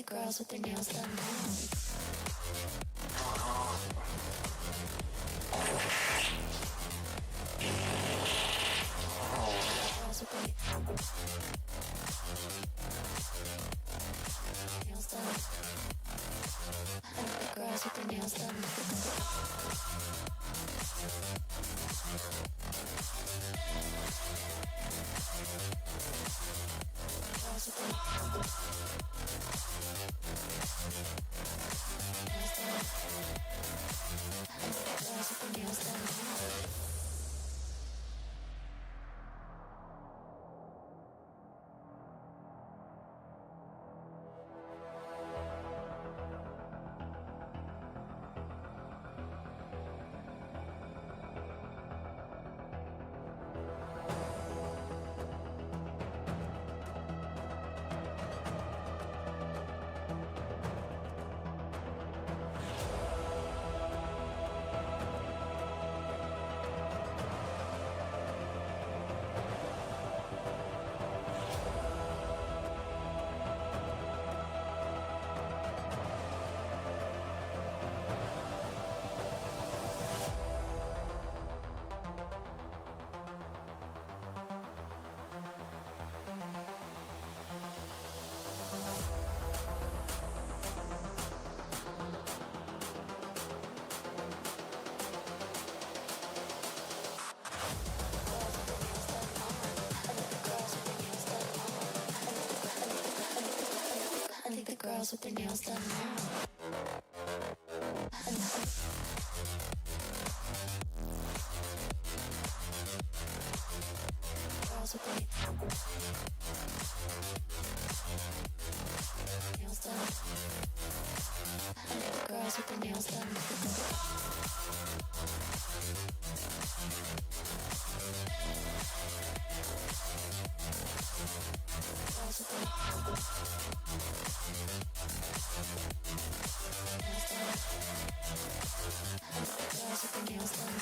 Girls with their nails done now. Girls with their nails done. I like the girls with their nails done. Girls with their girls with their nails done. Girls with their nails done now. Girls with their nails done. I like the girls with their nails done. Girls with their girls with their nails done.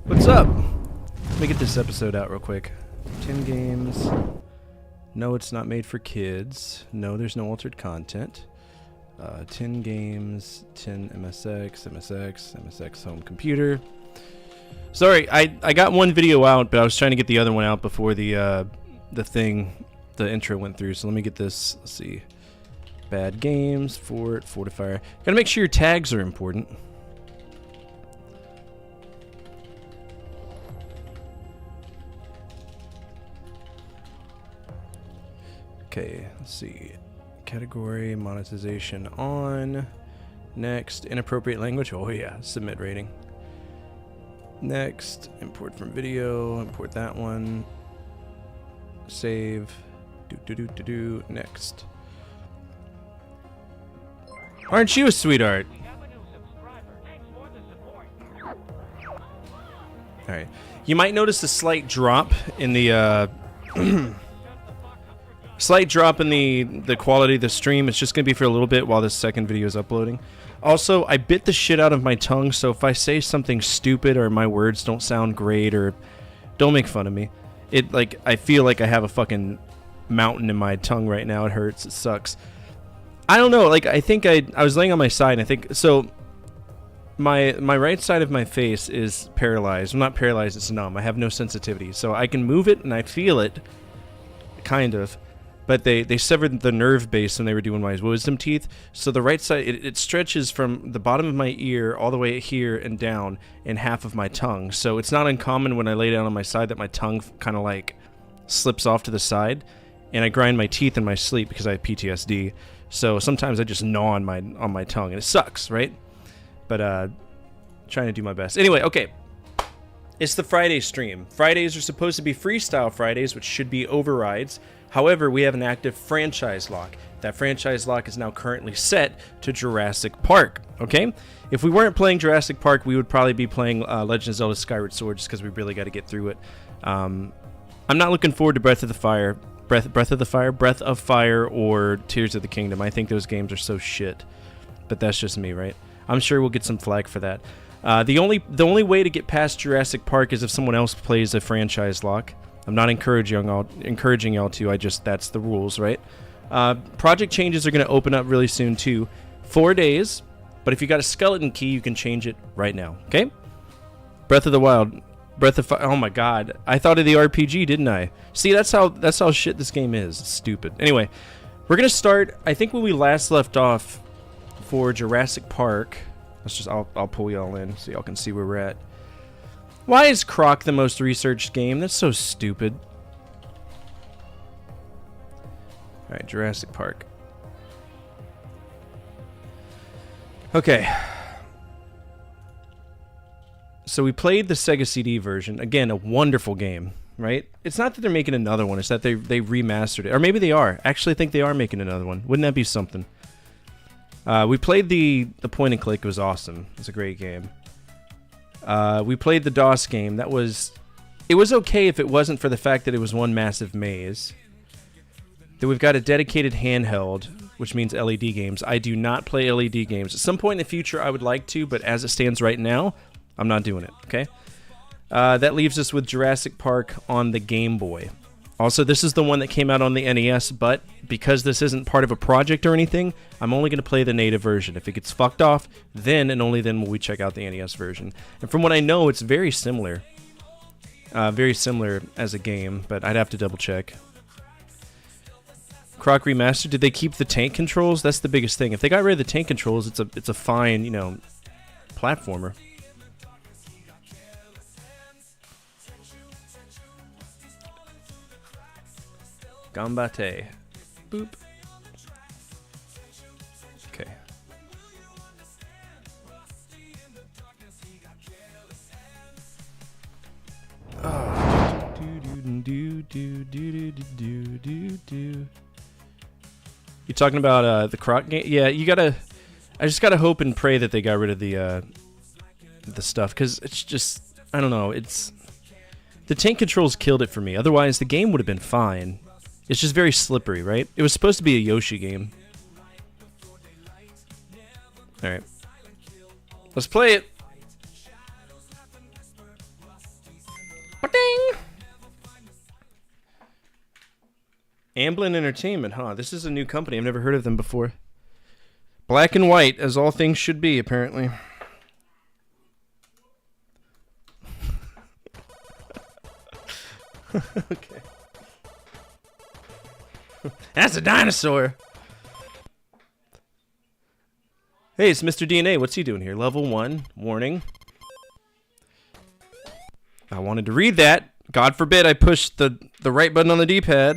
What's up? Let me get this episode out real quick. 10 games. No, it's not made for kids. No, there's no altered content. 10 games, 10 MSX home computer. Sorry, I got one video out, but I was trying to get the other one out before the intro went through. So let me get this. Let's see. Bad games, Fortifier. Gotta make sure your tags are important. Okay, let's see. Category, monetization on. Next, inappropriate language. Oh yeah, submit rating. Next, import from video. Import that one. Save. Next. Aren't you a sweetheart? Alright. You might notice a slight drop in the slight drop in the quality of the stream. It's just going to be for a little bit while this second video is uploading. Also, I bit the shit out of my tongue, so if I say something stupid or my words don't sound great, or don't make fun of me. I feel like I have a fucking mountain in my tongue right now. It hurts. It sucks. I don't know. I think I was laying on my side, and I think so. My right side of my face is paralyzed. I'm not paralyzed. It's numb. I have no sensitivity, so I can move it and I feel it, kind of. But they severed the nerve base when they were doing my wisdom teeth. So the right side, it stretches from the bottom of my ear all the way here and down in half of my tongue. So it's not uncommon when I lay down on my side that my tongue kind of like slips off to the side. And I grind my teeth in my sleep because I have PTSD. So sometimes I just gnaw on my tongue. And it sucks, right? But trying to do my best. Anyway, okay. It's the Friday stream. Fridays are supposed to be freestyle Fridays, which should be overrides. However, we have an active franchise lock. That franchise lock is now currently set to Jurassic Park, okay? If we weren't playing Jurassic Park, we would probably be playing Legend of Zelda Skyward Sword just because we really got to get through it. I'm not looking forward to Breath of Fire or Tears of the Kingdom. I think those games are so shit. But that's just me, right? I'm sure we'll get some flag for that. The only way to get past Jurassic Park is if someone else plays a franchise lock. I'm not encouraging y'all to. That's the rules, right? Project changes are going to open up really soon too. 4 days, but if you got a skeleton key, you can change it right now. Okay? Breath of the Wild, Breath of Fire. Oh my God, I thought of the RPG, didn't I? See, that's how shit this game is. It's stupid. Anyway, we're gonna start. I think when we last left off for Jurassic Park. I'll pull y'all in so y'all can see where we're at. Why is Croc the most researched game? That's so stupid. Alright, Jurassic Park. Okay. So we played the Sega CD version. Again, a wonderful game, right? It's not that they're making another one, it's that they remastered it. Or maybe they are. Actually, I think they are making another one. Wouldn't that be something? We played the point and click. It was awesome. It was a great game. We played the DOS game. It was okay if it wasn't for the fact that it was one massive maze. Then we've got a dedicated handheld, which means LED games. I do not play LED games. At some point in the future, I would like to, but as it stands right now, I'm not doing it, okay? That leaves us with Jurassic Park on the Game Boy. Also, this is the one that came out on the NES, but because this isn't part of a project or anything, I'm only going to play the native version. If it gets fucked off, then and only then will we check out the NES version. And from what I know, it's very similar. Very similar as a game, but I'd have to double check. Croc Remastered, did they keep the tank controls? That's the biggest thing. If they got rid of the tank controls, it's a fine, platformer. Gambate. boop. Okay. Oh. You talking about the Croc game? Yeah, you gotta. I just gotta hope and pray that they got rid of the stuff, because it's just, I don't know. It's the tank controls killed it for me. Otherwise, the game would have been fine. It's just very slippery, right? It was supposed to be a Yoshi game. All right, let's play it. Ba-ding! Amblin Entertainment, huh? This is a new company. I've never heard of them before. Black and white, as all things should be, apparently. Okay. That's a dinosaur. Hey, it's Mr. DNA. What's he doing here? Level 1. Warning. I wanted to read that. God forbid I pushed the right button on the D-pad.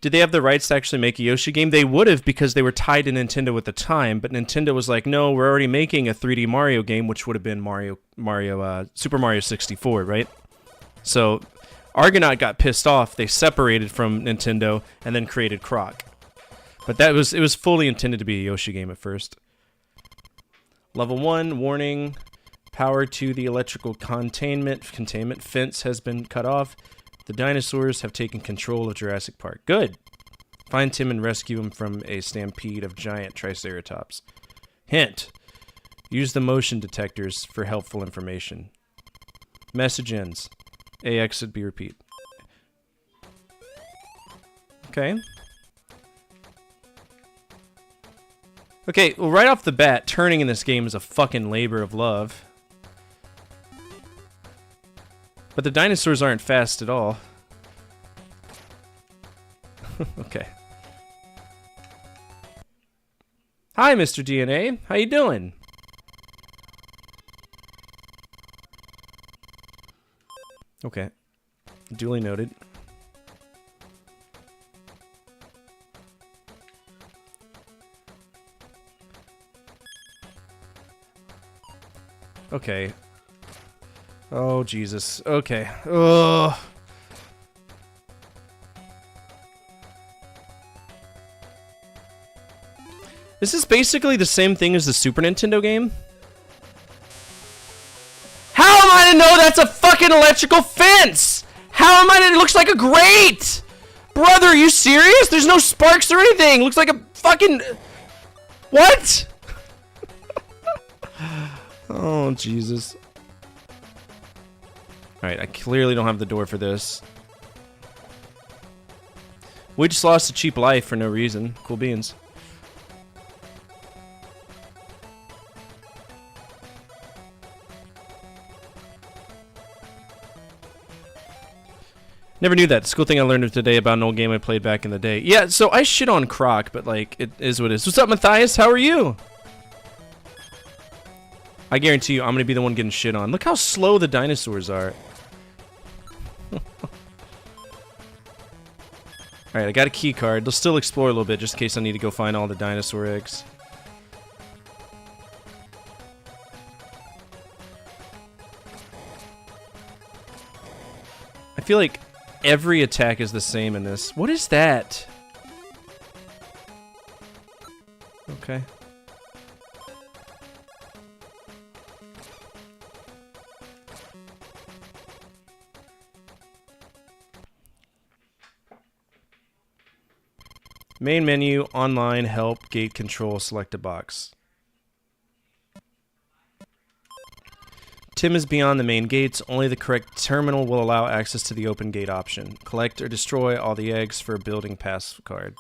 Did they have the rights to actually make a Yoshi game? They would have, because they were tied to Nintendo at the time, but Nintendo was like, no, we're already making a 3D Mario game, which would have been Super Mario 64, right? So Argonaut got pissed off. They separated from Nintendo and then created Croc. But it was fully intended to be a Yoshi game at first. Level 1, warning. Power to the electrical containment fence has been cut off. The dinosaurs have taken control of Jurassic Park. Good. Find Tim and rescue him from a stampede of giant triceratops. Hint. Use the motion detectors for helpful information. Message ends. A exit B repeat. Okay. Okay, well, right off the bat, turning in this game is a fucking labor of love. But the dinosaurs aren't fast at all. Okay. Hi, Mr. DNA. How you doing? Okay. Duly noted. Okay. Oh, Jesus. Okay. Ugh. This is basically the same thing as the Super Nintendo game. How am I to know that's a fucking electrical fence? How am I to... It looks like a grate! Brother, are you serious? There's no sparks or anything. It looks like a fucking... What? Oh, Jesus. Alright, I clearly don't have the door for this. We just lost a cheap life for no reason. Cool beans. Never knew that. It's a cool thing I learned today about an old game I played back in the day. Yeah, so I shit on Croc, but like, it is what it is. What's up, Matthias? How are you? I guarantee you, I'm gonna be the one getting shit on. Look how slow the dinosaurs are. Alright, I got a key card. Let's still explore a little bit, just in case I need to go find all the dinosaur eggs. I feel like every attack is the same in this. What is that? Okay. Main menu, online, help, gate control, select a box. Tim is beyond the main gates. Only the correct terminal will allow access to the open gate option. Collect or destroy all the eggs for a building pass card.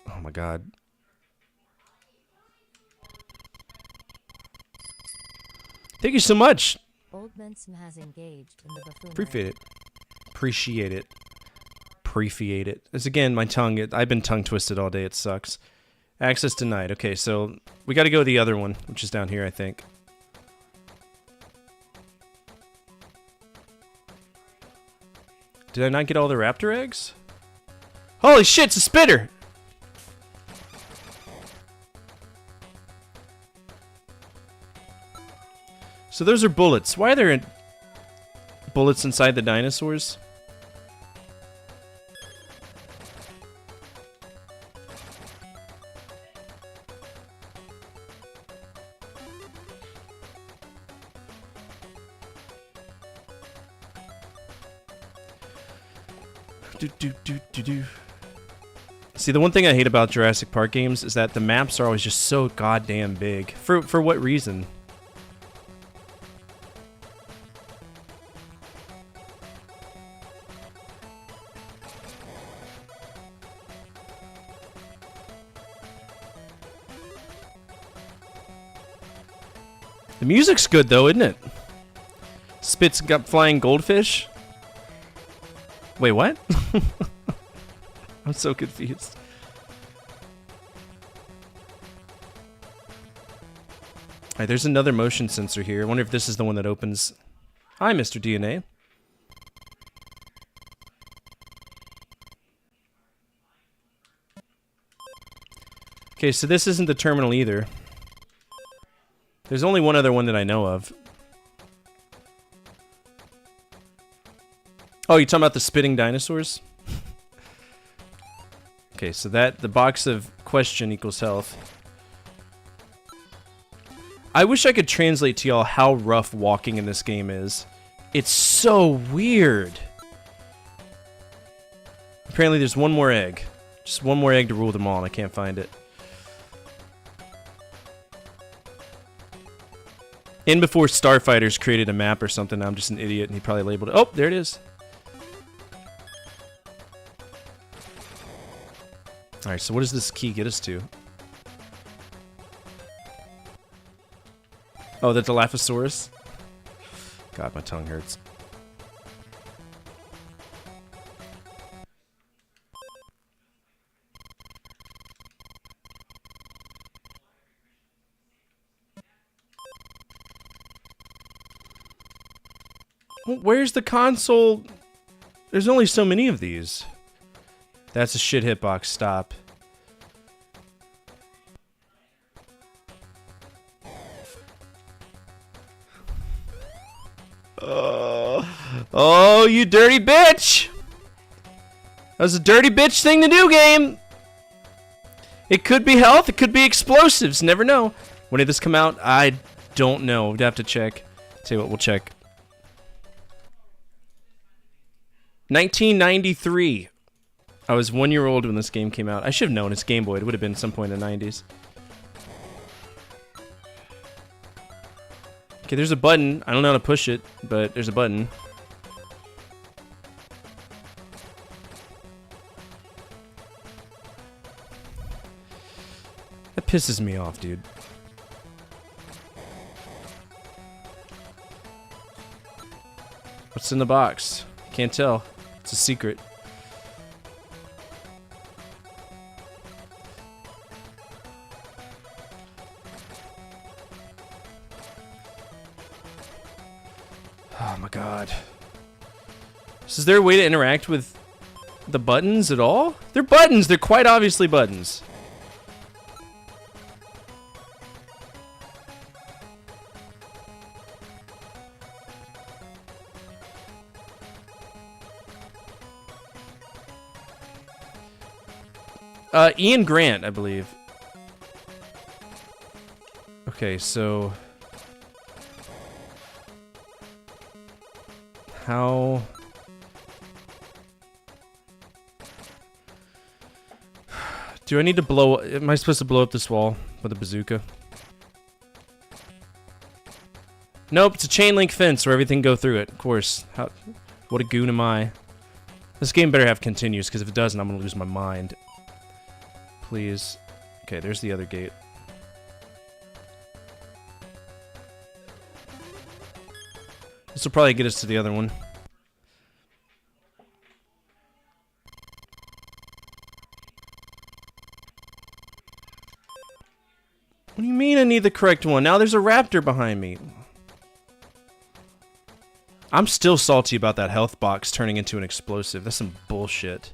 Oh my god. Thank you so much. Old Benson has engaged in the buffoonery. Appreciate it. Appreciate it. Appreciate it. As again, my tongue, I've been tongue twisted all day. It sucks. Access denied. Okay, so we got to go to the other one, which is down here, I think. Did I not get all the raptor eggs? Holy shit, it's a spitter! So those are bullets. Why are there bullets inside the dinosaurs? See, the one thing I hate about Jurassic Park games is that the maps are always just so goddamn big. For what reason? The music's good though, isn't it? Spits got flying goldfish. Wait, what? I'm so confused. Alright, there's another motion sensor here. I wonder if this is the one that opens. Hi, Mr. DNA. Okay, so this isn't the terminal either. There's only one other one that I know of. Oh, you talking about the spitting dinosaurs? Okay, so that the box of question equals health. I wish I could translate to y'all how rough walking in this game is. It's so weird. Apparently there's one more egg. Just one more egg to rule them all, and I can't find it. In before Starfighters created a map or something, I'm just an idiot, and he probably labeled it. Oh, there it is. Alright, so what does this key get us to? Oh, the Dilophosaurus? God, my tongue hurts. Well, where's the console? There's only so many of these. That's a shit hitbox. Stop. Oh, you dirty bitch! That was a dirty bitch thing to do, game! It could be health, it could be explosives, never know. When did this come out? I don't know. We'd have to check. Tell you what, we'll check. 1993. I was 1 year old when this game came out. I should have known it's Game Boy. It would have been some point in the 90s. Okay, there's a button. I don't know how to push it, but there's a button. That pisses me off, dude. What's in the box? Can't tell. It's a secret. Oh my god. So is there a way to interact with the buttons at all? They're buttons! They're quite obviously buttons. Ian Grant, I believe. Okay, so... How... Do I need to blow... Am I supposed to blow up this wall with a bazooka? Nope, it's a chain link fence where everything go through it. Of course. How... What a goon am I. This game better have continues, because if it doesn't, I'm going to lose my mind. Please. Okay, there's the other gate. This will probably get us to the other one. What do you mean I need the correct one? Now there's a raptor behind me. I'm still salty about that health box turning into an explosive. That's some bullshit.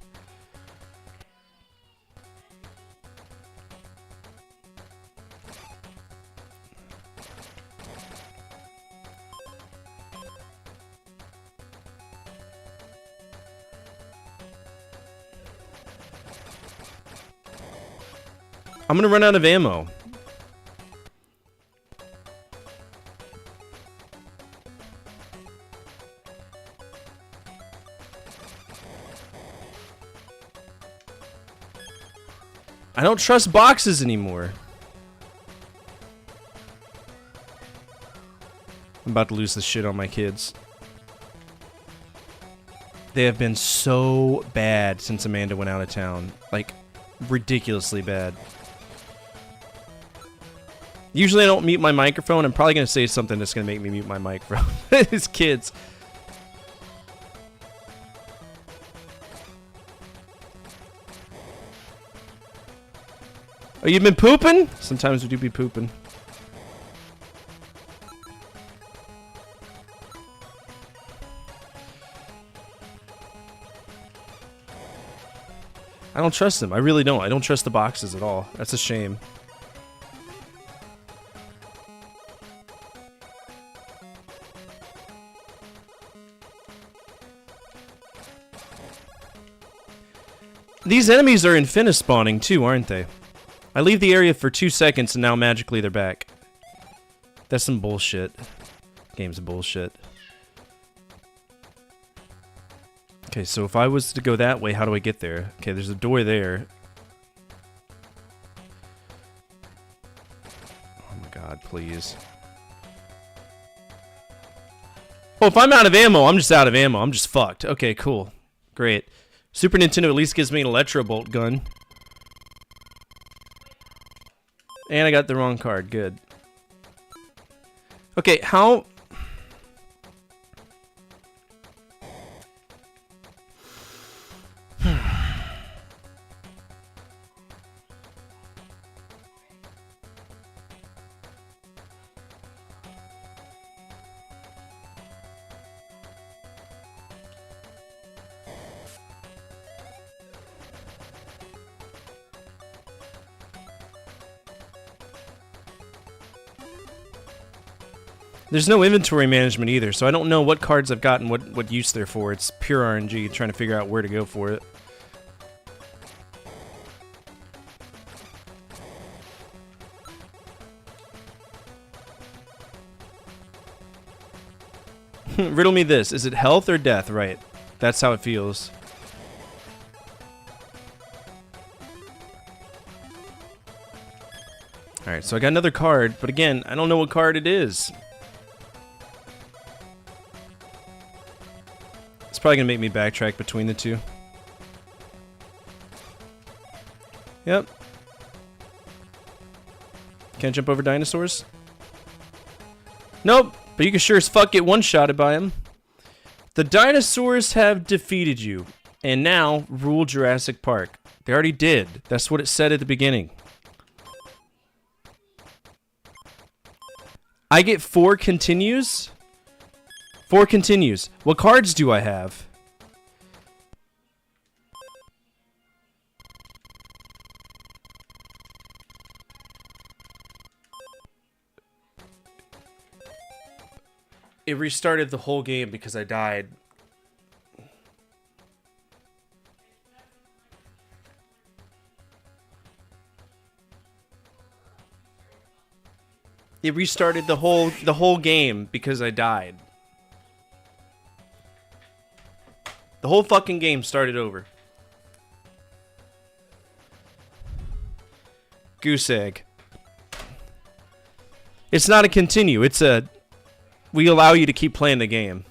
I'm gonna run out of ammo. I don't trust boxes anymore. I'm about to lose the shit on my kids. They have been so bad since Amanda went out of town. Like, ridiculously bad. Usually I don't mute my microphone. I'm probably going to say something that's going to make me mute my microphone. It's kids. Oh, you've been pooping? Sometimes we do be pooping. I don't trust them. I really don't. I don't trust the boxes at all. That's a shame. These enemies are infinispawning too, aren't they? I leave the area for 2 seconds and now magically they're back. That's some bullshit. Game's bullshit. Okay, so if I was to go that way, how do I get there? Okay, there's a door there. Oh my god, please. Oh, if I'm out of ammo, I'm just out of ammo. I'm just fucked. Okay, cool. Great. Super Nintendo at least gives me an Electro Bolt gun. And I got the wrong card. Good. Okay, how... There's no inventory management either, so I don't know what cards I've got and what use they're for. It's pure RNG, trying to figure out where to go for it. Riddle me this. Is it health or death? Right. That's how it feels. Alright, so I got another card, but again, I don't know what card it is. It's probably gonna make me backtrack between the two. Yep. Can't jump over dinosaurs? Nope, but you can sure as fuck get one-shotted by them. The dinosaurs have defeated you, and now rule Jurassic Park. They already did. That's what it said at the beginning. I get 4 continues? 4 continues. What cards do I have? It restarted the whole game because I died. It restarted the whole game because I died. The whole fucking game started over. Goose egg. It's not a continue. It's a... We allow you to keep playing the game.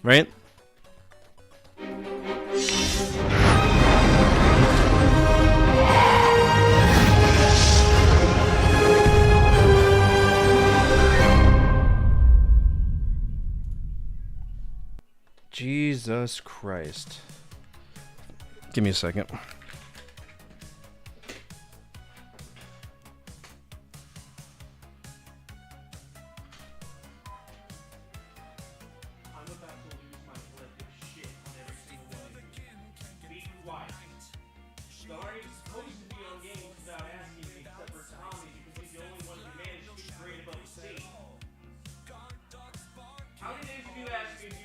Right? Jesus Christ. Give me a second. I'm about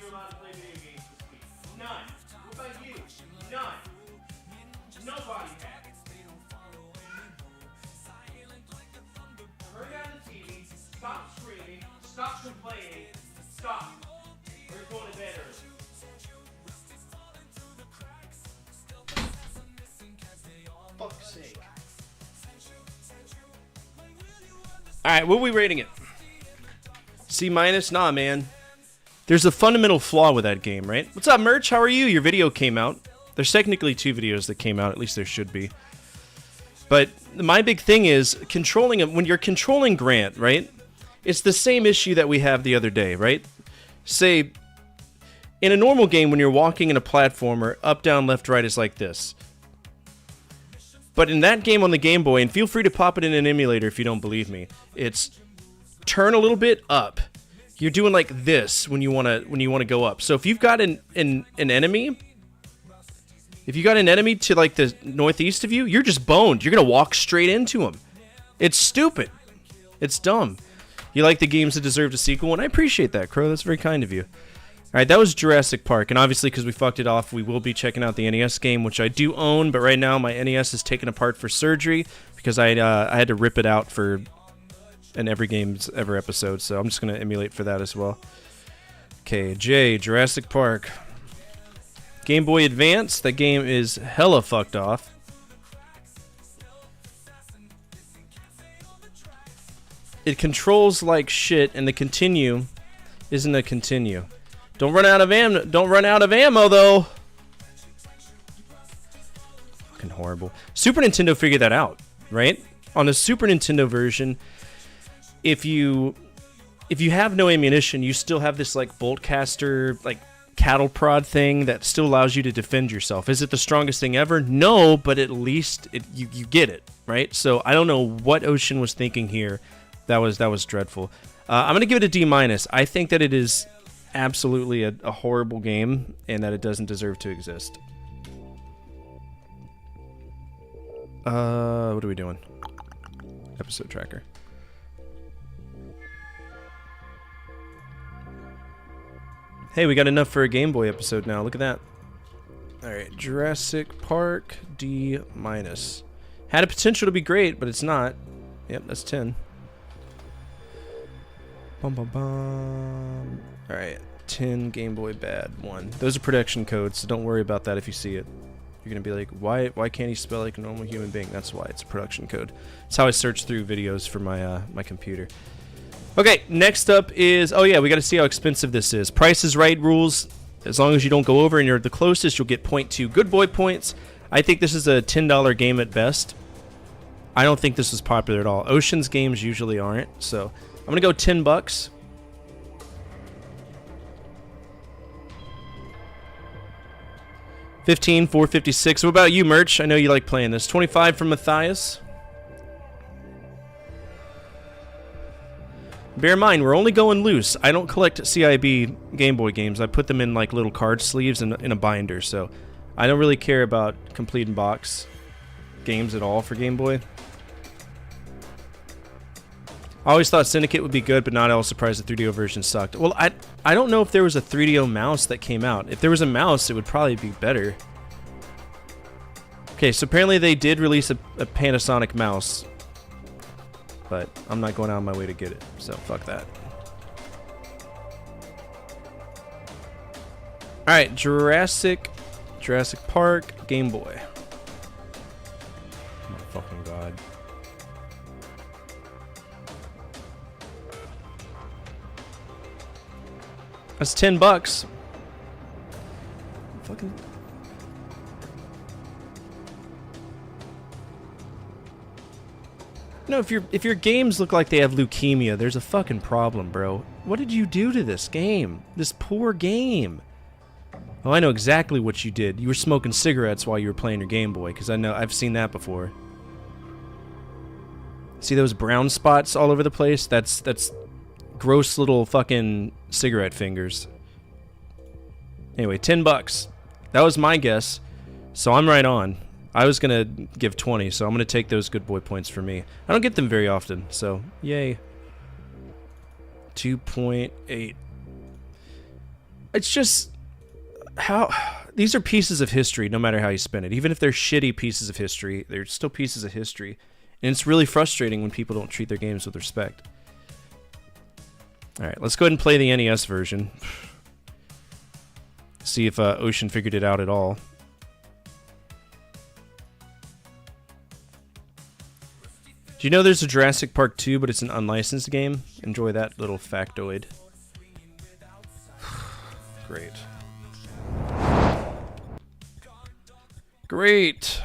you're allowed to play video games this week. None. What about you? None. Nobody has. Turn down the TV. Stop screaming. Stop complaining. Stop. We're going to bed early. Fuck's sake. Alright, what are we rating it? C minus? Nah, man. There's a fundamental flaw with that game, right? What's up, Merch? How are you? Your video came out. There's technically 2 videos that came out. At least there should be. But my big thing is controlling him. When you're controlling Grant, right? It's the same issue that we have the other day, right? Say, in a normal game, when you're walking in a platformer, up, down, left, right is like this. But in that game on the Game Boy, and feel free to pop it in an emulator if you don't believe me, it's turn a little bit up. You're doing like this when you wanna go up. So if you've got an enemy, if you got an enemy to like the northeast of you, you're just boned. You're gonna walk straight into him. It's stupid. It's dumb. You like the games that deserved a sequel, and I appreciate that, Crow. That's very kind of you. Alright, that was Jurassic Park, and obviously because we fucked it off, we will be checking out the NES game, which I do own, but right now my NES is taken apart for surgery because I had to rip it out for an Every Games Ever episode, so I'm just going to emulate for that as well. Okay, J, Jurassic Park. Game Boy Advance, that game is hella fucked off. It controls like shit, and the continue isn't a continue. Don't run out of ammo. Don't run out of ammo, though. Fucking horrible. Super Nintendo figured that out, right? On the Super Nintendo version, if you have no ammunition, you still have this like bolt caster, like cattle prod thing that still allows you to defend yourself. Is it the strongest thing ever? No, but at least you get it, right? So I don't know what Ocean was thinking here. That was dreadful. I'm gonna give it a D-. I think that it is absolutely a horrible game and that it doesn't deserve to exist. What are we doing? Episode tracker. Hey, we got enough for a Game Boy episode now. Look at that. Alright, Jurassic Park, D-. Had a potential to be great, but it's not. Yep, that's 10. Bum, bum, bum. Alright, 10 Game Boy bad, 1. Those are production codes, so don't worry about that if you see it. You're gonna be like, why can't he spell like a normal human being? That's why, it's a production code. It's how I search through videos for my my computer. Okay, next up is, oh yeah, we gotta see how expensive this is. Price is Right rules. As long as you don't go over and you're the closest, you'll get 0.2 good boy points. I think this is a $10 game at best. I don't think this is popular at all. Ocean's games usually aren't, so I'm gonna go $10. $15, $4.56. What about you, Merch? I know you like playing this. 25 from Matthias. Bear in mind, we're only going loose. I don't collect CIB Game Boy games. I put them in like little card sleeves in a binder, so I don't really care about complete in box games at all for Game Boy. I always thought Syndicate would be good, but not I was surprised the 3DO version sucked. Well, I don't know if there was a 3DO mouse that came out. If there was a mouse, it would probably be better. Okay, so apparently they did release a Panasonic mouse, but I'm not going out of my way to get it, so fuck that. Alright, Jurassic Park, Game Boy. Oh my fucking god. That's $10. Fucking. No, if your games look like they have leukemia, there's a fucking problem, bro. What did you do to this game? This poor game. Oh, I know exactly what you did. You were smoking cigarettes while you were playing your Game Boy, because I know I've seen that before. See those brown spots all over the place? That's gross little fucking cigarette fingers. Anyway, $10. That was my guess, so I'm right on. I was gonna give 20, so I'm gonna take those good boy points for me. I don't get them very often, so yay. 2.8. It's just how these are pieces of history no matter how you spin it. Even if they're shitty pieces of history, they're still pieces of history. And it's really frustrating when people don't treat their games with respect. Alright, let's go ahead and play the NES version. See if Ocean figured it out at all. Do you know there's a Jurassic Park 2, but it's an unlicensed game? Enjoy that little factoid. Great. Great.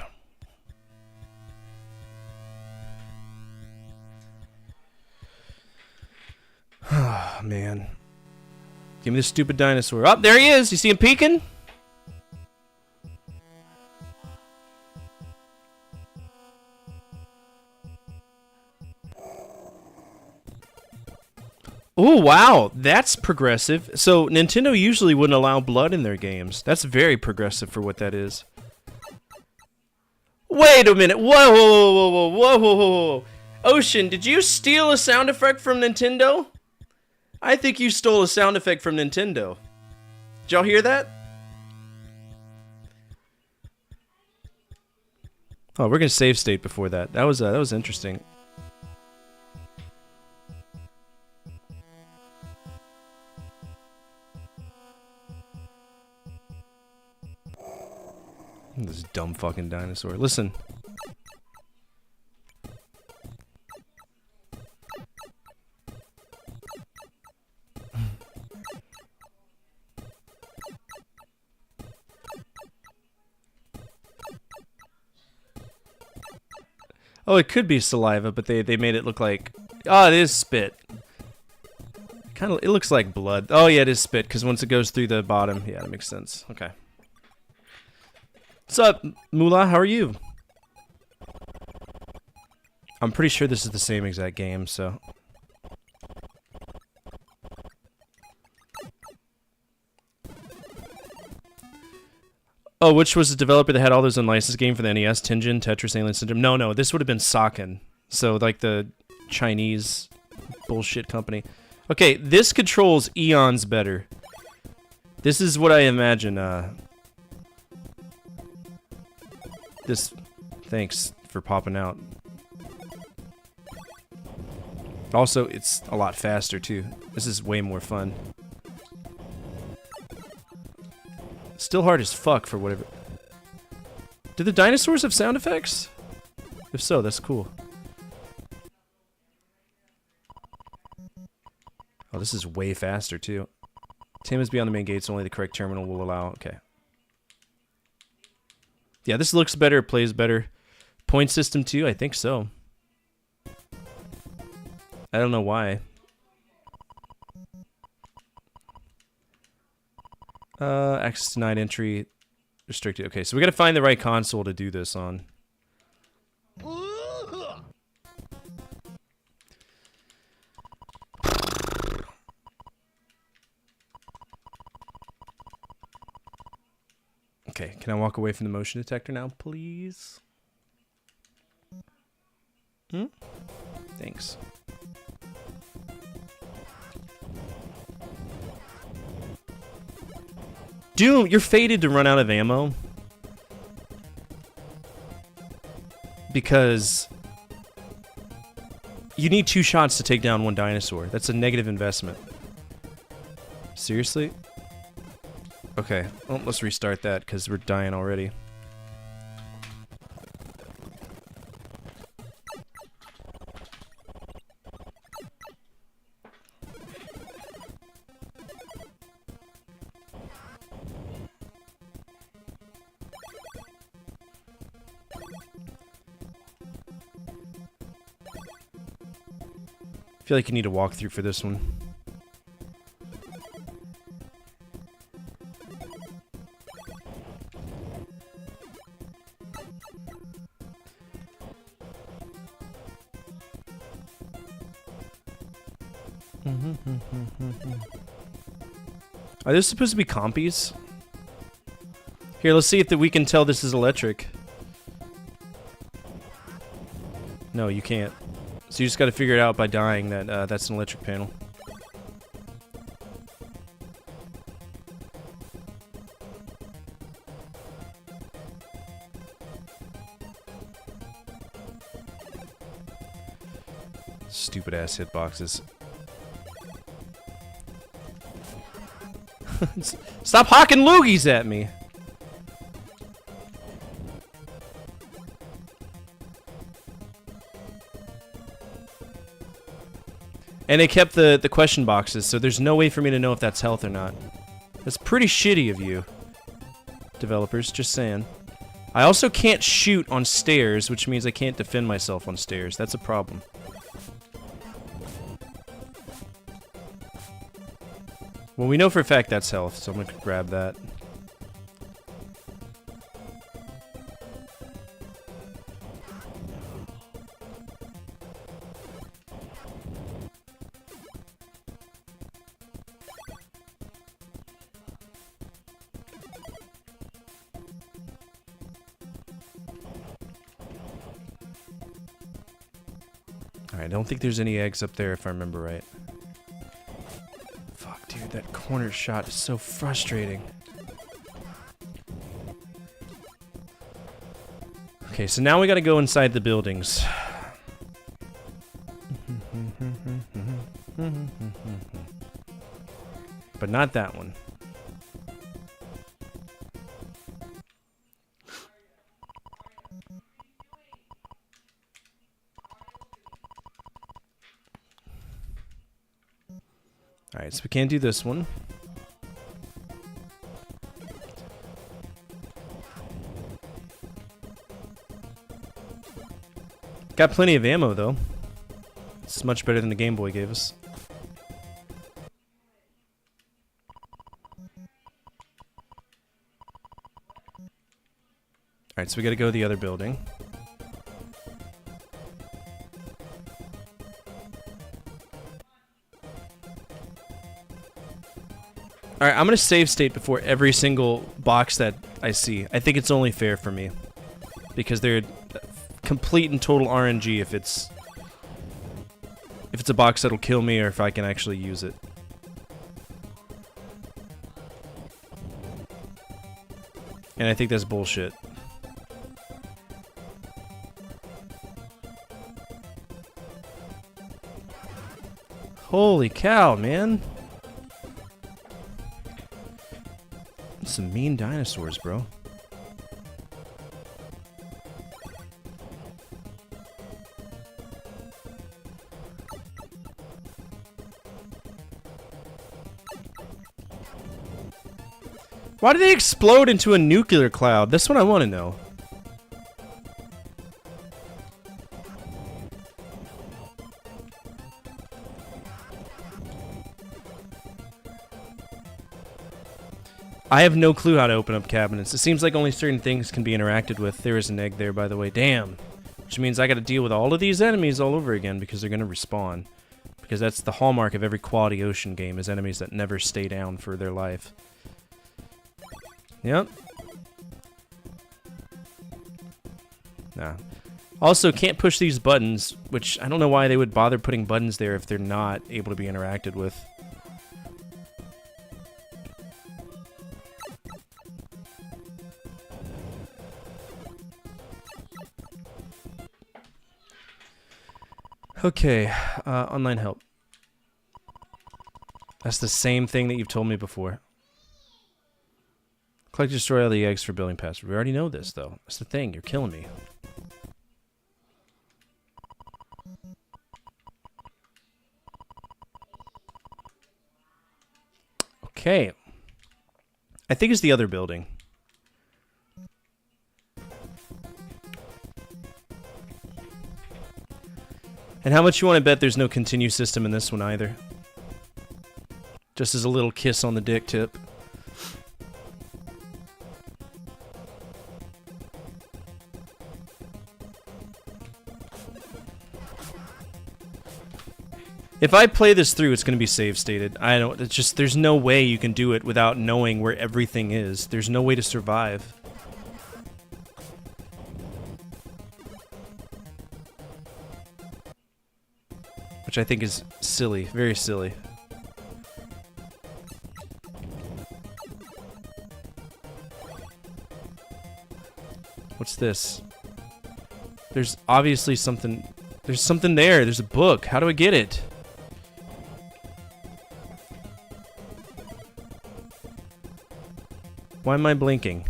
Oh, man. Give me the stupid dinosaur. Oh, there he is. You see him peeking? Oh, wow. That's progressive. So, Nintendo usually wouldn't allow blood in their games. That's very progressive for what that is. Wait a minute. Whoa, whoa, whoa, whoa, whoa, whoa, whoa, whoa. Ocean, did you steal a sound effect from Nintendo? I think you stole a sound effect from Nintendo. Did y'all hear that? Oh, we're gonna save state before that. That was interesting. This dumb fucking dinosaur. Listen. Oh, it could be saliva, but they made it look like... Oh, it is spit. Kind of, it looks like blood. Oh, yeah, it is spit, because once it goes through the bottom... Yeah, that makes sense. Okay. What's up, Moolah? How are you? I'm pretty sure this is the same exact game, so... Oh, which was the developer that had all those unlicensed games for the NES? Tengen, Tetris, Alien Syndrome? No, this would have been Saken. So, like the Chinese bullshit company. Okay, this controls eons better. This is what I imagine, this... Thanks for popping out. Also, it's a lot faster, too. This is way more fun. Still hard as fuck for whatever. Do the dinosaurs have sound effects? If so, that's cool. Oh, this is way faster too. Tim is beyond the main gates, only the correct terminal will allow. Okay. Yeah, this looks better, plays better. Point system too? I think so. I don't know why. Access denied, entry restricted. Okay, so we gotta find the right console to do this on. Okay, can I walk away from the motion detector now, please? Thanks. Doom, you're fated to run out of ammo. Because you need 2 shots to take down 1 dinosaur. That's a negative investment. Seriously? Okay, well, let's restart that because we're dying already. I feel like you need a walkthrough for this one. Are those supposed to be compies? Here, let's see if we can tell this is electric. No, you can't. So you just gotta figure it out by dying that that's an electric panel. stupid ass hitboxes. Stop hawking loogies at me! And they kept the question boxes, so there's no way for me to know if that's health or not. That's pretty shitty of you, developers, just saying. I also can't shoot on stairs, which means I can't defend myself on stairs. That's a problem. Well, we know for a fact that's health, so I'm gonna grab that. Alright, I don't think there's any eggs up there if I remember right. Fuck, dude, that corner shot is so frustrating. Okay, so now we gotta go inside the buildings. But not that one. Alright, so we can't do this one. Got plenty of ammo, though. It's much better than the Game Boy gave us. Alright, so we gotta go to the other building. Alright, I'm gonna save state before every single box that I see. I think it's only fair for me. Because they're complete and total RNG if it's a box that'll kill me or if I can actually use it. And I think that's bullshit. Holy cow, man. Some mean dinosaurs, bro. Why do they explode into a nuclear cloud? That's what I want to know. I have no clue how to open up cabinets. It seems like only certain things can be interacted with. There is an egg there, by the way. Damn. Which means I gotta deal with all of these enemies all over again because they're gonna respawn. Because that's the hallmark of every quality ocean game, is enemies that never stay down for their life. Yep. Nah. Also, can't push these buttons, which I don't know why they would bother putting buttons there if they're not able to be interacted with. Okay, online help. That's the same thing that you've told me before. Collect, destroy all the eggs for building password. We already know this, though. That's the thing. You're killing me. Okay. I think it's the other building. And how much you want to bet there's no continue system in this one either? Just as a little kiss on the dick tip. If I play this through, it's going to be save stated. I don't. It's just there's no way you can do it without knowing where everything is. There's no way to survive. Which I think is silly, very silly. What's this? There's obviously something There's something there. There's a book. How do I get it? Why am I blinking?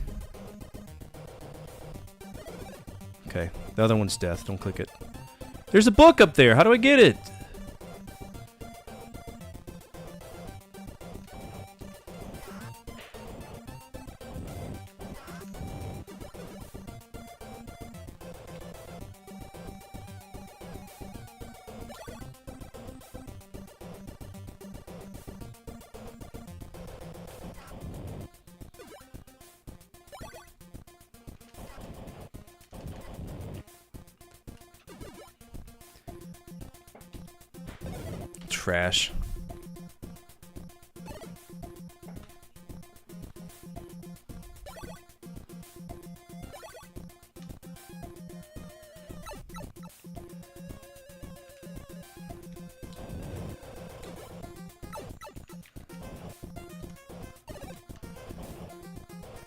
Okay. The other one's death. Don't click it. There's a book up there. How do I get it? Trash.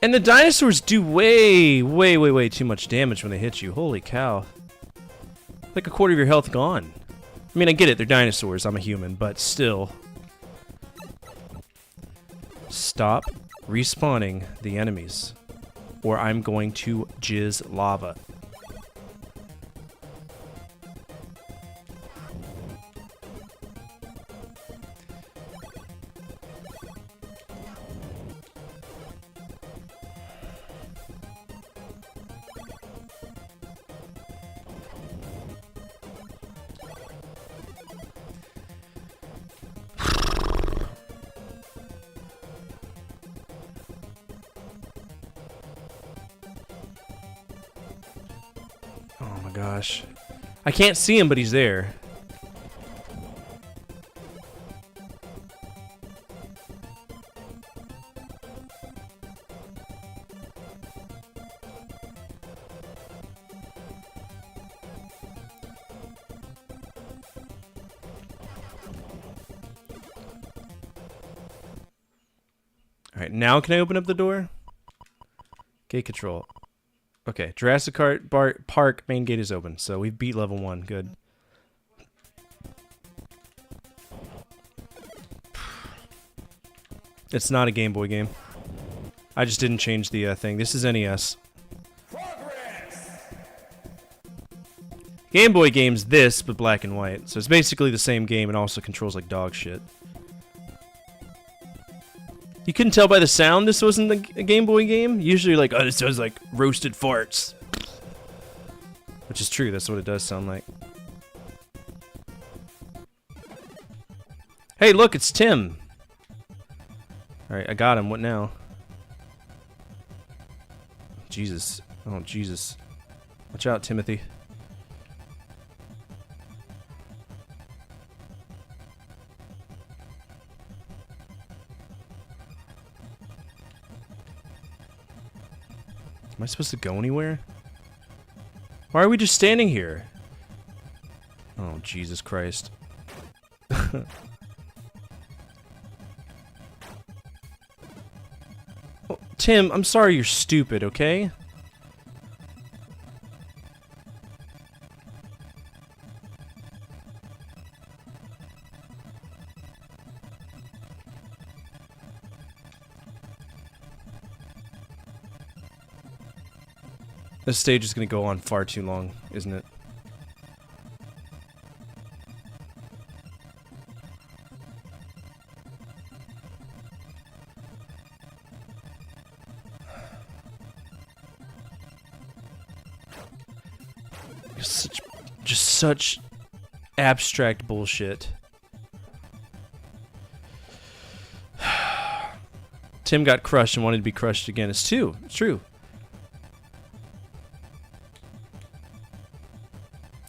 And the dinosaurs do way too much damage when they hit you. Holy cow. Like a quarter of your health gone. I mean, I get it, they're dinosaurs, I'm a human, but still. Stop respawning the enemies, or I'm going to jizz lava. Oh my gosh. I can't see him, but he's there. Alright, now can I open up the door? Gate control. Okay, Jurassic Park main gate is open, so we've beat level 1. Good. It's not a Game Boy game. I just didn't change the thing. This is NES. Game Boy game's this, but black and white. So it's basically the same game and also controls like dog shit. You couldn't tell by the sound this wasn't a Game Boy game? Usually like, oh, this sounds like roasted farts. Which is true, that's what it does sound like. Hey, look, it's Tim. Alright, I got him. What now? Jesus. Oh, Jesus. Watch out, Timothy. Am I supposed to go anywhere? Why are we just standing here? Oh, Jesus Christ. Oh, Tim, I'm sorry you're stupid, okay? This stage is going to go on far too long, isn't it? Just such abstract bullshit. Tim got crushed and wanted to be crushed again. It's true. It's true.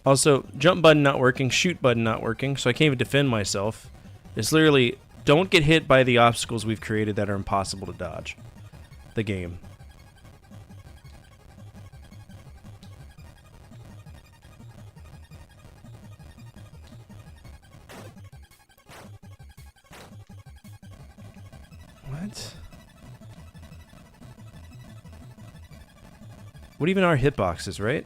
Also, jump button not working, shoot button not working, so I can't even defend myself. It's literally, don't get hit by the obstacles we've created that are impossible to dodge. The game. What? What even are hitboxes, right?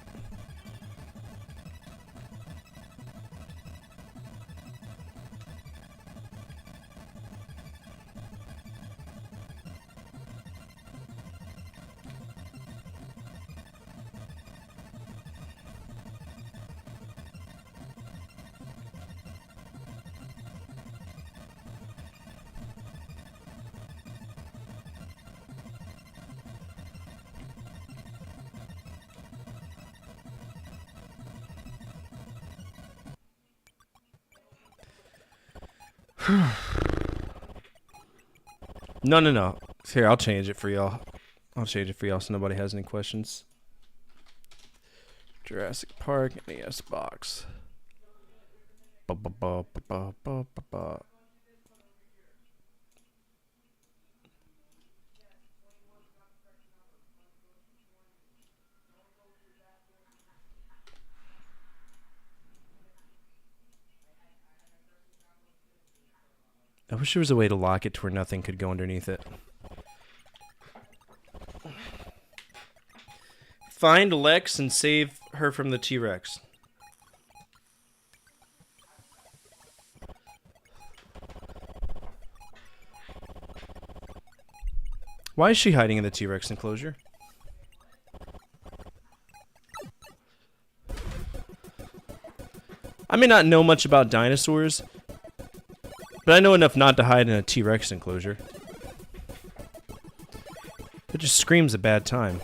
No, no, no. Here, I'll change it for y'all. I'll change it for y'all so nobody has any questions. Jurassic Park NES box. Ba, ba, ba, ba, ba, ba, ba, ba. I wish there was a way to lock it to where nothing could go underneath it. Find Lex and save her from the T-Rex. Why is she hiding in the T-Rex enclosure? I may not know much about dinosaurs, but I know enough not to hide in a T-Rex enclosure. It just screams a bad time.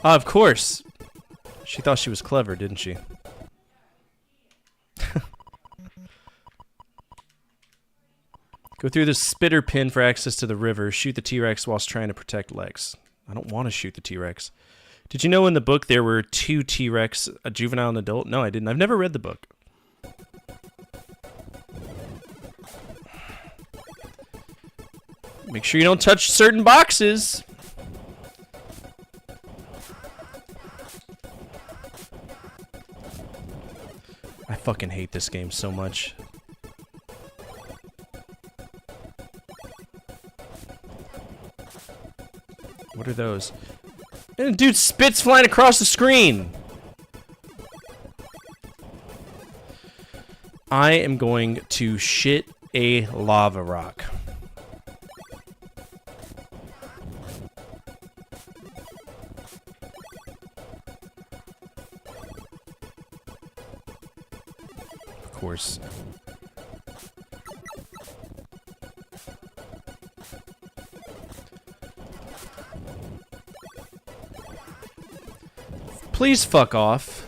Of course. She thought she was clever, didn't she? Go through the spitter pin for access to the river. Shoot the T-Rex whilst trying to protect Lex. I don't want to shoot the T-Rex. Did you know in the book there were 2 T-Rex, a juvenile and adult? No, I didn't. I've never read the book. Make sure you don't touch certain boxes. I fucking hate this game so much. What are those? And dude, spit's flying across the screen. I am going to shit a lava rock. Of course. Please fuck off.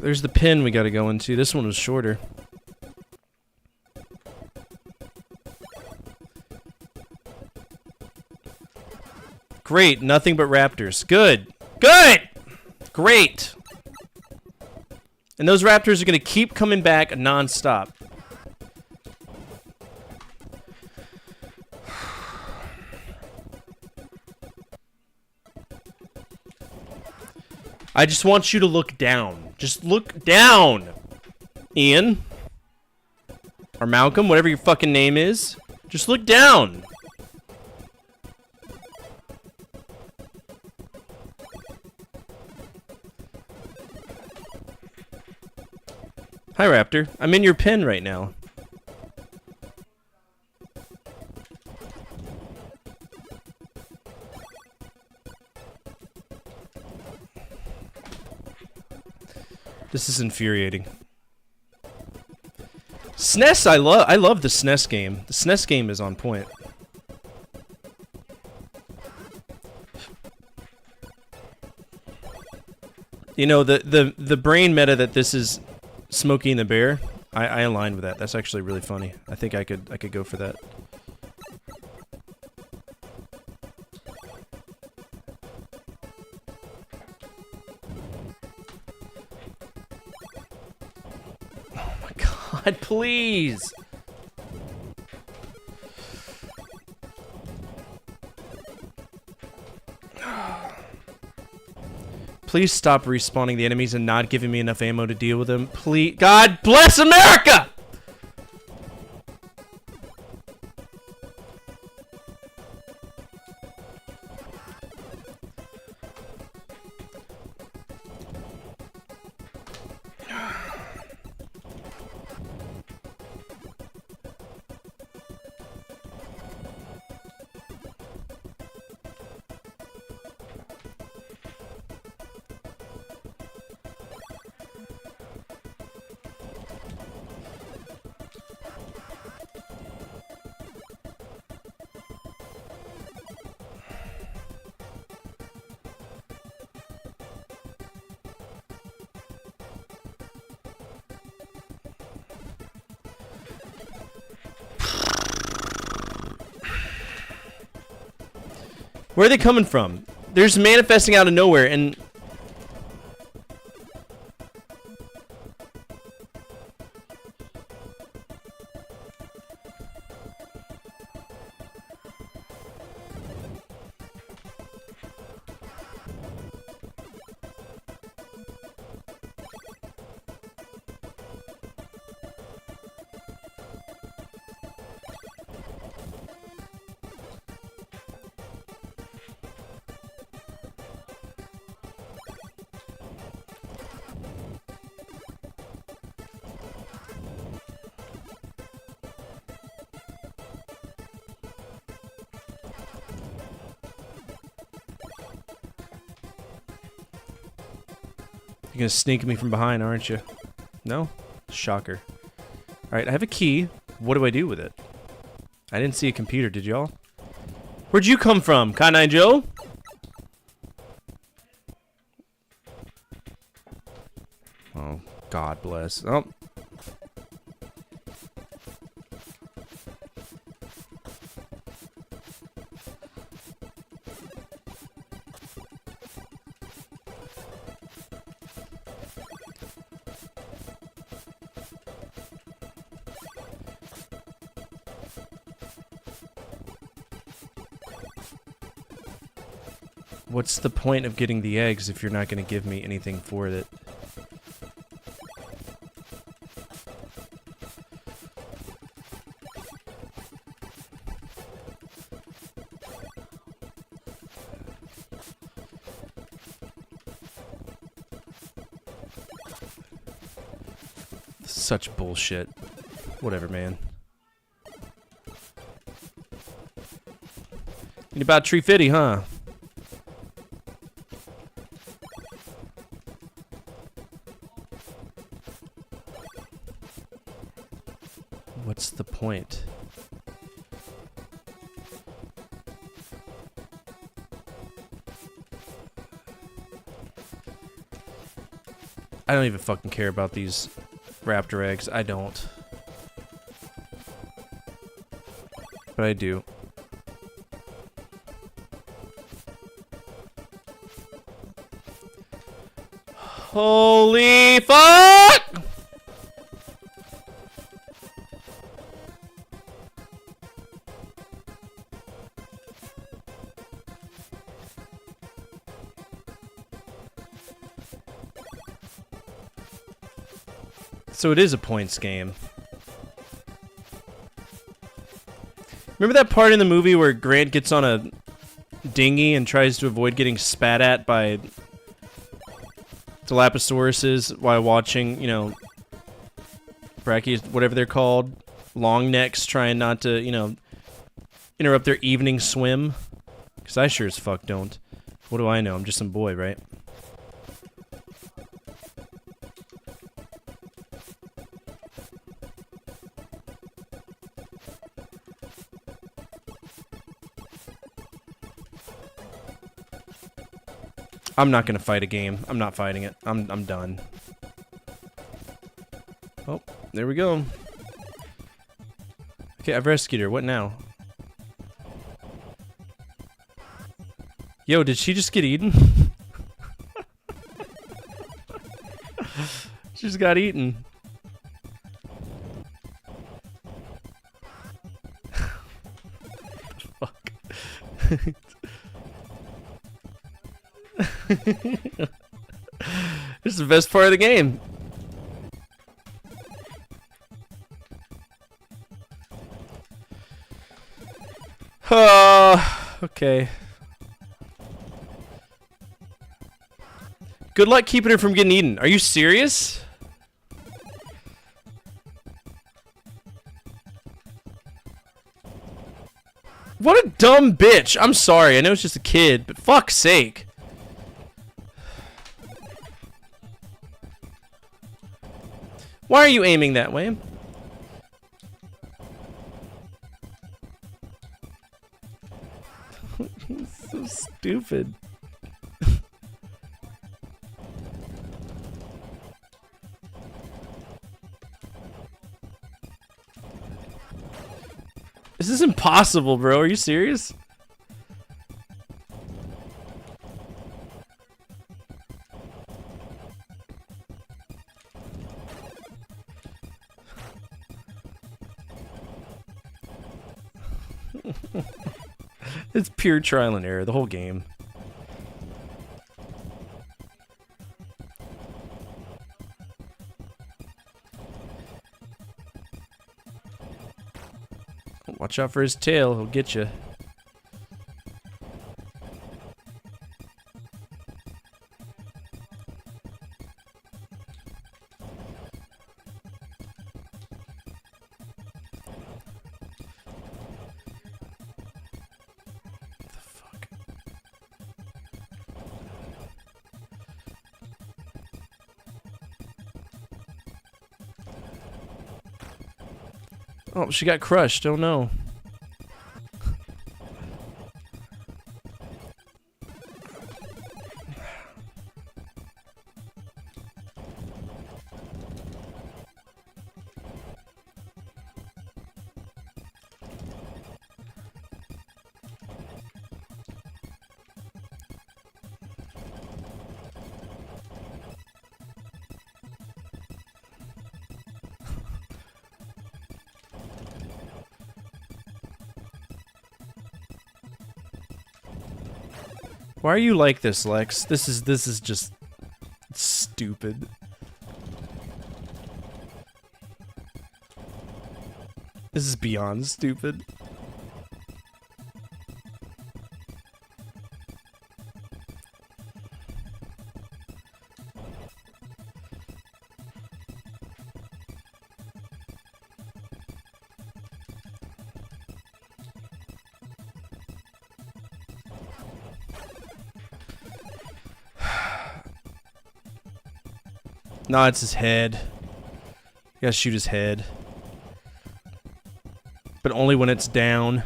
There's the pin we gotta go into. This one was shorter. Great, nothing but raptors. Good! Good! Great! And those raptors are gonna keep coming back non-stop. I just want you to look down. Just look down, Ian. Or Malcolm, whatever your fucking name is. Just look down. Hi, Raptor. I'm in your pen right now. This is infuriating. SNES, I love the SNES game. The SNES game is on point. You know, the brain meta that this is Smokey and the Bear, I align with that. That's actually really funny. I think I could go for that. God, please! Please stop respawning the enemies and not giving me enough ammo to deal with them. Please. God bless America! Where are they coming from? They're just manifesting out of nowhere, and... You're gonna sneak me from behind, aren't you? No? Shocker. Alright, I have a key. What do I do with it? I didn't see a computer, did y'all? Where'd you come from, Kanai Joe? Oh, God bless. Oh. What's the point of getting the eggs if you're not going to give me anything for it? Such bullshit. Whatever, man. Need about 350, huh? What's the point? I don't even fucking care about these raptor eggs. I don't. But I do. Holy fuck! So it is a points game. Remember that part in the movie where Grant gets on a dinghy and tries to avoid getting spat at by Dilophosaurus while watching, you know, Brachys, whatever they're called, long necks, trying not to, you know, interrupt their evening swim? Because I sure as fuck don't. What do I know? I'm just some boy, right? I'm not gonna fight a game. I'm not fighting it. I'm done. Oh, there we go. Okay, I've rescued her. What now? Yo, did she just get eaten? She just got eaten. Fuck. This is the best part of the game. Okay. Good luck keeping her from getting eaten. Are you serious? What a dumb bitch. I'm sorry. I know it's just a kid, but fuck's sake. Why are you aiming that way? So stupid. This is impossible, bro. Are you serious? It's pure trial and error, the whole game. Watch out for his tail, he'll get you. Oh, she got crushed. Oh no. Why are you like this, Lex? This is just stupid. This is beyond stupid. No, it's his head. You gotta shoot his head. But only when it's down.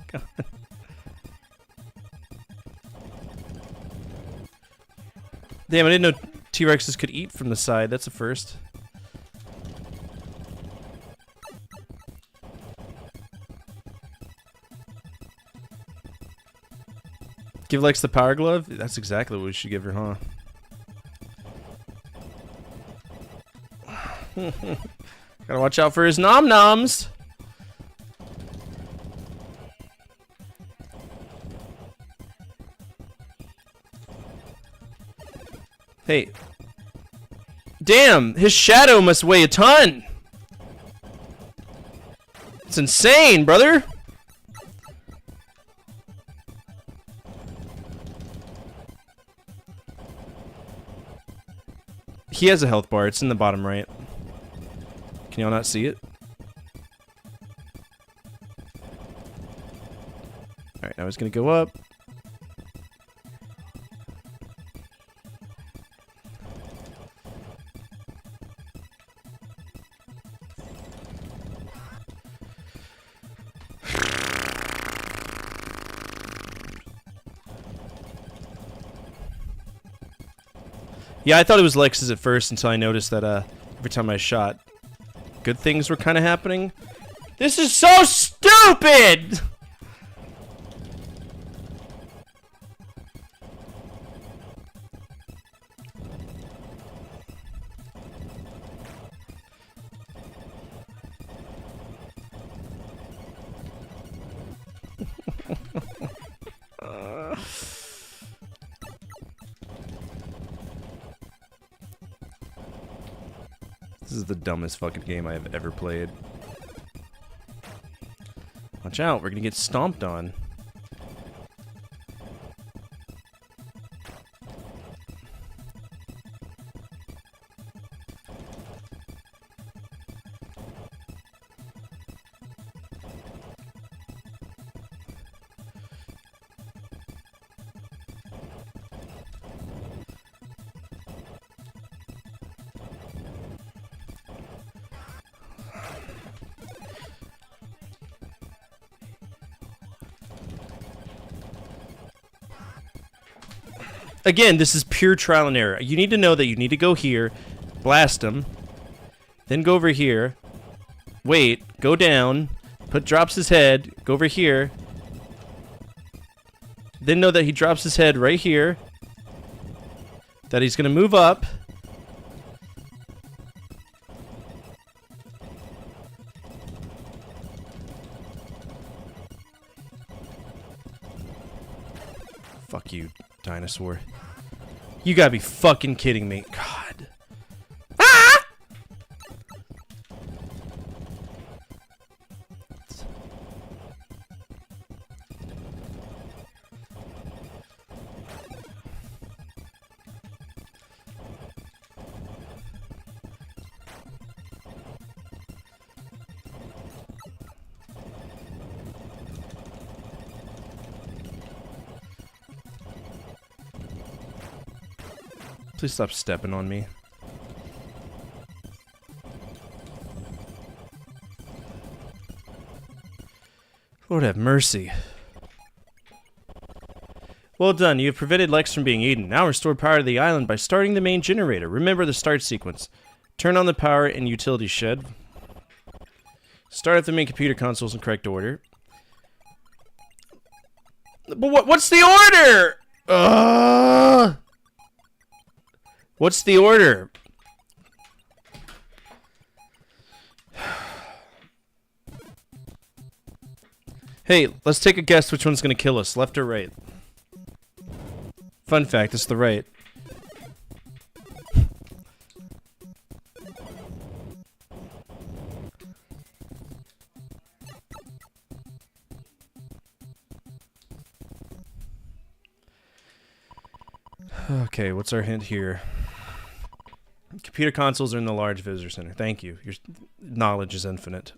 God. Damn, I didn't know T-Rexes could eat from the side. That's a first. Give Lex the power glove? That's exactly what we should give her, huh? Gotta watch out for his nom-noms! Hey. Damn! His shadow must weigh a ton! It's insane, brother! He has a health bar. It's in the bottom right. Can y'all not see it? Alright, now he's gonna go up. Yeah, I thought it was Lex's at first until I noticed that every time I shot, good things were kind of happening. This is so stupid! This is the dumbest fucking game I have ever played. Watch out, we're gonna get stomped on. Again, this is pure trial and error. You need to know that you need to go here, blast him, then go over here, wait, go down, drops his head, go over here, then know that he drops his head right here, that he's gonna move up, dinosaur. You gotta be fucking kidding me. God. Ah! Please stop stepping on me. Lord have mercy. Well done. You have prevented Lex from being eaten. Now restore power to the island by starting the main generator. Remember the start sequence. Turn on the power in utility shed. Start up the main computer consoles in correct order. But what's the order? What's the order? Hey, let's take a guess which one's gonna kill us, left or right. Fun fact, it's the right. Okay, what's our hint here? Computer consoles are in the large visitor center. Thank you. Your knowledge is infinite.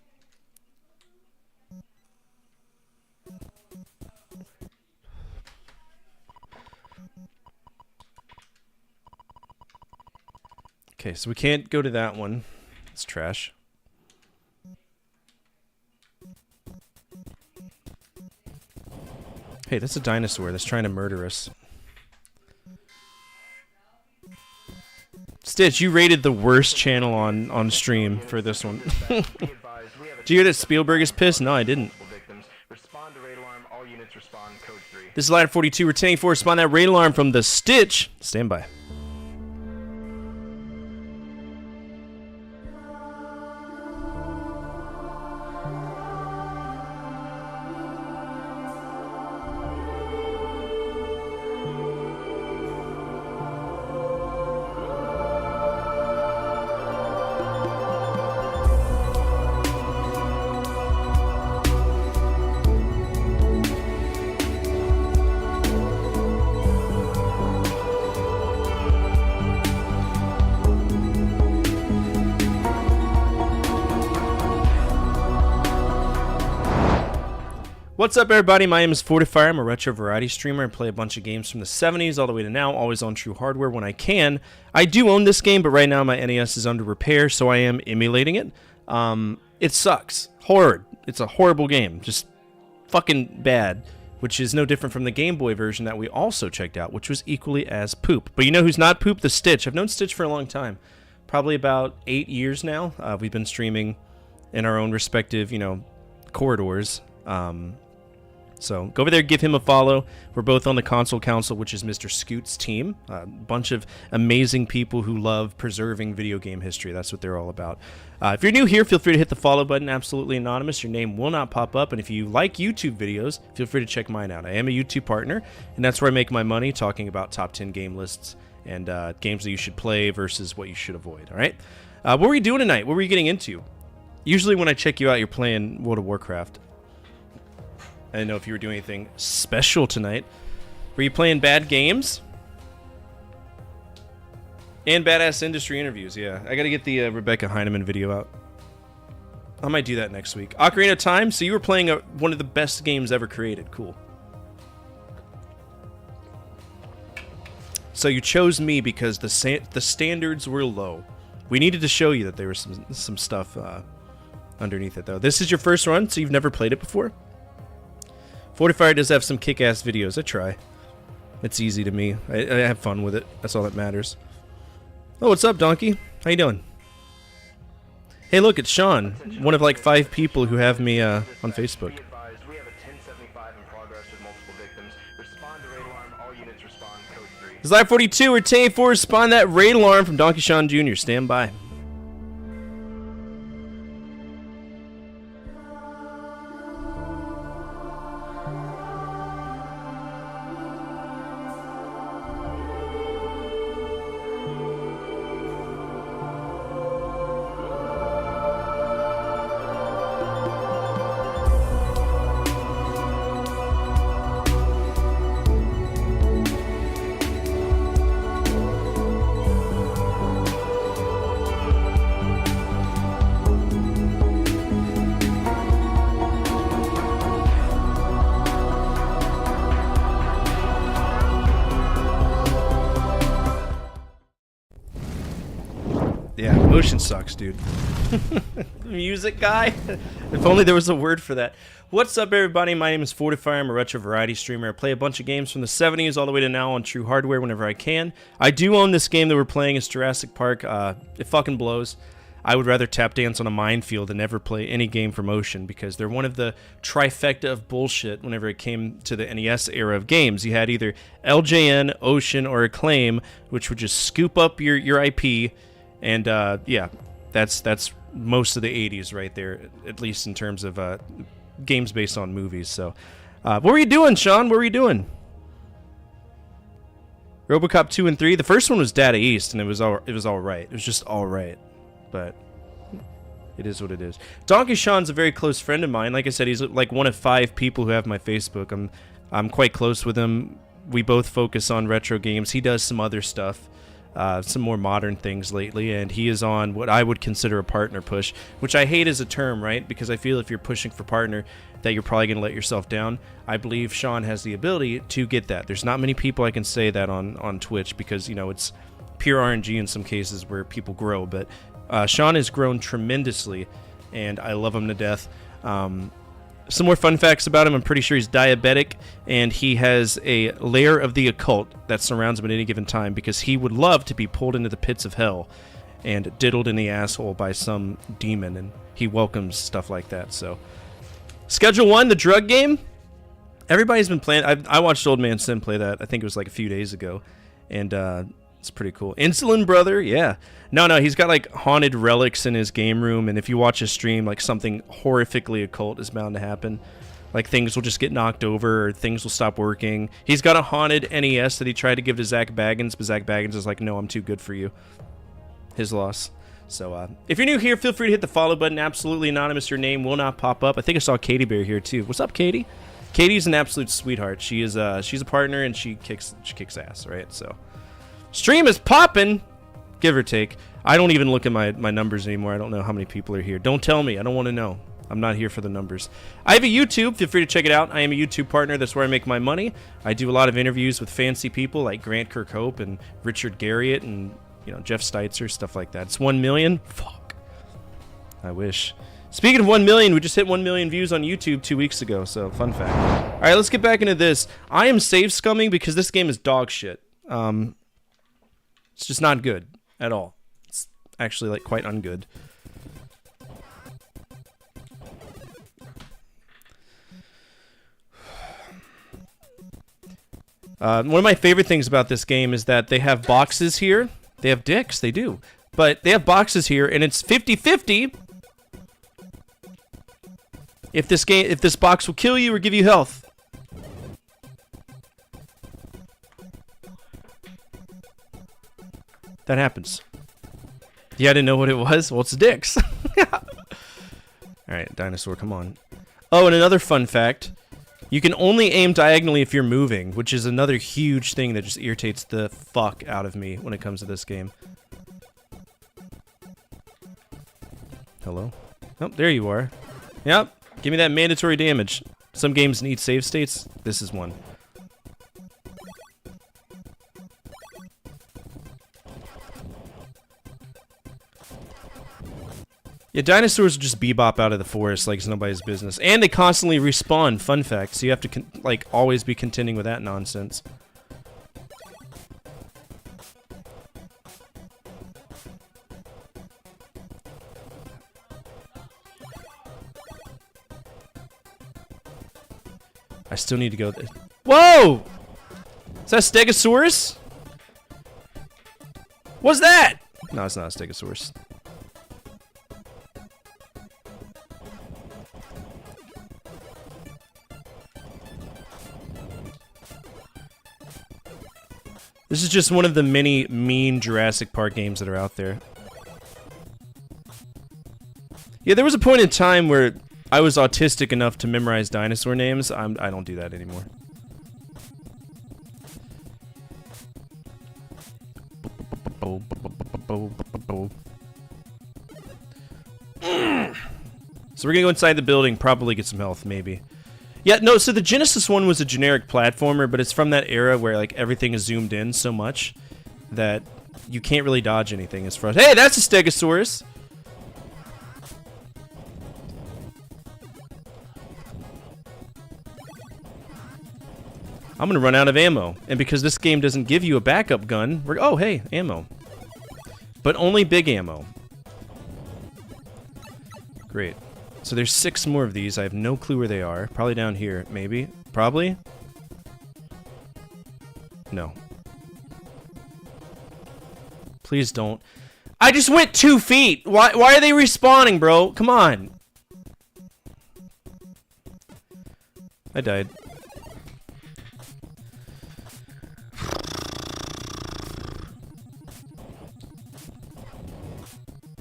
Okay, so we can't go to that one. It's trash. Hey, that's a dinosaur that's trying to murder us. Stitch, you rated the worst channel on stream for this one. Did you hear that Spielberg is pissed? No, I didn't. This is Ladder 42. We're 10-4. Respond that raid alarm from the Stitch. Stand by. What's up, everybody? My name is Fortifier. I'm a retro variety streamer. I play a bunch of games from the 70s all the way to now, always on true hardware when I can. I do own this game, but right now my NES is under repair, so I am emulating it. It sucks. Horrid. It's a horrible game. Just fucking bad, which is no different from the Game Boy version that we also checked out, which was equally as poop. But you know who's not poop? The Stitch. I've known Stitch for a long time. Probably about 8 years now. We've been streaming in our own respective, corridors. So go over there, give him a follow. We're both on the Console Council, which is Mr. Scoot's team. A bunch of amazing people who love preserving video game history. That's what they're all about. If you're new here, feel free to hit the follow button. Absolutely anonymous. Your name will not pop up. And if you like YouTube videos, feel free to check mine out. I am a YouTube partner, and that's where I make my money, talking about top 10 game lists and games that you should play versus what you should avoid. All right? What were you doing tonight? What were you getting into? Usually when I check you out, you're playing World of Warcraft. I didn't know if you were doing anything special tonight. Were you playing bad games? And badass industry interviews, yeah. I gotta get the Rebecca Heineman video out. I might do that next week. Ocarina of Time, so you were playing one of the best games ever created. Cool. So you chose me because the standards were low. We needed to show you that there was some stuff underneath it, though. This is your first run, so you've never played it before? Fortifier does have some kick-ass videos. I try. It's easy to me. I have fun with it. That's all that matters. Oh, what's up, Donkey? How you doing? Hey, look, it's Sean. One of like 5 people who have me on Facebook. This is Live 42. We're 10-4. Spawn that raid alarm from Donkey Sean Jr. Stand by. Ocean sucks, dude. Music guy? If only there was a word for that. What's up, everybody? My name is Fortify. I'm a retro variety streamer. I play a bunch of games from the 70s all the way to now on true hardware whenever I can. I do own this game that we're playing. It's Jurassic Park. It fucking blows. I would rather tap dance on a minefield than ever play any game from Ocean because they're one of the trifecta of bullshit whenever it came to the NES era of games. You had either LJN, Ocean, or Acclaim, which would just scoop up your IP, and yeah, that's most of the 80s right there, at least in terms of games based on movies. So, what were you doing, Sean? What were you doing? RoboCop 2 and 3. The first one was Data East, and it was all right. It was just all right, but it is what it is. Donkey Sean's a very close friend of mine. Like I said, he's like one of 5 people who have my Facebook. I'm quite close with him. We both focus on retro games. He does some other stuff. Some more modern things lately, and he is on what I would consider a partner push, which I hate as a term, right? Because I feel if you're pushing for partner, that you're probably going to let yourself down. I believe Sean has the ability to get that. There's not many people I can say that on Twitch because, you know, it's pure RNG in some cases where people grow, but Sean has grown tremendously, and I love him to death. Some more fun facts about him. I'm pretty sure he's diabetic, and he has a layer of the occult that surrounds him at any given time because he would love to be pulled into the pits of hell and diddled in the asshole by some demon, and he welcomes stuff like that. So, Schedule 1, the drug game. Everybody's been playing. I watched Old Man Sim play that. I think it was like a few days ago, and it's pretty cool. Insulin Brother, yeah. No, he's got like haunted relics in his game room, and if you watch his stream, like something horrifically occult is bound to happen. Like things will just get knocked over, or things will stop working. He's got a haunted NES that he tried to give to Zach Baggins, but Zach Baggins is like, no, I'm too good for you. His loss. So, if you're new here, feel free to hit the follow button. Absolutely anonymous, your name will not pop up. I think I saw Katie Bear here too. What's up, Katie? Katie's an absolute sweetheart. She is, she's a partner, and she kicks ass, right? So, stream is popping, give or take. I don't even look at my numbers anymore. I don't know how many people are here. Don't tell me. I don't want to know. I'm not here for the numbers. I have a YouTube. Feel free to check it out. I am a YouTube partner. That's where I make my money. I do a lot of interviews with fancy people like Grant Kirkhope and Richard Garriott and, you know, Jeff Steitzer, stuff like that. It's 1 million. Fuck. I wish. Speaking of 1 million, we just hit 1 million views on YouTube 2 weeks ago, so fun fact. All right, let's get back into this. I am save scumming because this game is dog shit. It's just not good at all. It's actually like quite ungood. One of my favorite things about this game is that they have boxes here. They have dicks, they do. But they have boxes here, and it's 50-50 if this box will kill you or give you health. That happens. Yeah, I didn't know what it was. Well, it's dicks. Alright, dinosaur, come on. Oh, and another fun fact. You can only aim diagonally if you're moving, which is another huge thing that just irritates the fuck out of me when it comes to this game. Hello? Oh, there you are. Yep. Give me that mandatory damage. Some games need save states. This is one. Yeah, dinosaurs just bebop out of the forest like it's nobody's business. And they constantly respawn, fun fact. So you have to, like, always be contending with that nonsense. I still need to go there. Whoa! Is that a Stegosaurus? What's that? No, it's not a Stegosaurus. This is just one of the many mean Jurassic Park games that are out there. Yeah, there was a point in time where I was autistic enough to memorize dinosaur names. I don't do that anymore. So we're gonna go inside the building, probably get some health, maybe. Yeah, no, so the Genesis one was a generic platformer, but it's from that era where, like, everything is zoomed in so much that you can't really dodge anything as far as... Hey, that's a Stegosaurus! I'm gonna run out of ammo. And because this game doesn't give you a backup gun, we're... Oh, hey, ammo. But only big ammo. Great. So there's 6 more of these. I have no clue where they are. Probably down here, maybe. Probably? No. Please don't. I just went 2 feet! Why are they respawning, bro? Come on. I died.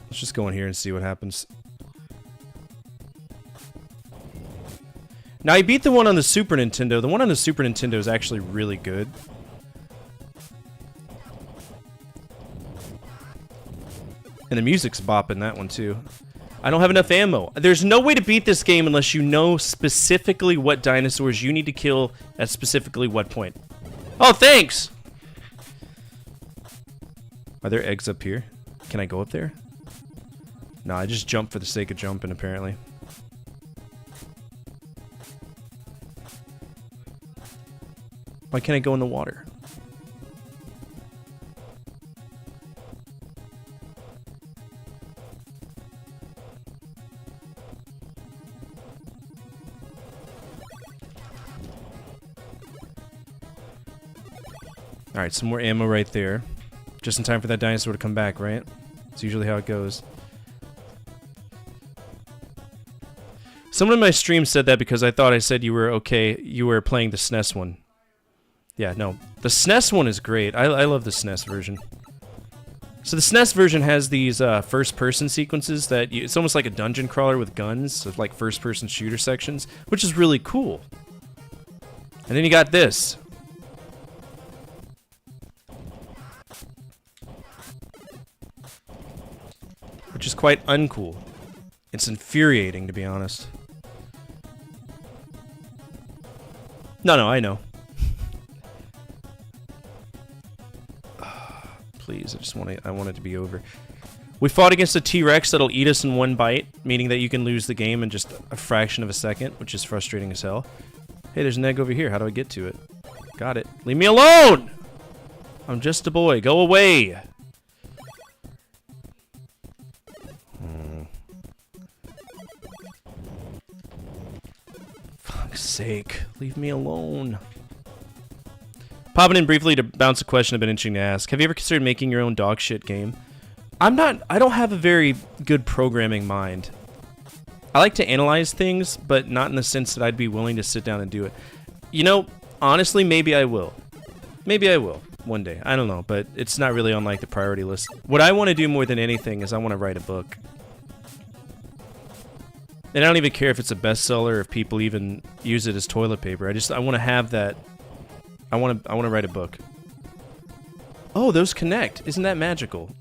Let's just go in here and see what happens. Now, I beat the one on the Super Nintendo. The one on the Super Nintendo is actually really good. And the music's bopping that one, too. I don't have enough ammo. There's no way to beat this game unless you know specifically what dinosaurs you need to kill at specifically what point. Oh, thanks! Are there eggs up here? Can I go up there? No, I just jumped for the sake of jumping, apparently. Why can't I go in the water? Alright, some more ammo right there. Just in time for that dinosaur to come back, right? It's usually how it goes. Someone in my stream said that because I thought I said you were okay, you were playing the SNES one. Yeah, no. The SNES one is great. I love the SNES version. So the SNES version has these first-person sequences that it's almost like a dungeon crawler with guns, so like first-person shooter sections, which is really cool. And then you got this. Which is quite uncool. It's infuriating, to be honest. No, I know. Please, I want it to be over. We fought against a T-Rex that'll eat us in one bite, meaning that you can lose the game in just a fraction of a second, which is frustrating as hell. Hey, there's an egg over here. How do I get to it? Got it. Leave me alone! I'm just a boy. Go away! Fuck's sake. Leave me alone. Popping in briefly to bounce a question I've been itching to ask. Have you ever considered making your own dog shit game? I don't have a very good programming mind. I like to analyze things, but not in the sense that I'd be willing to sit down and do it. You know, honestly, maybe I will. Maybe I will. One day. I don't know, but it's not really on, like, the priority list. What I want to do more than anything is I want to write a book. And I don't even care if it's a bestseller or if people even use it as toilet paper. I want to have that. I want to write a book. Oh, those connect. Isn't that magical?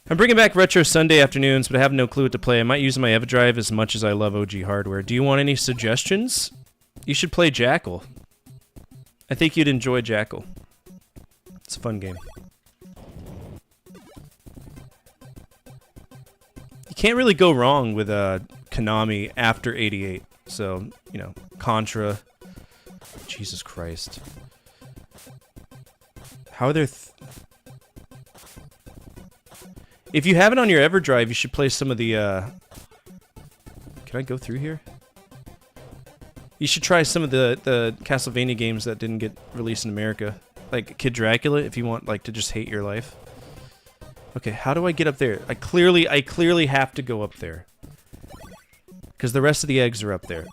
I'm bringing back Retro Sunday afternoons, but I have no clue what to play. I might use my EverDrive as much as I love OG hardware. Do you want any suggestions? You should play Jackal. I think you'd enjoy Jackal. It's a fun game. You can't really go wrong with Konami after 88. So, you know, Contra. Jesus Christ. How are there... If you have it on your EverDrive, you should play some of the, Can I go through here? You should try some of the Castlevania games that didn't get released in America. Like Kid Dracula, if you want, like, to just hate your life. Okay, how do I get up there? I clearly have to go up there. Because the rest of the eggs are up there.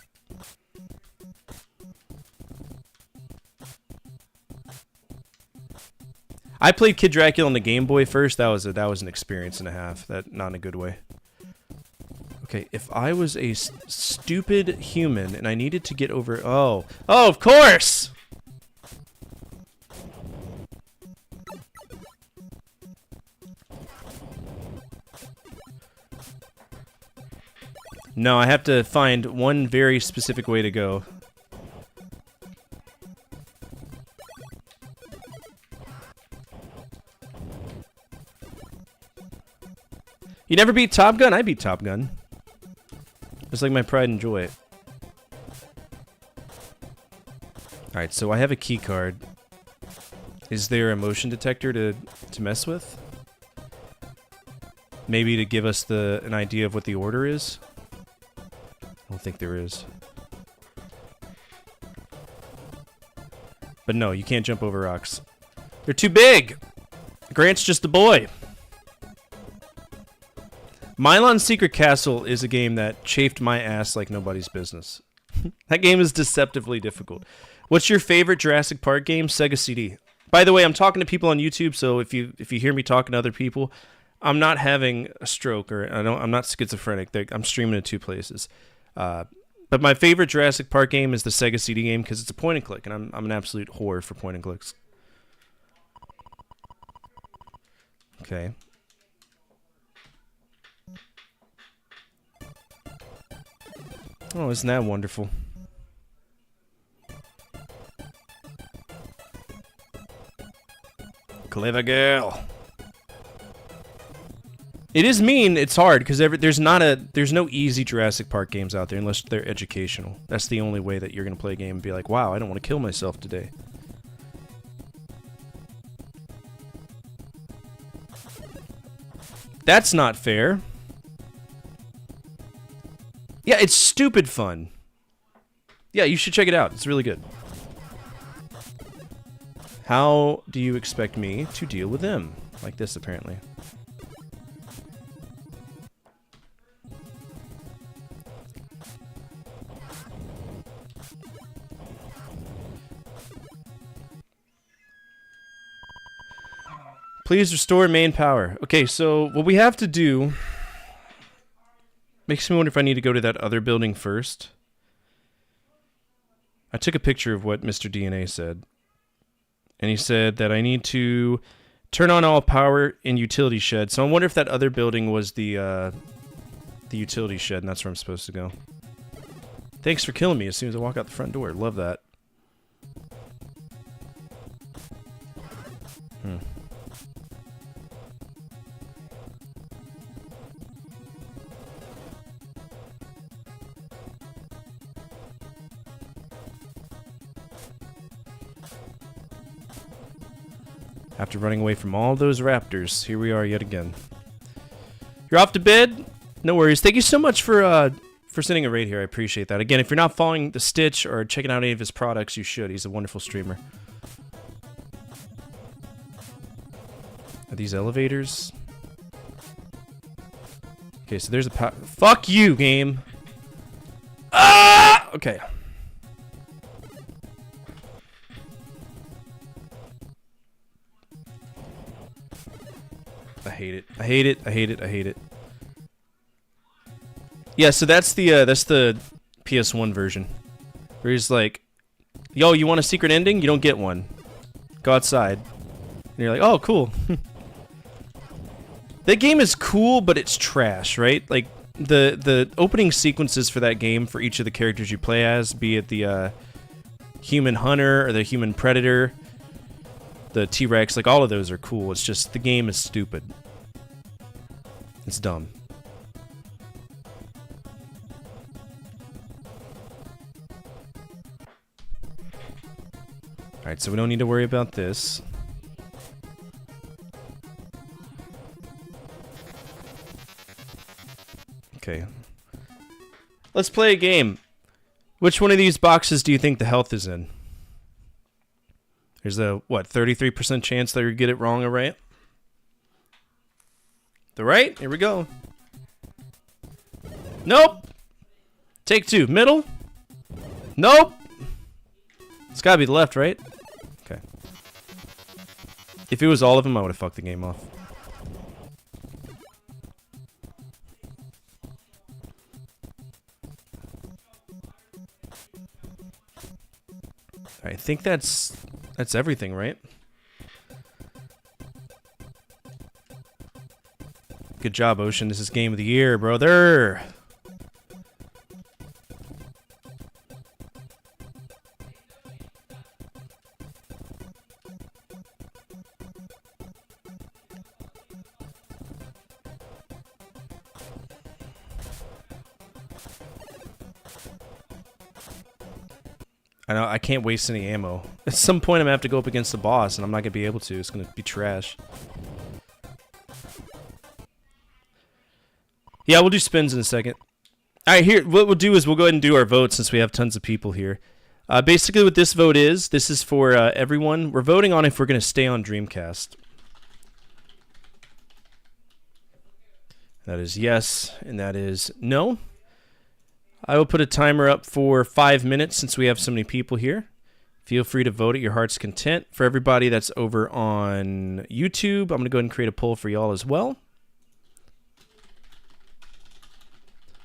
I played Kid Dracula on the Game Boy first. That was an experience and a half. Not in a good way. Okay, if I was a stupid human and I needed to get over... Oh, of course! No, I have to find one very specific way to go. You never beat Top Gun? I beat Top Gun. It's like my pride and joy. Alright, so I have a key card. Is there a motion detector to mess with? Maybe to give us an idea of what the order is? I don't think there is. But no, you can't jump over rocks. They're too big! Grant's just a boy. Milon's Secret Castle is a game that chafed my ass like nobody's business. That game is deceptively difficult. What's your favorite Jurassic Park game? Sega CD. By the way, I'm talking to people on YouTube, so if you hear me talking to other people, I'm not having a stroke or I'm not schizophrenic. I'm streaming in 2 places. But my favorite Jurassic Park game is the Sega CD game because it's a point and click, and I'm an absolute whore for point and clicks. Okay. Oh, isn't that wonderful? Clever girl. It is mean. It's hard because there's no easy Jurassic Park games out there unless they're educational. That's the only way that you're gonna play a game and be like, wow, I don't want to kill myself today. That's not fair. Yeah, it's stupid fun. Yeah, you should check it out. It's really good. How do you expect me to deal with them? Like this, apparently. Please restore main power. Okay, so what we have to do... Makes me wonder if I need to go to that other building first. I took a picture of what Mr. DNA said. And he said that I need to turn on all power in utility shed. So I wonder if that other building was the utility shed, and that's where I'm supposed to go. Thanks for killing me as soon as I walk out the front door. Love that. After running away from all those raptors, here we are yet again. You're off to bed? No worries. Thank you so much for sending a raid here. I appreciate that. Again, if you're not following The Stitch or checking out any of his products, you should. He's a wonderful streamer. Are these elevators? Okay, so there's a fuck you, game! Ah! Okay. I hate it. I hate it. I hate it. I hate it. Yeah, so that's the PS1 version. Where he's like, yo, you want a secret ending? You don't get one. Go outside. And you're like, oh, cool. That game is cool, but it's trash, right? Like, the opening sequences for that game, for each of the characters you play as, be it the human hunter or the human predator, the T-Rex, like all of those are cool. It's just the game is stupid. It's dumb. Alright, so we don't need to worry about this. Okay. Let's play a game. Which one of these boxes do you think the health is in? There's a, what, 33% chance that you get it wrong or right? The right? Here we go. Nope! Take 2. Middle? Nope! It's gotta be the left, right? Okay. If it was all of them, I would have fucked the game off. I think that's everything, right? Good job, Ocean. This is game of the year, brother. I know I can't waste any ammo. At some point I'm gonna have to go up against the boss and I'm not gonna be able to. It's gonna be trash. Yeah, we'll do spins in a second. Alright, here, what we'll do is we'll go ahead and do our vote since we have tons of people here. Basically what this vote is, this is for everyone. We're voting on if we're gonna stay on Dreamcast. That is yes, and that is no. I will put a timer up for 5 minutes since we have so many people here. Feel free to vote at your heart's content. For everybody that's over on YouTube, I'm going to go ahead and create a poll for y'all as well.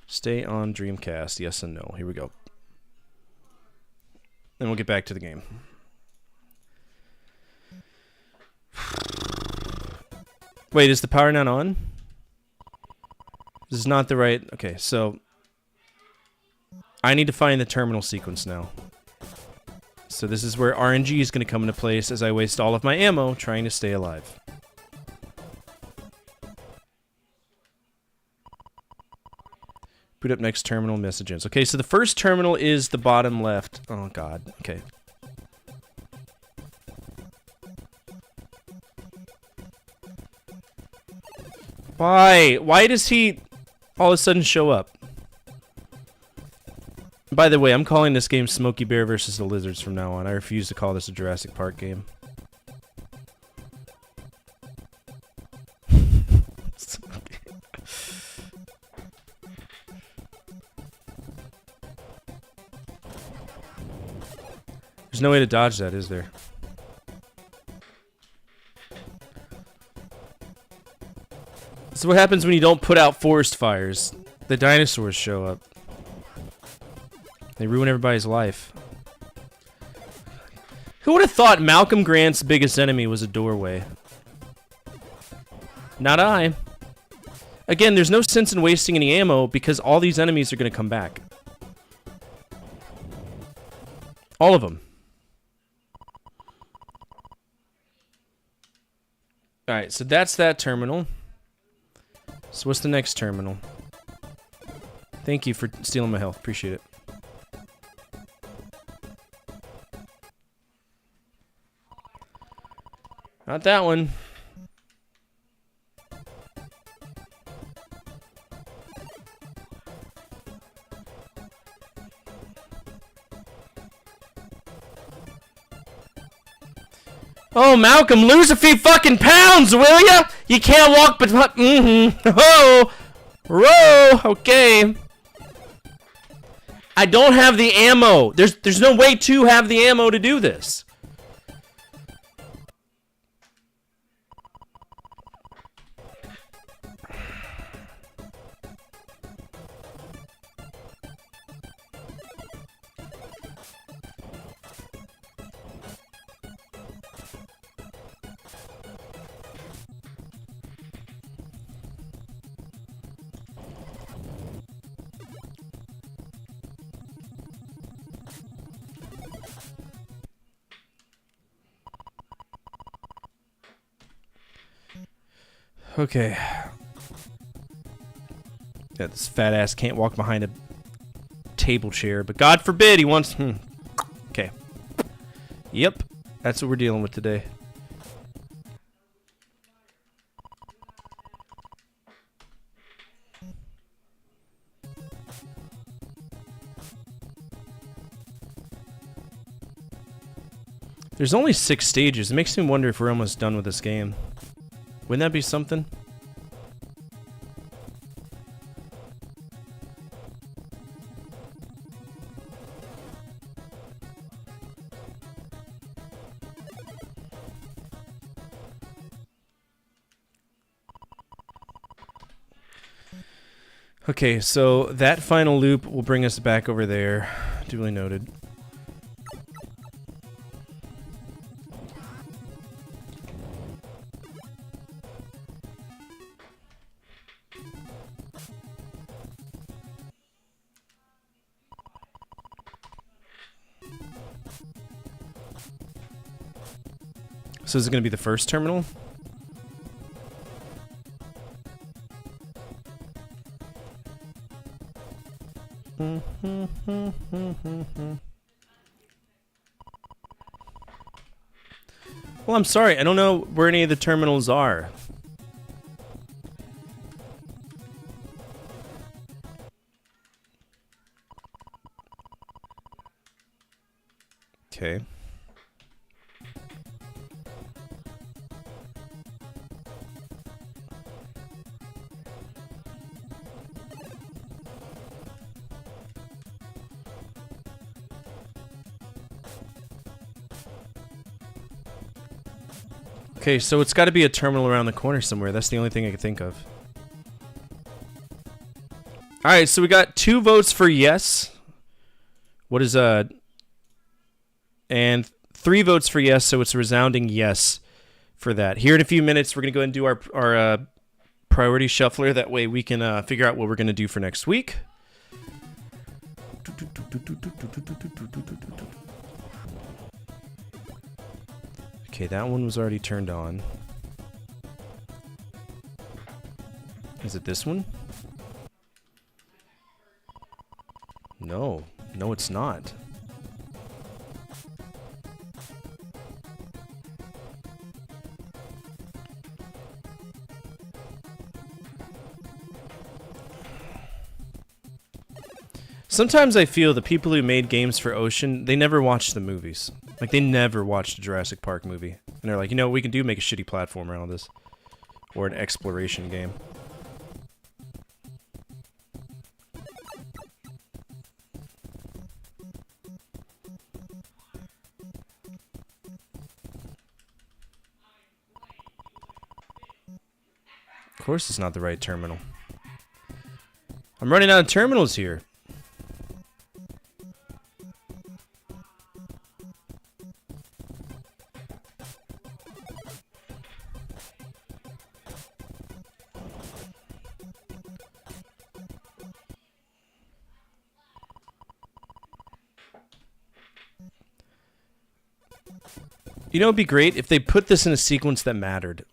Stay on Dreamcast, yes and no. Here we go. Then we'll get back to the game. Wait, is the power not on? This is not the right... Okay, so... I need to find the terminal sequence now. So this is where RNG is going to come into place as I waste all of my ammo trying to stay alive. Boot up next terminal messages. Okay, so the first terminal is the bottom left. Oh god, okay. Why? Why does he all of a sudden show up? By the way, I'm calling this game Smokey Bear versus the Lizards from now on. I refuse to call this a Jurassic Park game. There's no way to dodge that, is there? This is what happens when you don't put out forest fires. The dinosaurs show up. They ruin everybody's life. Who would have thought Malcolm Grant's biggest enemy was a doorway? Not I. Again, there's no sense in wasting any ammo because all these enemies are going to come back. All of them. Alright, so that's that terminal. So what's the next terminal? Thank you for stealing my health. Appreciate it. Not that one. Oh, Malcolm, lose a few fucking pounds, will ya? You can't walk but... Oh! Whoa! Okay. I don't have the ammo. There's no way to have the ammo to do this. Okay. Yeah, this fat ass can't walk behind a table chair, but God forbid he wants... Okay. Yep. That's what we're dealing with today. There's only 6 stages. It makes me wonder if we're almost done with this game. Wouldn't that be something? Okay, so that final loop will bring us back over there. Duly noted. So is it going to be the first terminal? Well, I'm sorry. I don't know where any of the terminals are. Okay. Okay, so it's got to be a terminal around the corner somewhere. That's the only thing I can think of. All right, so we got 2 votes for yes. What is and 3 votes for yes, so it's a resounding yes for that. Here in a few minutes, we're gonna go ahead and do our priority shuffler. That way, we can figure out what we're gonna do for next week. Okay, that one was already turned on. Is it this one? No. No, it's not. Sometimes I feel the people who made games for Ocean, they never watched the movies. Like, they never watched a Jurassic Park movie. And they're like, you know what we can do? Make a shitty platform around this. Or an exploration game. Of course it's not the right terminal. I'm running out of terminals here. You know, it'd be great if they put this in a sequence that mattered.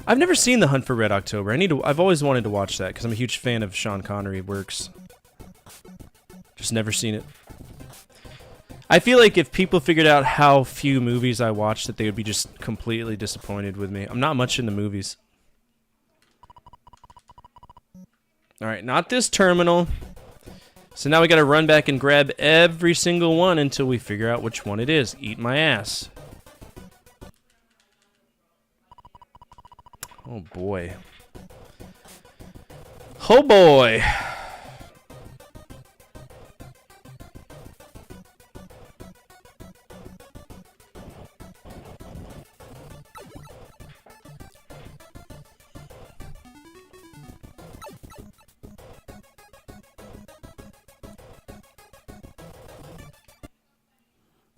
I've never seen The Hunt for Red October. I've always wanted to watch that because I'm a huge fan of Sean Connery works. Just never seen it. I feel like if people figured out how few movies I watch, that they would be just completely disappointed with me. I'm not much into movies. Alright, not this terminal. So now we gotta run back and grab every single one until we figure out which one it is. Eat my ass. Oh boy. Oh boy.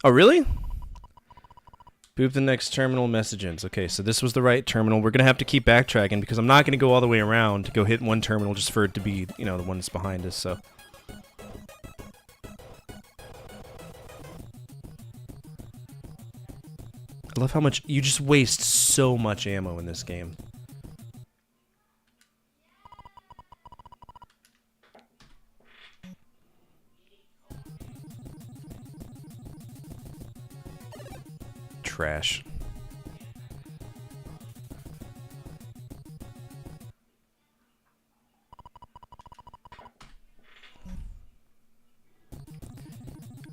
Oh, really? Boop the next terminal messages. Okay, so this was the right terminal. We're going to have to keep backtracking because I'm not going to go all the way around to go hit one terminal just for it to be, you know, the one that's behind us, so. I love how much you just waste so much ammo in this game. Trash.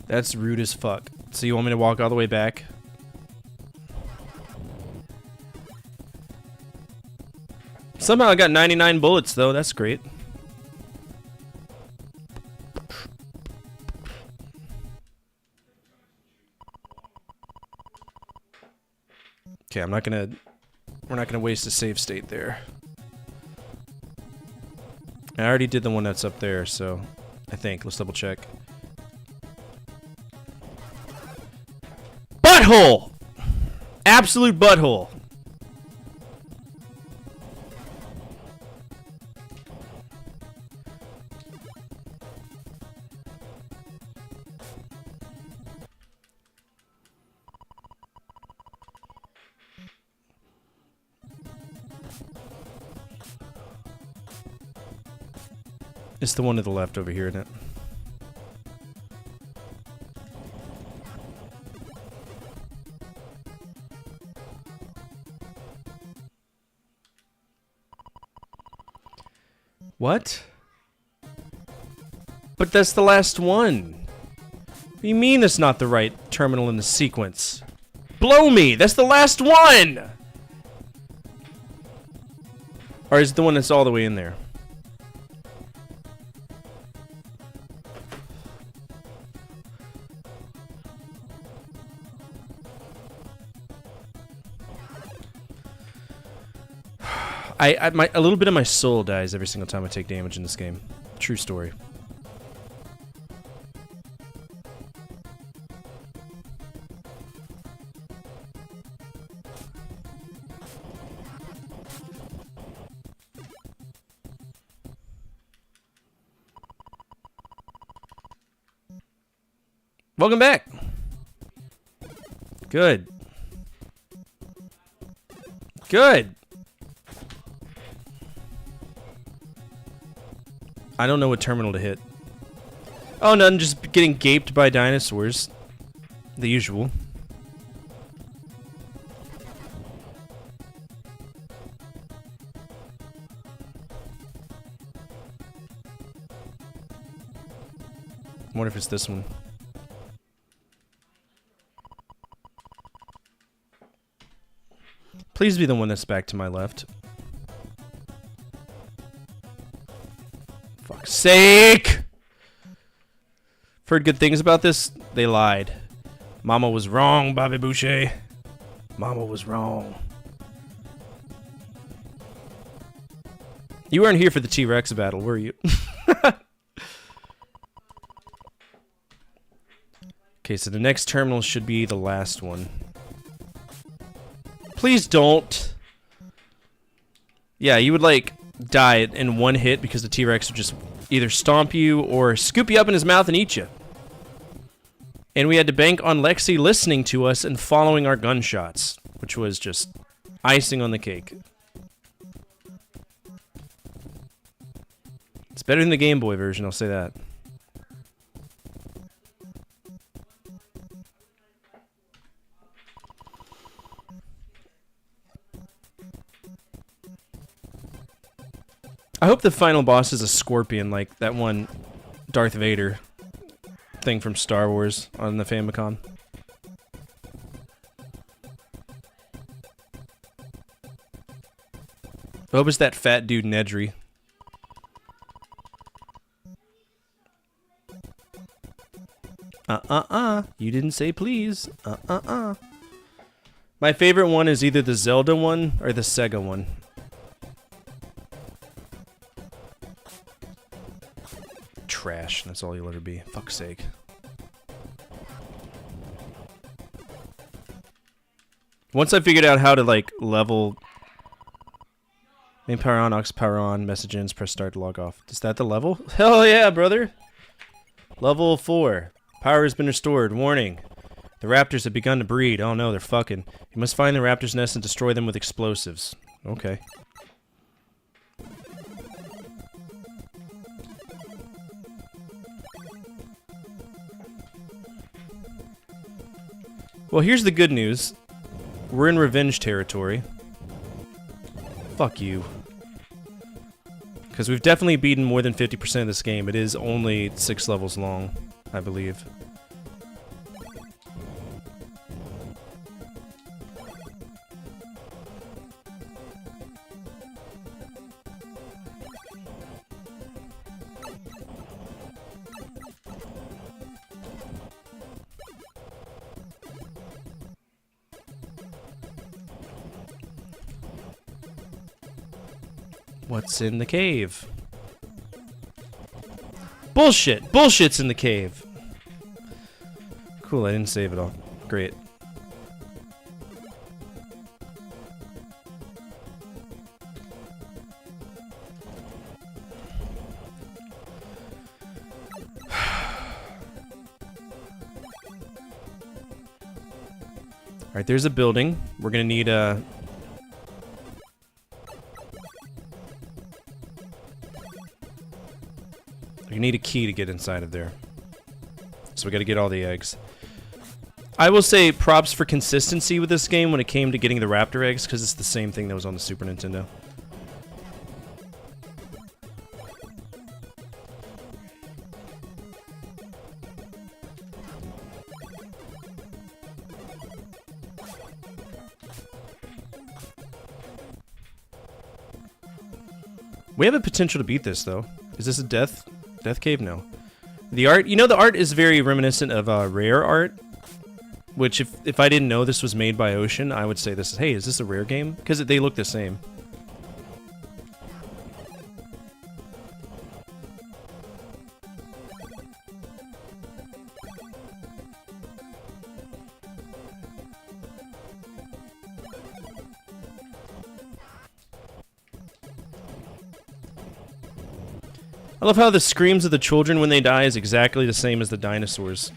That's rude as fuck. So you want me to walk all the way back? Somehow I got 99 bullets though, that's great. Okay, we're not gonna waste a save state there. I already did the one that's up there, so I think. Let's double check. Butthole! Absolute butthole. It's the one to the left over here, isn't it? What? But that's the last one. What do you mean that's not the right terminal in the sequence? Blow me! That's the last one! Or is it the one that's all the way in there? A little bit of my soul dies every single time I take damage in this game. True story. Welcome back. Good. Good. I don't know what terminal to hit. Oh, none, just getting gaped by dinosaurs. The usual. I wonder if it's this one. Please be the one that's back to my left. Fuck's sake! I've heard good things about this. They lied. Mama was wrong, Bobby Boucher. Mama was wrong. You weren't here for the T-Rex battle, were you? Okay, so the next terminal should be the last one. Please don't. Yeah, you would like die in one hit because the T-Rex would just either stomp you or scoop you up in his mouth and eat you. And we had to bank on Lexi listening to us and following our gunshots, which was just icing on the cake. It's better than the Game Boy version, I'll say that. I hope the final boss is a scorpion, like that one Darth Vader thing from Star Wars on the Famicom. I hope it's that fat dude Nedry. You didn't say please. My favorite one is either the Zelda one or the Sega one. Trash. That's all you'll ever be. Fuck's sake. Once I figured out how to like level main power on, aux power on, message ends, press start to log off. Is that the level? Hell yeah, brother. Level 4. Power has been restored. Warning. The raptors have begun to breed. Oh no, they're fucking. You must find the raptor's nest and destroy them with explosives. Okay. Well, here's the good news. We're in revenge territory. Fuck you. Because we've definitely beaten more than 50% of this game. It is only 6 levels long, I believe. What's in the cave? Bullshit! Bullshit's in the cave! Cool, I didn't save it all. Great. Alright, there's a building. We're gonna need a... You need a key to get inside of there. So we gotta get all the eggs. I will say props for consistency with this game when it came to getting the raptor eggs, because it's the same thing that was on the Super Nintendo. We have a potential to beat this, though. Is this a death cave? No. The art, you know, the art is very reminiscent of Rare art, which if I didn't know this was made by Ocean, I would say this is, hey, is this a Rare game? Because they look the same. I love how the screams of the children when they die is exactly the same as the dinosaurs.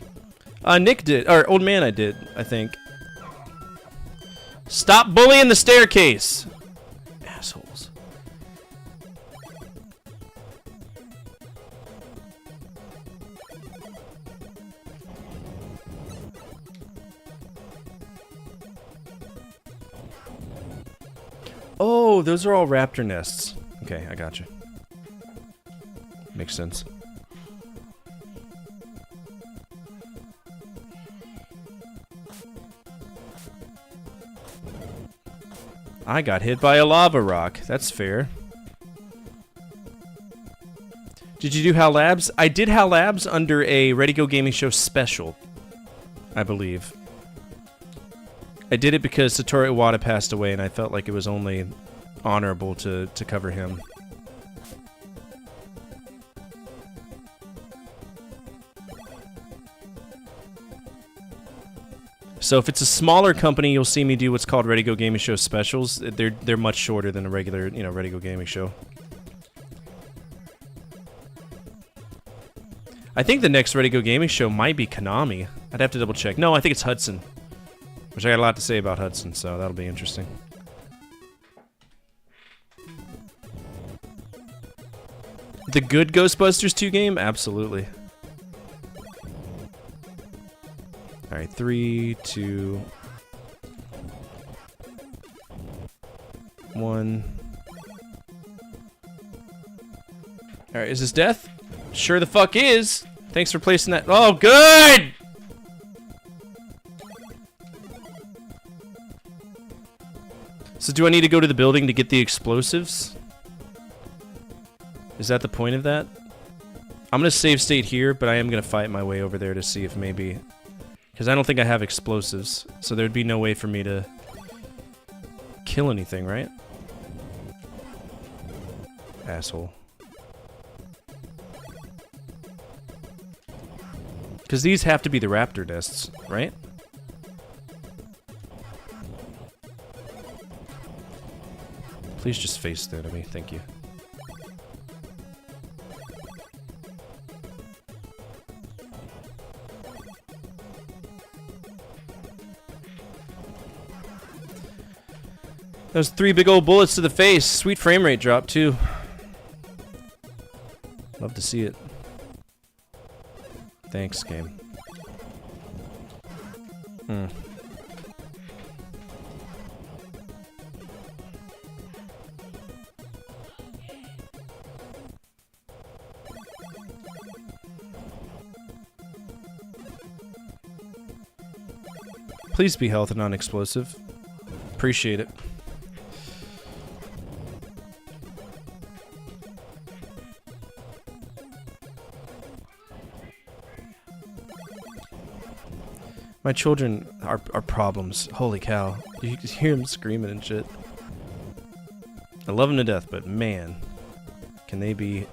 Nick did, or Old Man I did, I think. Stop bullying the staircase! Assholes. Oh, those are all raptor nests. Okay, I gotcha. Makes sense. I got hit by a lava rock. That's fair. Did you do HAL Labs? I did HAL Labs under a Ready Go Gaming Show special, I believe. I did it because Satoru Iwata passed away, and I felt like it was only honorable to cover him. So if it's a smaller company, you'll see me do what's called Ready Go Gaming Show specials. They're much shorter than a regular, you know, Ready Go Gaming Show. I think the next Ready Go Gaming Show might be Konami. I'd have to double check. No, I think it's Hudson. Which I got a lot to say about Hudson, so that'll be interesting. The good Ghostbusters 2 game? Absolutely. Alright, 3, 2, 1. Alright, is this death? Sure the fuck is! Thanks for placing that. Oh, good! So do I need to go to the building to get the explosives? Is that the point of that? I'm gonna save state here, but I am gonna fight my way over there to see if maybe... Because I don't think I have explosives, so there'd be no way for me to kill anything, right? Asshole. Because these have to be the raptor nests, right? Please just face through to me, thank you. Those 3 big old bullets to the face. Sweet frame rate drop, too. Love to see it. Thanks, game. Please be health and non-explosive. Appreciate it. My children are problems. Holy cow. You can hear them screaming and shit. I love them to death, but man, can they be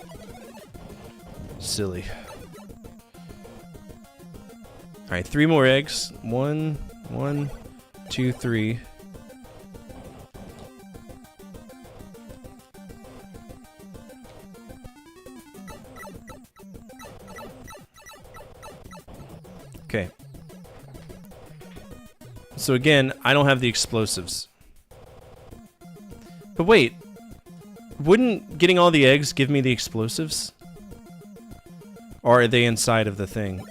silly. Alright, 3 more eggs. 1, 2, 3. Okay. So again, I don't have the explosives. But wait, wouldn't getting all the eggs give me the explosives? Or are they inside of the thing?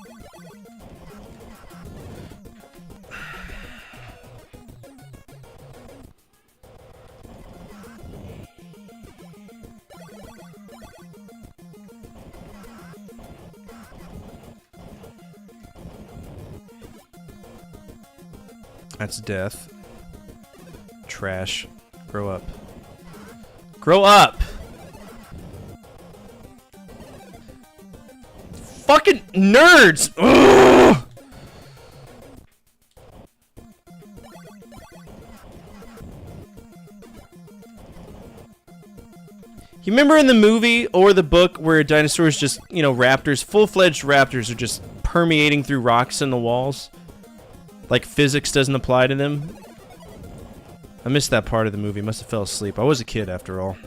That's death. Trash. Grow up. Grow up! fucking nerds! Ugh! You remember in the movie or the book where dinosaurs just, you know, raptors, full-fledged raptors are just permeating through rocks in the walls? Like physics doesn't apply to them? I missed that part of the movie. Must have fell asleep. I was a kid after all.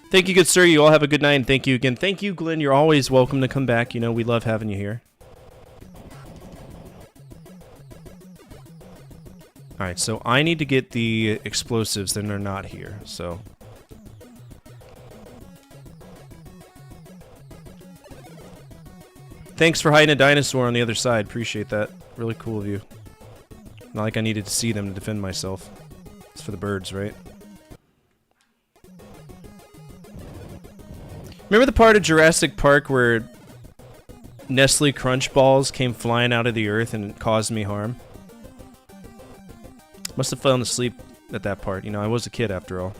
Thank you, good sir. You all have a good night, and thank you again. Thank you, Glenn. You're always welcome to come back. You know, we love having you here. Alright, so I need to get the explosives, then they're not here, so... Thanks for hiding a dinosaur on the other side. Appreciate that. Really cool of you. Not like I needed to see them to defend myself. It's for the birds, right? Remember the part of Jurassic Park where Nestle Crunch Balls came flying out of the earth and caused me harm? Must have fallen asleep at that part. You know, I was a kid after all.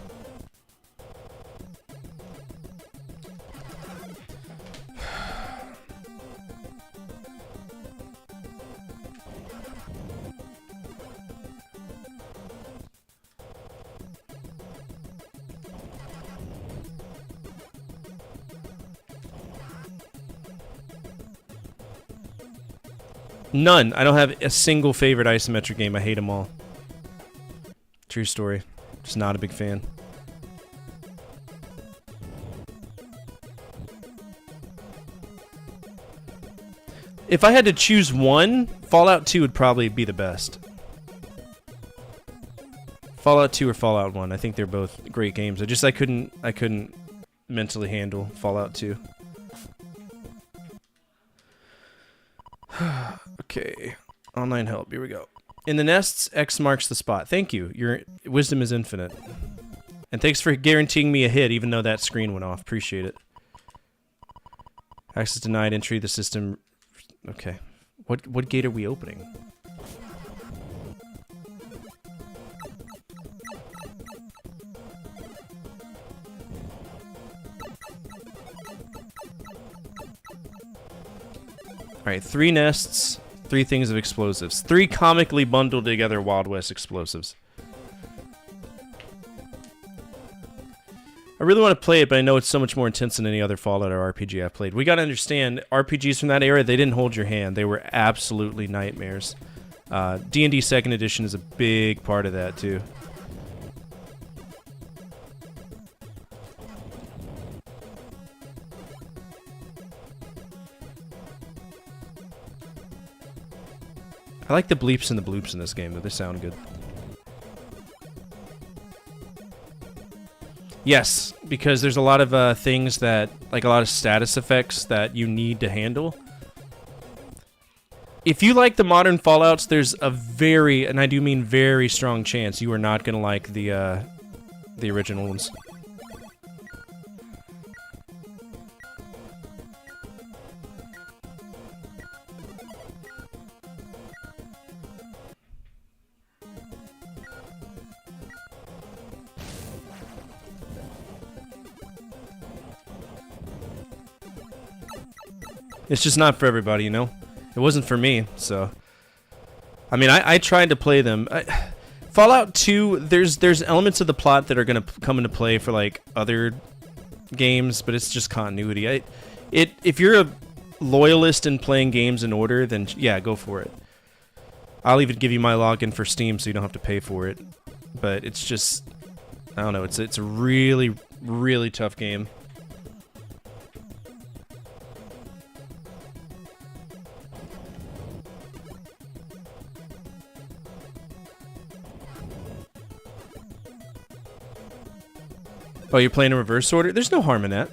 None. I don't have a single favorite isometric game. I hate them all. True story. Just not a big fan. If I had to choose one, Fallout 2 would probably be the best. Fallout 2 or Fallout 1. I think they're both great games. I couldn't mentally handle Fallout 2. Okay. Online help. Here we go. In the nests, X marks the spot. Thank you. Your wisdom is infinite. And thanks for guaranteeing me a hit, even though that screen went off. Appreciate it. Access denied. Entry the system. Okay. What gate are we opening? Alright, 3 nests, 3 things of explosives. 3 comically bundled together Wild West explosives. I really want to play it, but I know it's so much more intense than any other Fallout or RPG I've played. We gotta understand, RPGs from that era, they didn't hold your hand. They were absolutely nightmares. D&D 2nd Edition is a big part of that, too. I like the bleeps and the bloops in this game, though. They sound good. Yes, because there's a lot of things that, like a lot of status effects that you need to handle. If you like the modern Fallouts, there's a very, and I do mean very strong chance you are not going to like the original ones. It's just not for everybody, you know? It wasn't for me, so... I mean, I tried to play them. Fallout 2, there's elements of the plot that are going to come into play for, like, other games, but it's just continuity. If you're a loyalist in playing games in order, then yeah, go for it. I'll even give you my login for Steam so you don't have to pay for it. But it's just... I don't know, it's a really, really tough game. Oh, you're playing in reverse order? There's no harm in that.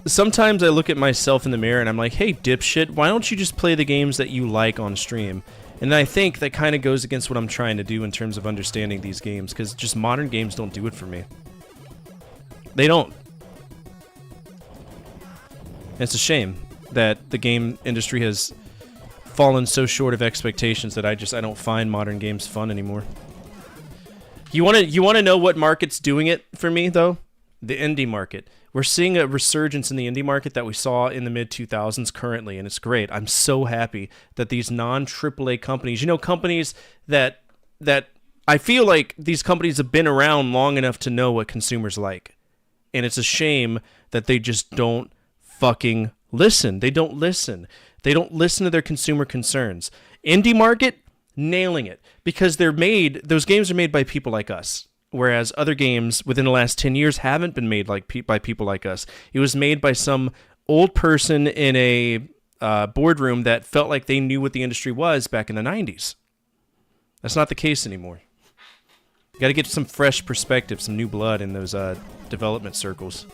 Sometimes I look at myself in the mirror and I'm like, hey, dipshit, why don't you just play the games that you like on stream? And I think that kind of goes against what I'm trying to do in terms of understanding these games, because just modern games don't do it for me. They don't. And it's a shame that the game industry has fallen so short of expectations that I don't find modern games fun anymore. You want to know what market's doing it for me though? The indie market. We're seeing a resurgence in the indie market that we saw in the mid 2000s currently, and it's great. I'm so happy that these non-AAA companies, companies that I feel like these companies have been around long enough to know what consumers like. And it's a shame that they just don't fucking listen. They don't listen. They don't listen to their consumer concerns. Indie market, nailing it. Because those games are made by people like us. Whereas other games within the last 10 years haven't been made by people like us. It was made by some old person in a boardroom that felt like they knew what the industry was back in the 90s. That's not the case anymore. You got to get some fresh perspective, some new blood in those development circles.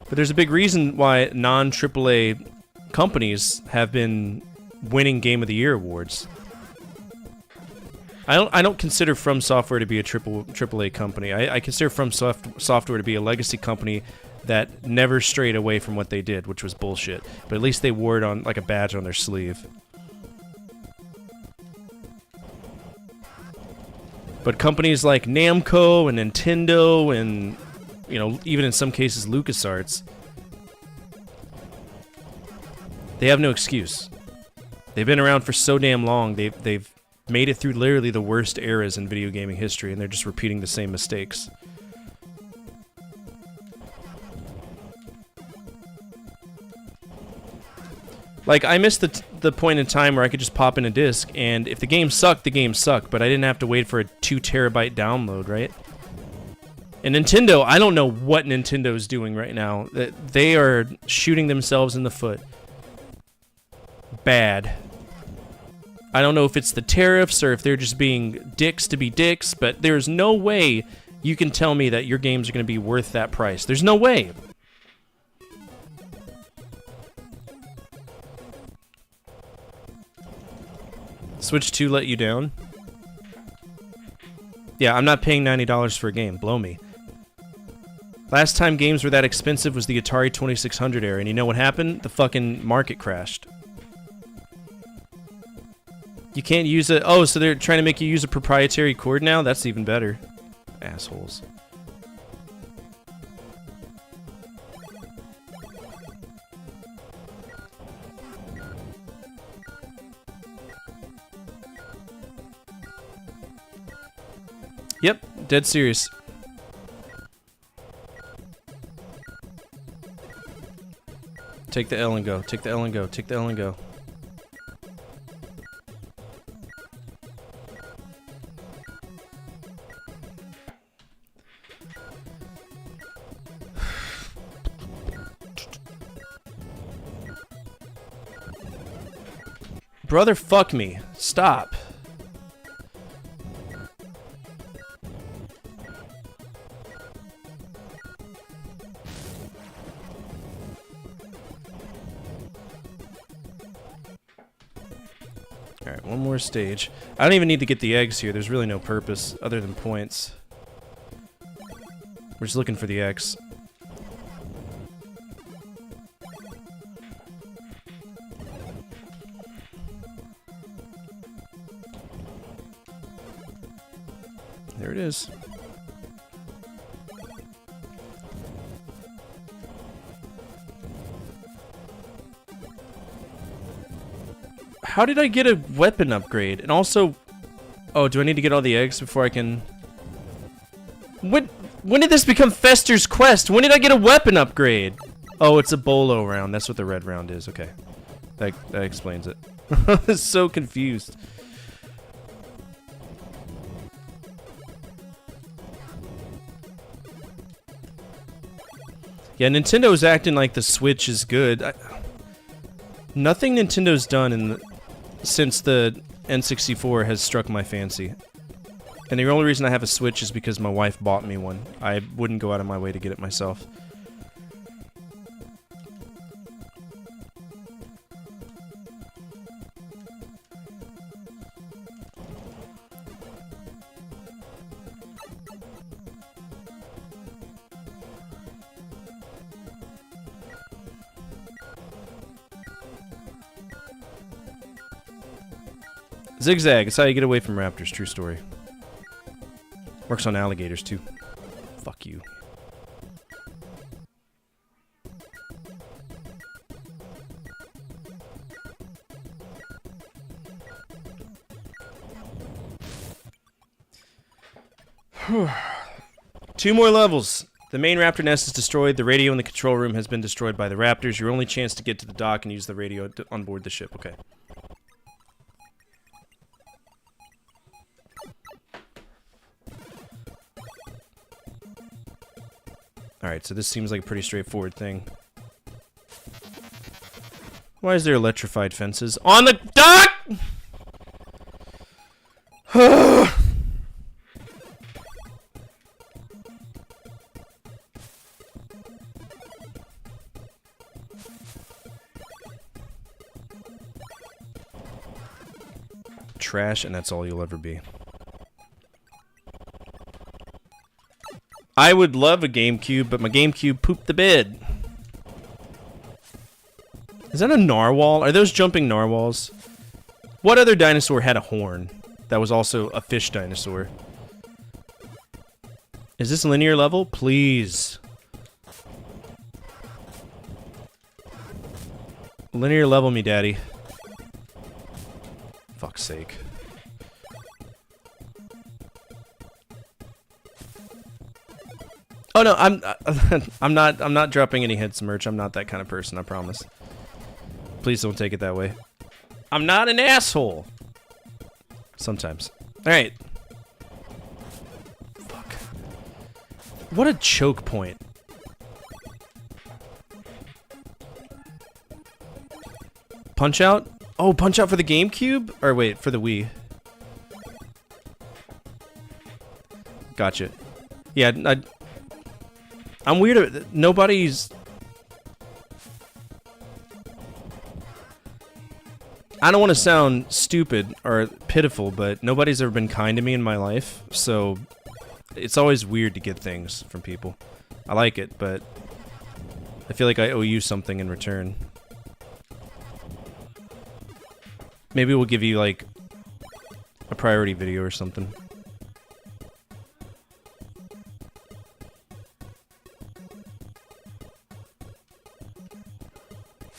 But there's a big reason why non-AAA companies have been winning Game of the Year awards. I don't consider From Software to be a AAA company. I consider From Software to be a legacy company that never strayed away from what they did, which was bullshit. But at least they wore it on like a badge on their sleeve. But companies like Namco and Nintendo and, even in some cases LucasArts, they have no excuse. They've been around for so damn long. They've made it through literally the worst eras in video gaming history, and they're just repeating the same mistakes. Like, I missed the point in time where I could just pop in a disc, and if the game sucked, but I didn't have to wait for a 2 terabyte download, right? And Nintendo, I don't know what Nintendo's doing right now. They are shooting themselves in the foot. Bad. I don't know if it's the tariffs or if they're just being dicks to be dicks, but there's no way you can tell me that your games are going to be worth that price. There's no way. Switch 2 let you down? Yeah, I'm not paying $90 for a game. Blow me. Last time games were that expensive was the Atari 2600 era, and you know what happened? The fucking market crashed. You can't use it. Oh, so they're trying to make you use a proprietary cord now? That's even better. Assholes. Yep, dead serious. Take the L and go. Take the L and go. Take the L and go. Brother, fuck me. Stop. Alright, one more stage. I don't even need to get the eggs here. There's really no purpose other than points. We're just looking for the X. There it is. How did I get a weapon upgrade? And also... Oh, do I need to get all the eggs before I can... When did this become Fester's quest? When did I get a weapon upgrade? Oh, it's a bolo round. That's what the red round is. Okay. That explains it. I was so confused. Yeah, Nintendo's acting like the Switch is good. Nothing Nintendo's done since the N64 has struck my fancy. And the only reason I have a Switch is because my wife bought me one. I wouldn't go out of my way to get it myself. Zigzag. It's how you get away from raptors. True story. Works on alligators, too. Fuck you. Two more levels. The main raptor nest is destroyed. The radio in the control room has been destroyed by the raptors. Your only chance to get to the dock and use the radio on board the ship. Okay. Alright, so this seems like a pretty straightforward thing. Why is there electrified fences on the dock? Trash, and that's all you'll ever be. I would love a GameCube, but my GameCube pooped the bed. Is that a narwhal? Are those jumping narwhals? What other dinosaur had a horn that was also a fish dinosaur? Is this a linear level? Please. Linear level me, daddy. Fuck's sake. Oh no, I'm not dropping any hints, merch. I'm not that kind of person, I promise. Please don't take it that way. I'm not an asshole. Sometimes. Alright. Fuck. What a choke point. Punch Out? Oh, Punch Out for the GameCube? Or wait, for the Wii. Gotcha. Yeah, I'm weird. Nobody's... I don't want to sound stupid or pitiful, but nobody's ever been kind to me in my life, so it's always weird to get things from people. I like it, but I feel like I owe you something in return. Maybe we'll give you, like, a priority video or something.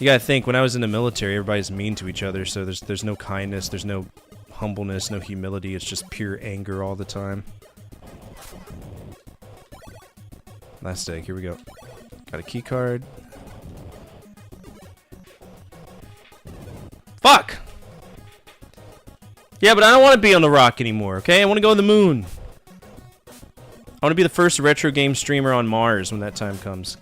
You gotta think, when I was in the military, everybody's mean to each other, so there's no kindness, there's no humbleness, no humility, it's just pure anger all the time. Last egg, here we go. Got a key card. Fuck! Yeah, but I don't want to be on the rock anymore, okay? I want to go on the moon. I want to be the first retro game streamer on Mars when that time comes.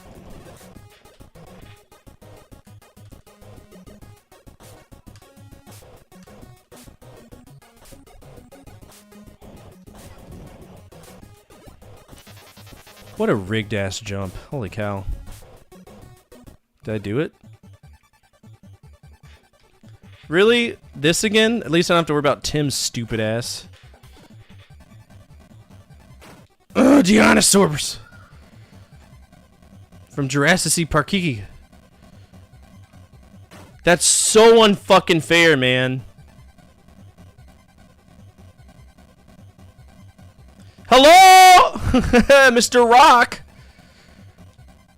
What a rigged ass jump. Holy cow. Did I do it? Really? This again? At least I don't have to worry about Tim's stupid ass. Ugh, dinosaurs! From Jurassic Park. That's so unfucking fair, man. Hello? Mr. Rock?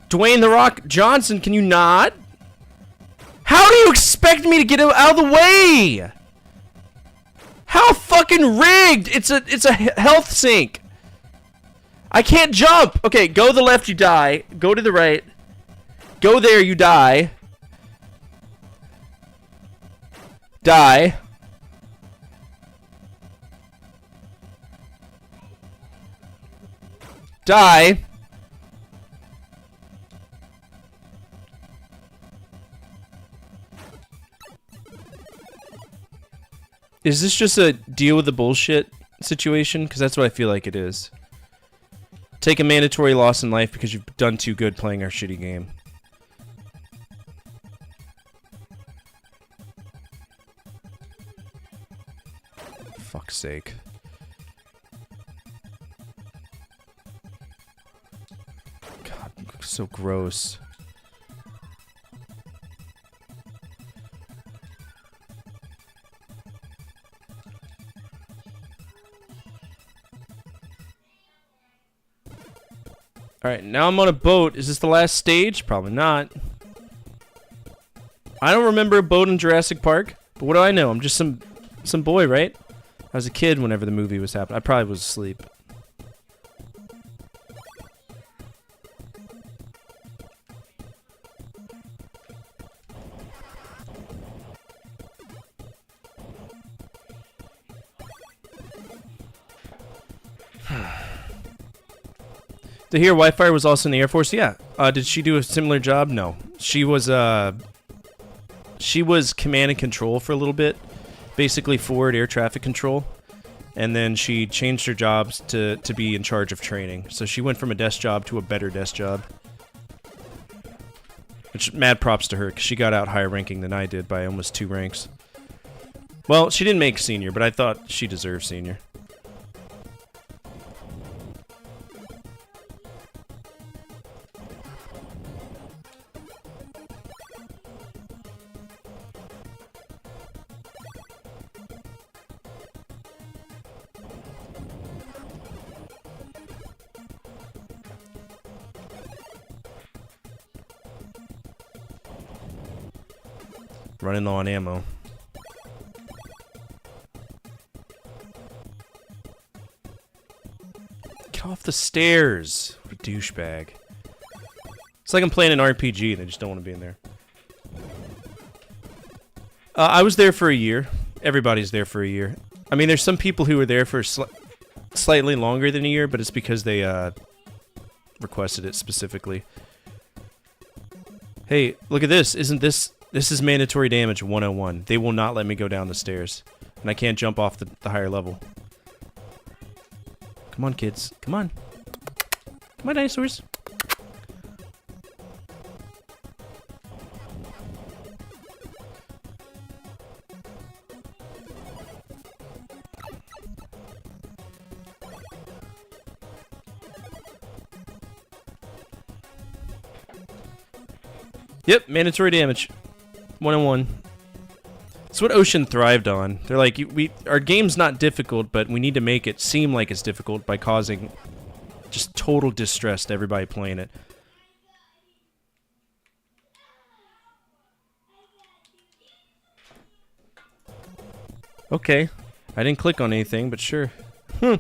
Dwayne The Rock Johnson, can you not? How do you expect me to get out of the way? How fucking rigged? It's a health sink. I can't jump. Okay, go to the left, you die. Go to the right. Go there, you die. Die. Die. Is this just a deal with the bullshit situation? Because that's what I feel like it is. Take a mandatory loss in life because you've done too good playing our shitty game. Fuck's sake. God, so gross. Alright, now I'm on a boat. Is this the last stage? Probably not. I don't remember a boat in Jurassic Park, but what do I know? I'm just some boy, right? I was a kid whenever the movie was happening. I probably was asleep. To hear Wi-Fi was also in the Air Force? Yeah. Did she do a similar job? No. She was command and control for a little bit. Basically forward air traffic control. And then she changed her jobs to be in charge of training. So she went from a desk job to a better desk job. Which, mad props to her, because she got out higher ranking than I did by almost 2 ranks. Well, she didn't make senior, but I thought she deserved senior. Running low on ammo. Get off the stairs! What a douchebag. It's like I'm playing an RPG, they just don't want to be in there. I was there for a year. Everybody's there for a year. I mean, there's some people who were there for slightly longer than a year, but it's because they requested it specifically. Hey, look at this. Isn't this... This is mandatory damage 101. They will not let me go down the stairs. And I can't jump off the higher level. Come on, kids. Come on. Come on, dinosaurs. Yep, mandatory damage. 101. That's what Ocean thrived on. They're like, our game's not difficult, but we need to make it seem like it's difficult by causing just total distress to everybody playing it. Okay. I didn't click on anything, but sure. I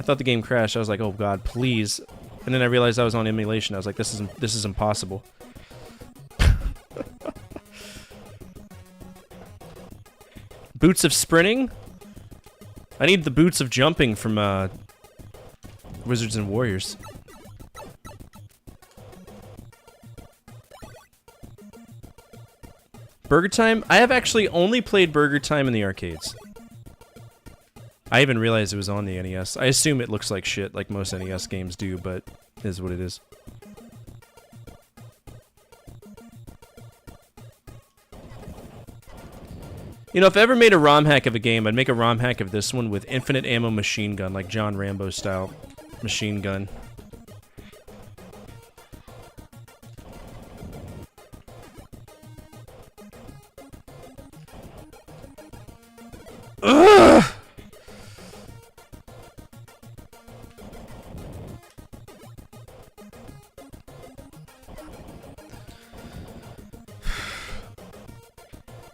thought the game crashed. I was like, oh god, please. And then I realized I was on emulation. I was like, this is impossible. Boots of sprinting? I need the boots of jumping from Wizards and Warriors. Burger Time? I have actually only played Burger Time in the arcades. I even realized it was on the NES. I assume it looks like shit, like most NES games do, but it is what it is. You know, if I ever made a ROM hack of a game, I'd make a ROM hack of this one with infinite ammo machine gun, like John Rambo style machine gun. Ugh!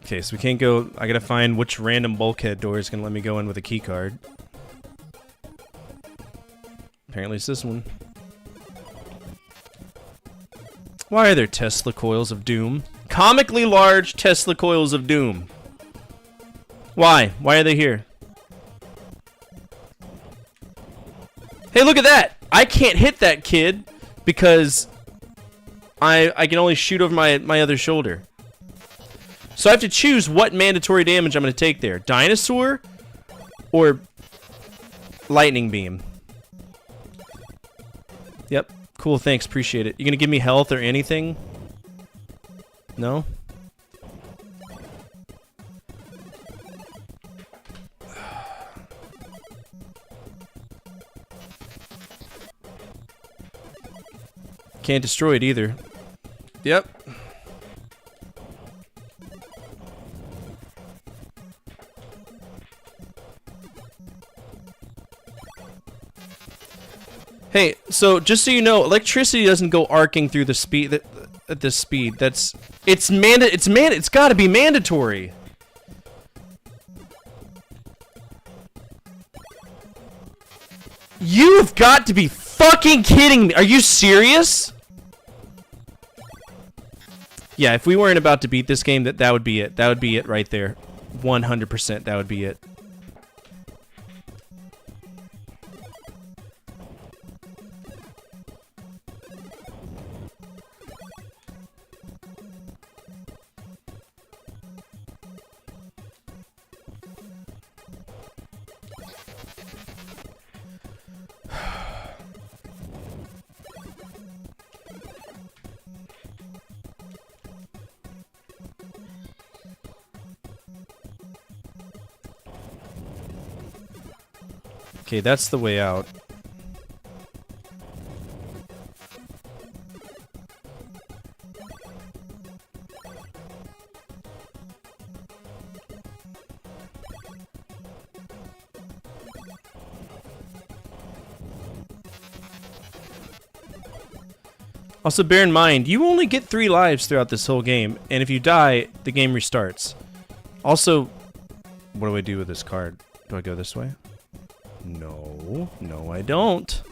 Okay, so we can't go... I gotta find which random bulkhead door is gonna let me go in with a key card. Apparently it's this one. Why are there Tesla coils of doom? Comically large Tesla coils of doom. Why? Why are they here? Hey, look at that! I can't hit that kid because I can only shoot over my other shoulder. So I have to choose what mandatory damage I'm going to take there. Dinosaur or lightning beam. Yep. Cool, thanks. Appreciate it. You going to give me health or anything? No? Can't destroy it either. Yep. Hey, so just so you know, electricity doesn't go arcing through the speed at this speed. It's got to be mandatory. You've got to be fucking kidding me. Are you serious? Yeah, if we weren't about to beat this game, that would be it. That would be it right there. 100%, that would be it. Okay, that's the way out. Also, bear in mind, you only get 3 lives throughout this whole game, and if you die, the game restarts. Also, what do I do with this card? Do I go this way? No, no I don't.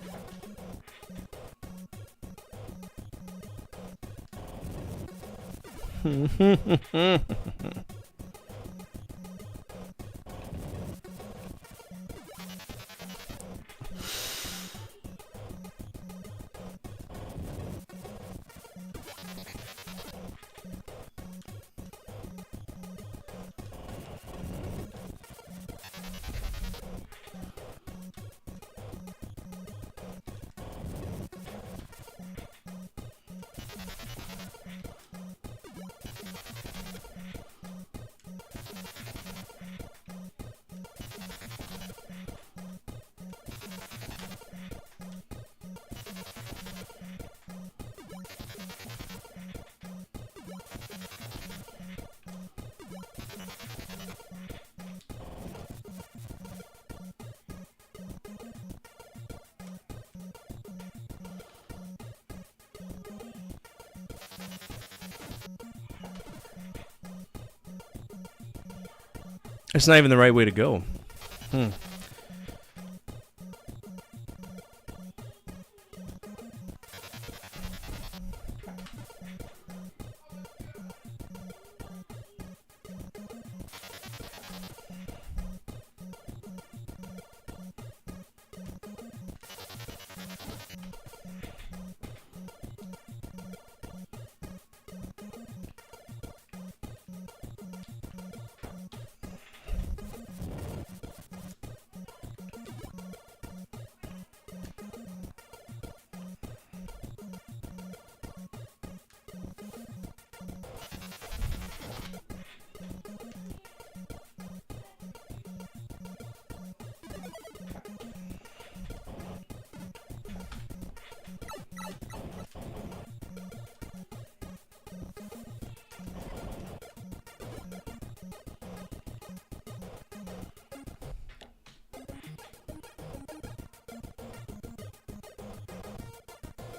It's not even the right way to go.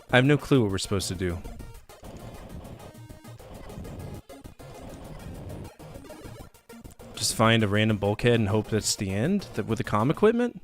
I have no clue what we're supposed to do. Just find a random bulkhead and hope that's the end? With the comm equipment?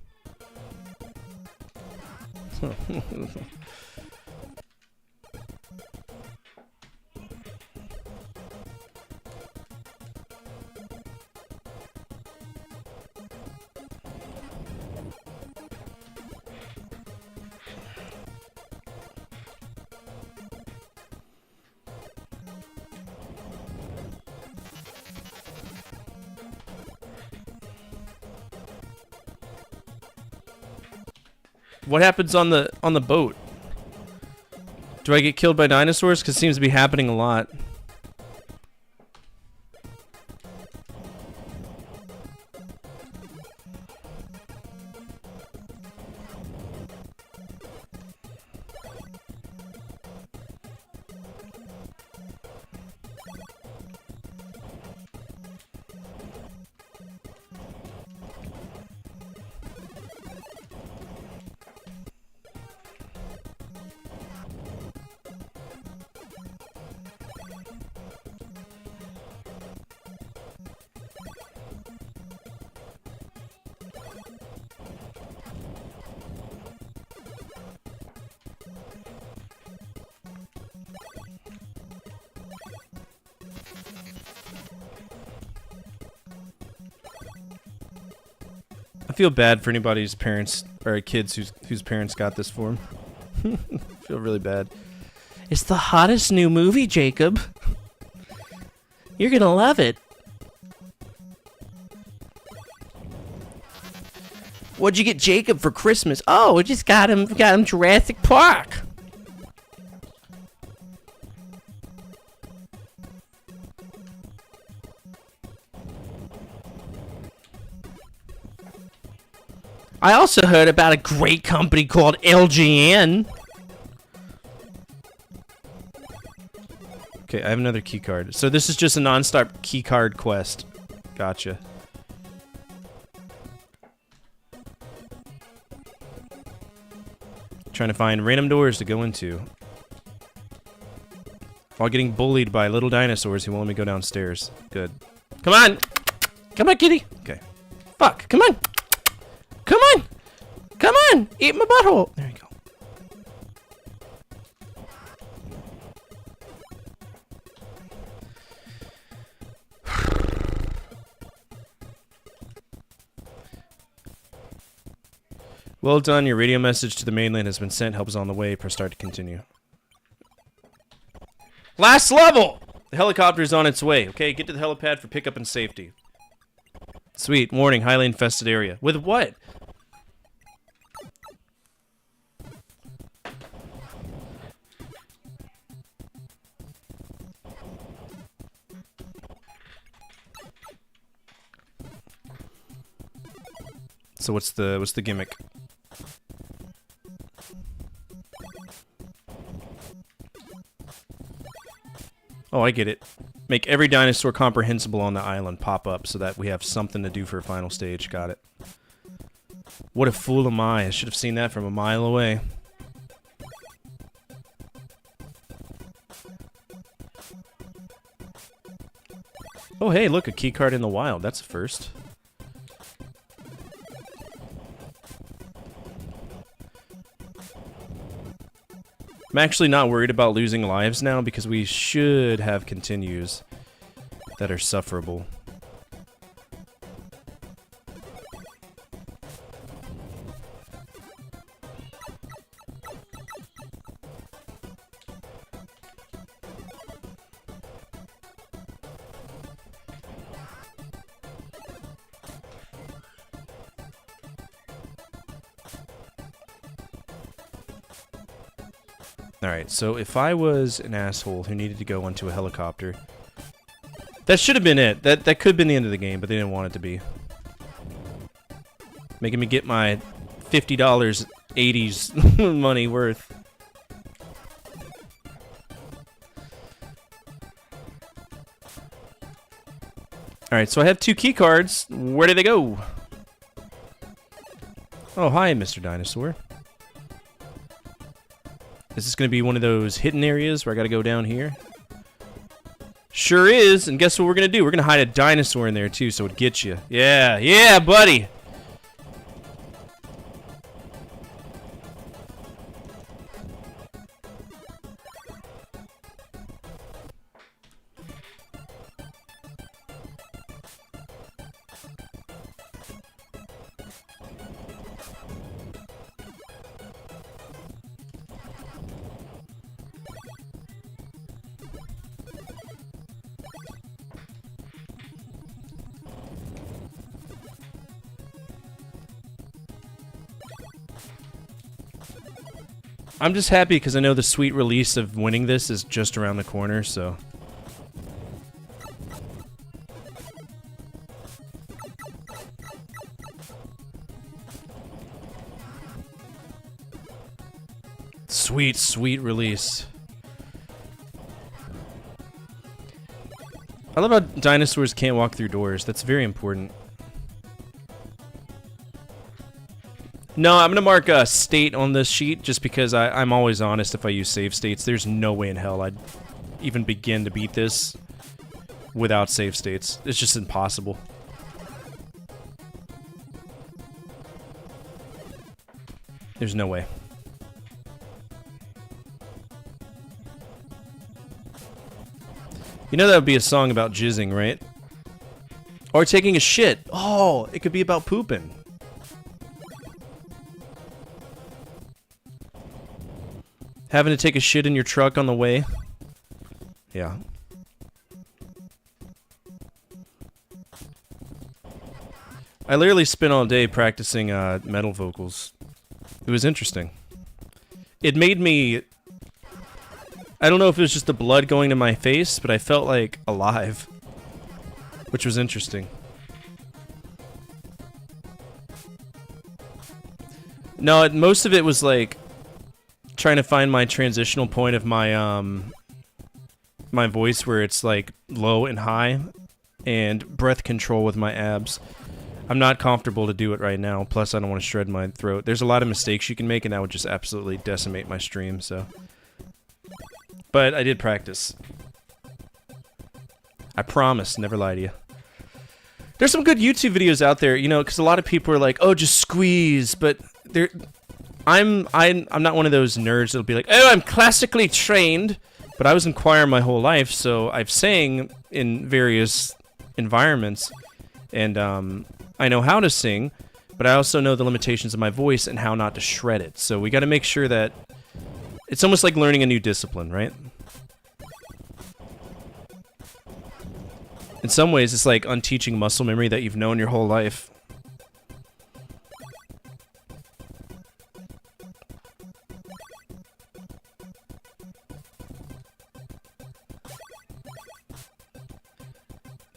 What happens on the boat? Do I get killed by dinosaurs? Because it seems to be happening a lot. I feel bad for anybody's parents or kids whose parents got this for them. I feel really bad. It's the hottest new movie, Jacob. You're gonna love it. What'd you get Jacob for Christmas? Oh, I just got him Jurassic Park. I also heard about a great company called LGN. Okay, I have another key card. So this is just a non-stop key card quest. Gotcha. Trying to find random doors to go into. While getting bullied by little dinosaurs who won't let me go downstairs. Good. Come on! Come on, kitty! Okay. Fuck, come on! Come on! Come on! Eat my butthole! There you go. Well done, your radio message to the mainland has been sent. Help is on the way. Press start to continue. Last level! The helicopter is on its way. Okay, get to the helipad for pickup and safety. Sweet. Warning, highly infested area. With what? So what's the gimmick? Oh, I get it. Make every dinosaur comprehensible on the island pop up so that we have something to do for a final stage. Got it. What a fool am I. I should have seen that from a mile away. Oh, hey, look, a key card in the wild. That's a first. I'm actually not worried about losing lives now because we should have continues that are sufferable. Alright, so if I was an asshole who needed to go onto a helicopter, that should have been it. That could have been the end of the game, but they didn't want it to be. Making me get my $50 80s money worth. Alright, so I have 2 key cards. Where do they go? Oh, hi, Mr. Dinosaur. Is this going to be one of those hidden areas where I got to go down here? Sure is, and guess what we're going to do? We're going to hide a dinosaur in there too, so it gets you. Yeah, yeah, buddy! I'm just happy because I know the sweet release of winning this is just around the corner, so... Sweet, sweet release. I love how dinosaurs can't walk through doors. That's very important. No, I'm going to mark a state on this sheet just because I'm always honest if I use save states. There's no way in hell I'd even begin to beat this without save states. It's just impossible. There's no way. You know that would be a song about jizzing, right? Or taking a shit. Oh, it could be about pooping. Having to take a shit in your truck on the way. Yeah. I literally spent all day practicing metal vocals. It was interesting. It made me... I don't know if it was just the blood going to my face, but I felt like alive. Which was interesting. No, most of it was like trying to find my transitional point of my my voice where it's like low and high, and breath control with my abs. I'm not comfortable to do it right now, plus I don't want to shred my throat. There's a lot of mistakes you can make, and that would just absolutely decimate my stream, so... But I did practice. I promise, never lie to you. There's some good YouTube videos out there, you know, because a lot of people are like, oh, just squeeze, but I'm not one of those nerds that'll be like, oh, I'm classically trained, but I was in choir my whole life, so I've sang in various environments, and I know how to sing, but I also know the limitations of my voice and how not to shred it. So we got to make sure that it's almost like learning a new discipline, right? In some ways, it's like unteaching muscle memory that you've known your whole life.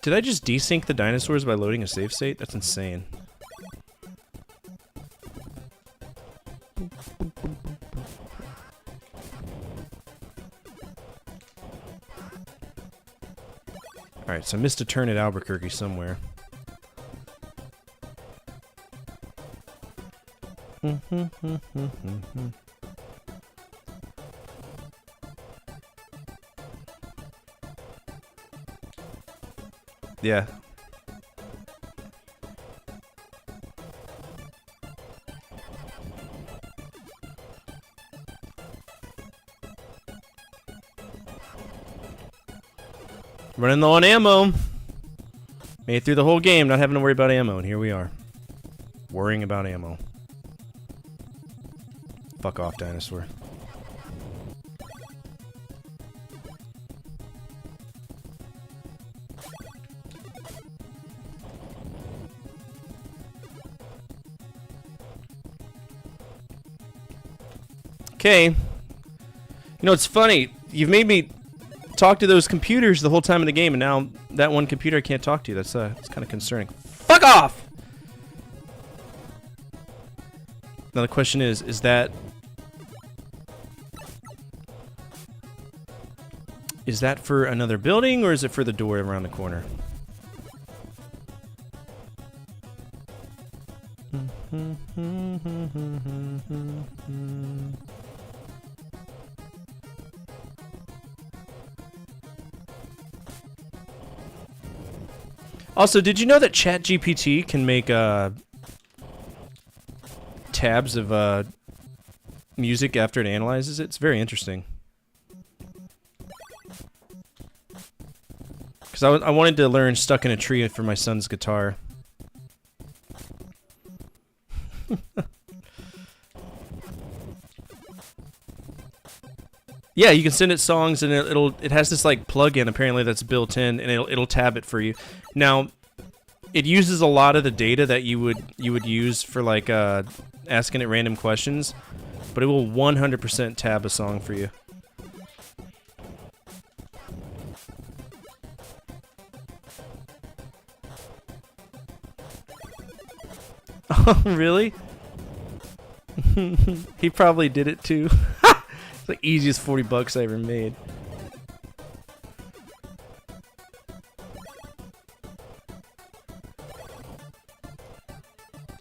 Did I just desync the dinosaurs by loading a save state? That's insane. Alright, so I missed a turn at Albuquerque somewhere. Yeah. Running low on ammo. Made it through the whole game, not having to worry about ammo, and here we are. Worrying about ammo. Fuck off, dinosaur. Okay. You know, it's funny. You've made me talk to those computers the whole time in the game, and now that one computer I can't talk to. That's it's kind of concerning. Fuck off! Now the question is that for another building, or is it for the door around the corner? Also, did you know that ChatGPT can make tabs of music after it analyzes it? It's very interesting. Because I wanted to learn Stuck in a Tree for my son's guitar. Yeah, you can send it songs, and it has this like plugin apparently that's built in, and it'll tab it for you. Now, it uses a lot of the data that you would use for like asking it random questions, but it will 100% tab a song for you. Oh, really? He probably did it too. It's the easiest 40 bucks I ever made.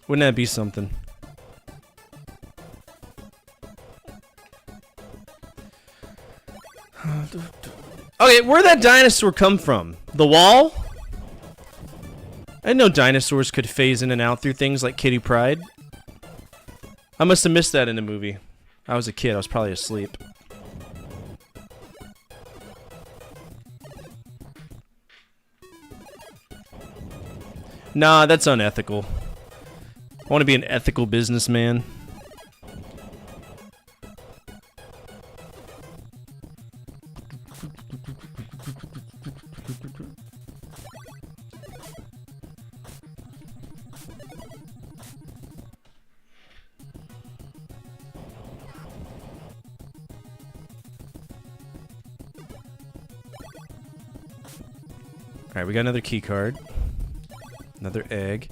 Wouldn't that be something? Okay, where'd that dinosaur come from? The wall? I didn't know dinosaurs could phase in and out through things like Kitty Pryde. I must have missed that in the movie. I was a kid, I was probably asleep. Nah, that's unethical. I want to be an ethical businessman. Alright, we got another key card. Another egg.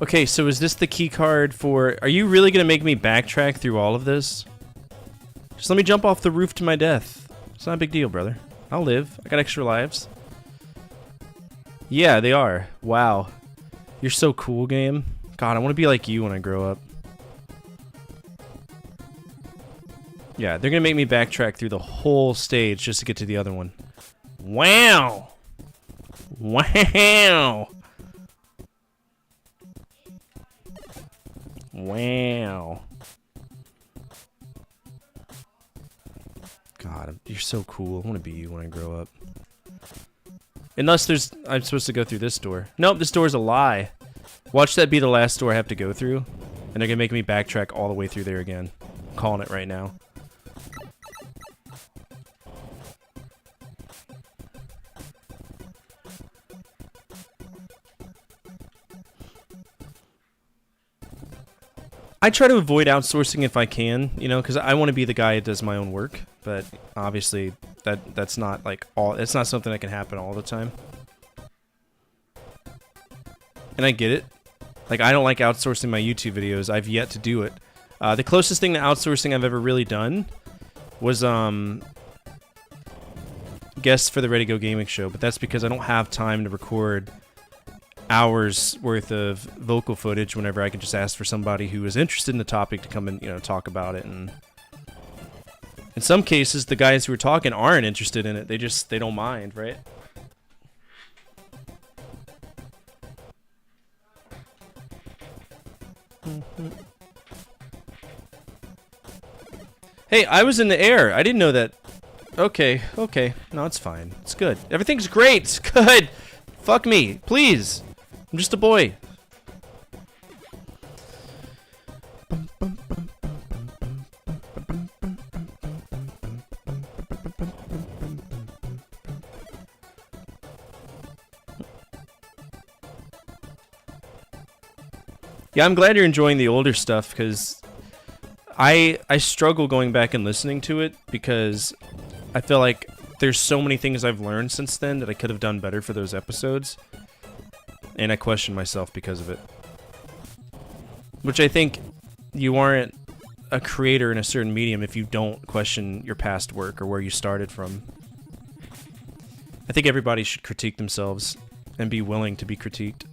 Okay, so is this the key card for... Are you really going to make me backtrack through all of this? Just let me jump off the roof to my death. It's not a big deal, brother. I'll live. I got extra lives. Yeah, they are. Wow. You're so cool, game. God, I want to be like you when I grow up. Yeah, they're going to make me backtrack through the whole stage just to get to the other one. Wow! Wow! Wow. God, you're so cool. I want to be you when I grow up. Unless there's... I'm supposed to go through this door. Nope, this door's a lie. Watch that be the last door I have to go through. And they're going to make me backtrack all the way through there again. I'm calling it right now. I try to avoid outsourcing if I can, you know, because I want to be the guy that does my own work. But obviously, that's not like all. It's not something that can happen all the time. And I get it. Like, I don't like outsourcing my YouTube videos. I've yet to do it. The closest thing to outsourcing I've ever really done was guests for the Ready Go Gaming show. But that's because I don't have time to record hours worth of vocal footage whenever I can just ask for somebody who is interested in the topic to come and, you know, talk about it. And in some cases, the guys who are talking aren't interested in it. They don't mind, right? Hey, I was in the air. I didn't know that. Okay, okay. No, it's fine. It's good. Everything's great. It's good. Fuck me, please. I'm just a boy. Yeah, I'm glad you're enjoying the older stuff, because I struggle going back and listening to it, because I feel like there's so many things I've learned since then that I could have done better for those episodes. And I question myself because of it. Which I think you aren't a creator in a certain medium if you don't question your past work or where you started from. I think everybody should critique themselves and be willing to be critiqued.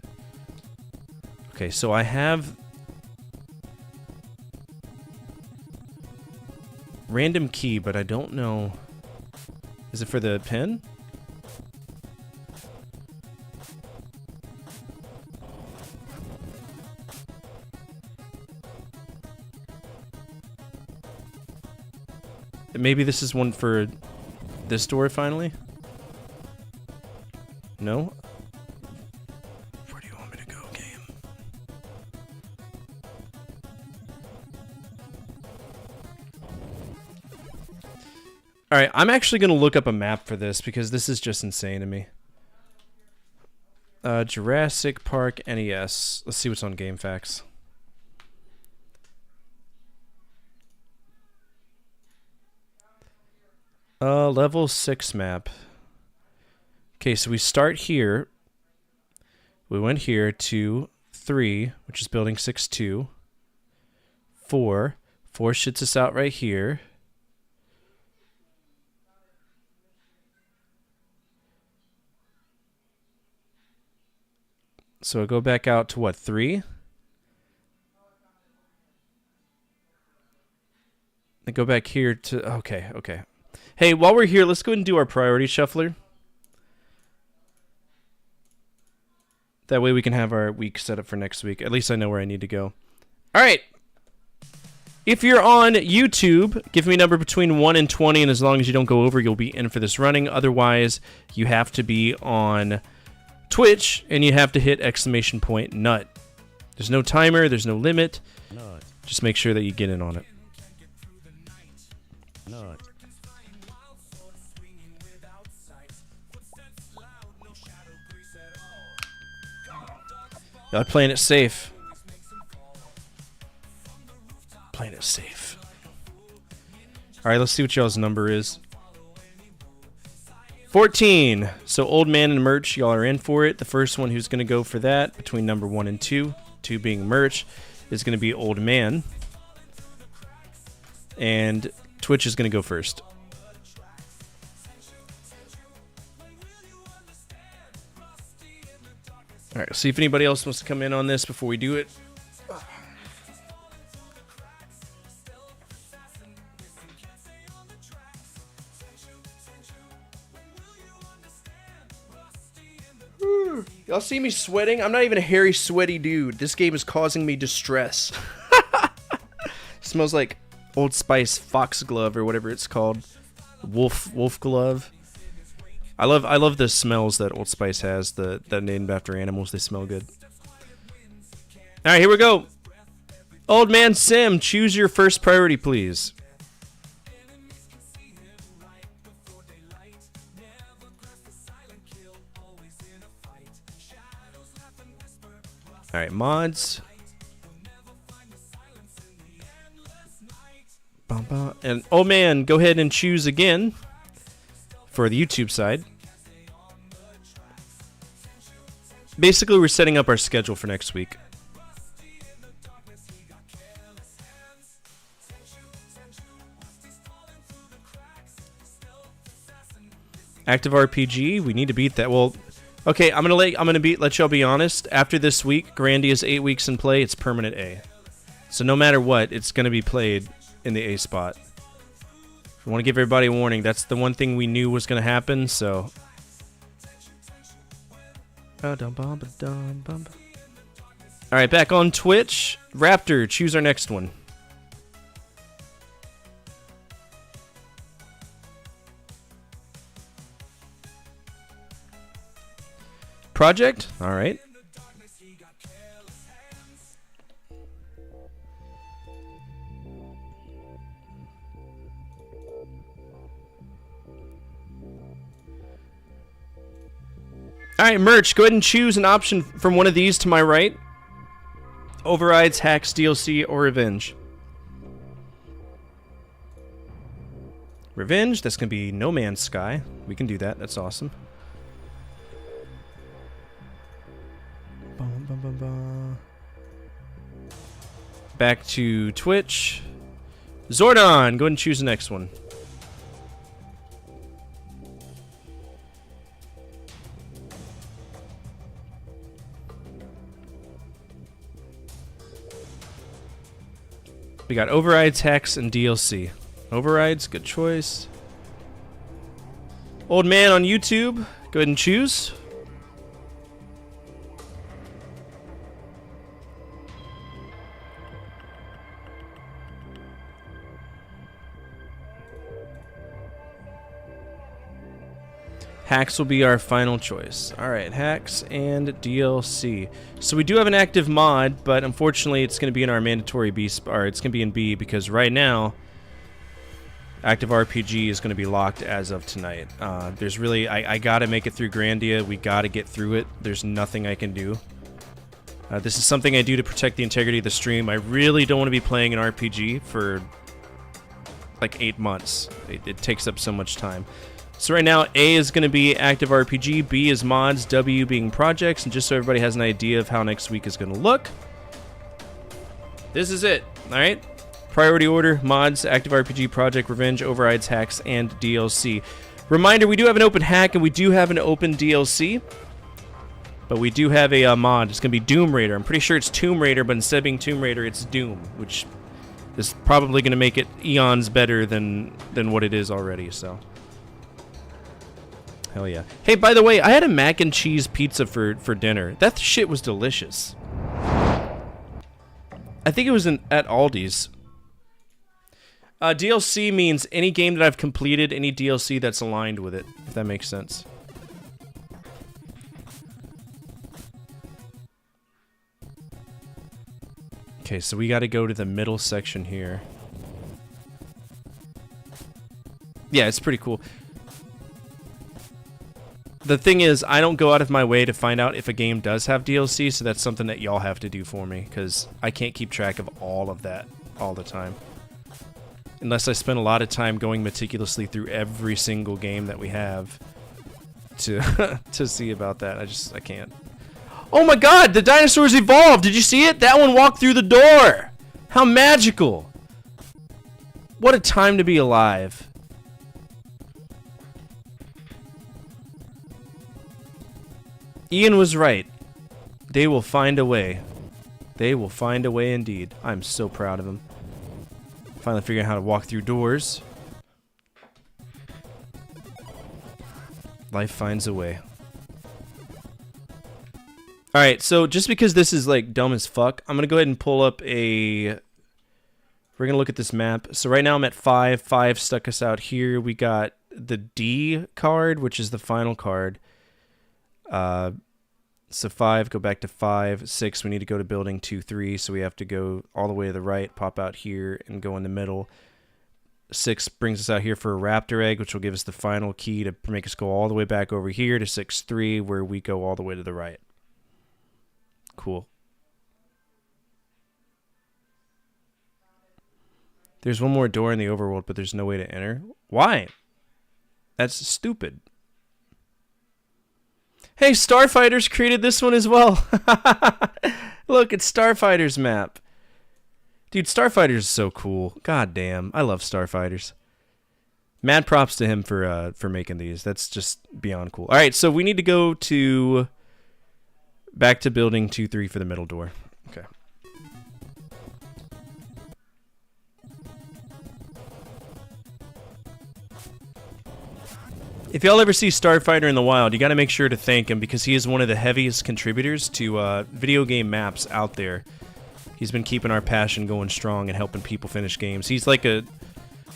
Okay, so I have random key, but I don't know. Is it for the pen? Maybe this is one for this door finally? No? Where do you want me to go, game? Alright, I'm actually going to look up a map for this because this is just insane to me. Jurassic Park NES. Let's see what's on GameFAQs. Level 6 map. Okay, so we start here. We went here to 3, which is building 6-2. 4. 4 shits us out right here. So I go back out to what, 3? I go back here to... Okay, okay. Hey, while we're here, let's go ahead and do our priority shuffler. That way we can have our week set up for next week. At least I know where I need to go. Alright. If you're on YouTube, give me a number between 1 and 20, and as long as you don't go over, you'll be in for this running. Otherwise, you have to be on Twitch, and you have to hit !nut. There's no timer, there's no limit. Nut. Just make sure that you get in on it. Nut. I'm playing it safe. Playing it safe. Alright, let's see what y'all's number is. 14. So Old Man and Merch, y'all are in for it. The first one who's going to go for that, between number 1 and 2, 2 being Merch, is going to be Old Man. And Twitch is going to go first. Alright, let's see if anybody else wants to come in on this before we do it. Y'all see me sweating? I'm not even a hairy, sweaty dude. This game is causing me distress. Smells like Old Spice Foxglove or whatever it's called. Wolf Glove. I love the smells that Old Spice has that named after animals. They smell good. Alright, here we go. Old Man Sim, choose your first priority, please. Alright, mods. And oh man, go ahead and choose again for the YouTube side. Basically, we're setting up our schedule for next week. Active RPG, we need to beat that. Well, okay, I'm gonna let y'all be honest. After this week, Grandia is 8 weeks in play. It's permanent A. So no matter what, it's gonna be played in the A spot. I want to give everybody a warning. That's the one thing we knew was gonna happen. So. All right, back on Twitch. Raptor, choose our next one. Project? All right. All right, Merch, go ahead and choose an option from one of these to my right. Overrides, Hacks, DLC, or Revenge. Revenge, that's going to be No Man's Sky. We can do that. That's awesome. Back to Twitch. Zordon, go ahead and choose the next one. We got Overrides, Hacks, and DLC. Overrides, good choice. Old Man on YouTube, go ahead and choose. Hacks will be our final choice. Alright, Hacks and DLC. So we do have an active mod, but unfortunately it's going to be in our mandatory B, or it's going to be in B, because right now active RPG is going to be locked as of tonight. There's really, I got to make it through Grandia. We got to get through it. There's nothing I can do. This is something I do to protect the integrity of the stream. I really don't want to be playing an RPG for like 8 months. It takes up so much time. So right now, A is going to be active RPG, B is mods, W being projects, and just so everybody has an idea of how next week is going to look, this is it, alright? Priority order, mods, active RPG, project, revenge, overrides, hacks, and DLC. Reminder, we do have an open hack and we do have an open DLC, but we do have a mod. It's going to be Doom Raider. I'm pretty sure it's Tomb Raider, but instead of being Tomb Raider, it's Doom, which is probably going to make it eons better than what it is already, so... Hell yeah. Hey, by the way, I had a mac and cheese pizza for dinner. That shit was delicious. I think it was at Aldi's. DLC means any game that I've completed, any DLC that's aligned with it, if that makes sense. Okay, so we got to go to the middle section here. Yeah, it's pretty cool. The thing is, I don't go out of my way to find out if a game does have DLC, so that's something that y'all have to do for me, because I can't keep track of all of that all the time. Unless I spend a lot of time going meticulously through every single game that we have to to see about that. I can't. Oh my god, the dinosaurs evolved! Did you see it? That one walked through the door! How magical! What a time to be alive. Ian was right. They will find a way. They will find a way indeed. I'm so proud of him. Finally figuring out how to walk through doors. Life finds a way. Alright, so just because this is like dumb as fuck, I'm gonna go ahead and pull up a... We're gonna look at this map. So right now I'm at 5. 5 stuck us out here. We got the D card, which is the final card. So 5, go back to 5. 6, we need to go to building 2, 3, so we have to go all the way to the right, pop out here, and go in the middle. 6 brings us out here for a raptor egg, which will give us the final key to make us go all the way back over here to 6, 3, where we go all the way to the right. Cool. There's one more door in the overworld, but there's no way to enter. Why? That's stupid. Hey, Starfighters created this one as well. Look, it's Starfighters map. Dude, Starfighters is so cool. God damn, I love Starfighters. Mad props to him for making these. That's just beyond cool. All right, so we need to go to back to building 2, 3 for the middle door. Okay. If y'all ever see Starfighter in the wild, you got to make sure to thank him because he is one of the heaviest contributors to video game maps out there. He's been keeping our passion going strong and helping people finish games. He's like a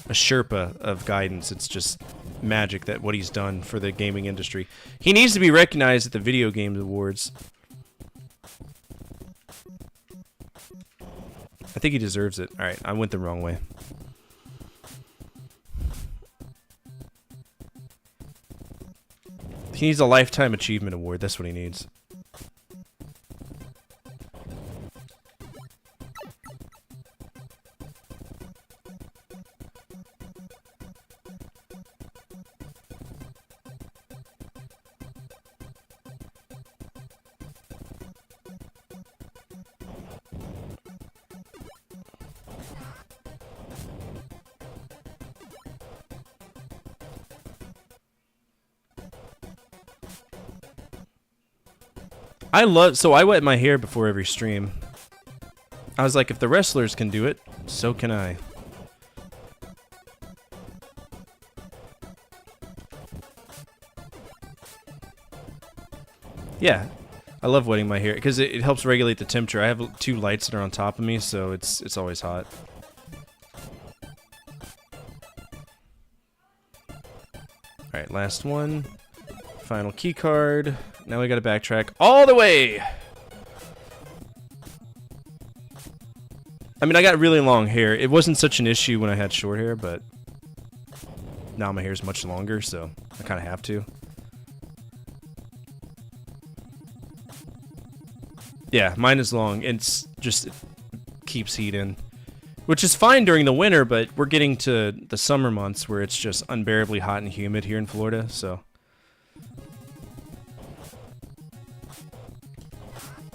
Sherpa of guidance. It's just magic that what he's done for the gaming industry. He needs to be recognized at the Video Games Awards. I think he deserves it. Alright, I went the wrong way. He needs a Lifetime Achievement Award. That's what he needs. So I wet my hair before every stream. I was like, if the wrestlers can do it, so can I. Yeah, I love wetting my hair because it helps regulate the temperature. I have 2 lights that are on top of me, so it's always hot. Alright, last one. Final key card. Now we gotta backtrack all the way! I mean, I got really long hair. It wasn't such an issue when I had short hair, but now my hair's much longer, so I kind of have to. Yeah, mine is long. It's just, it keeps heat in. Which is fine during the winter, but we're getting to the summer months where it's just unbearably hot and humid here in Florida, so...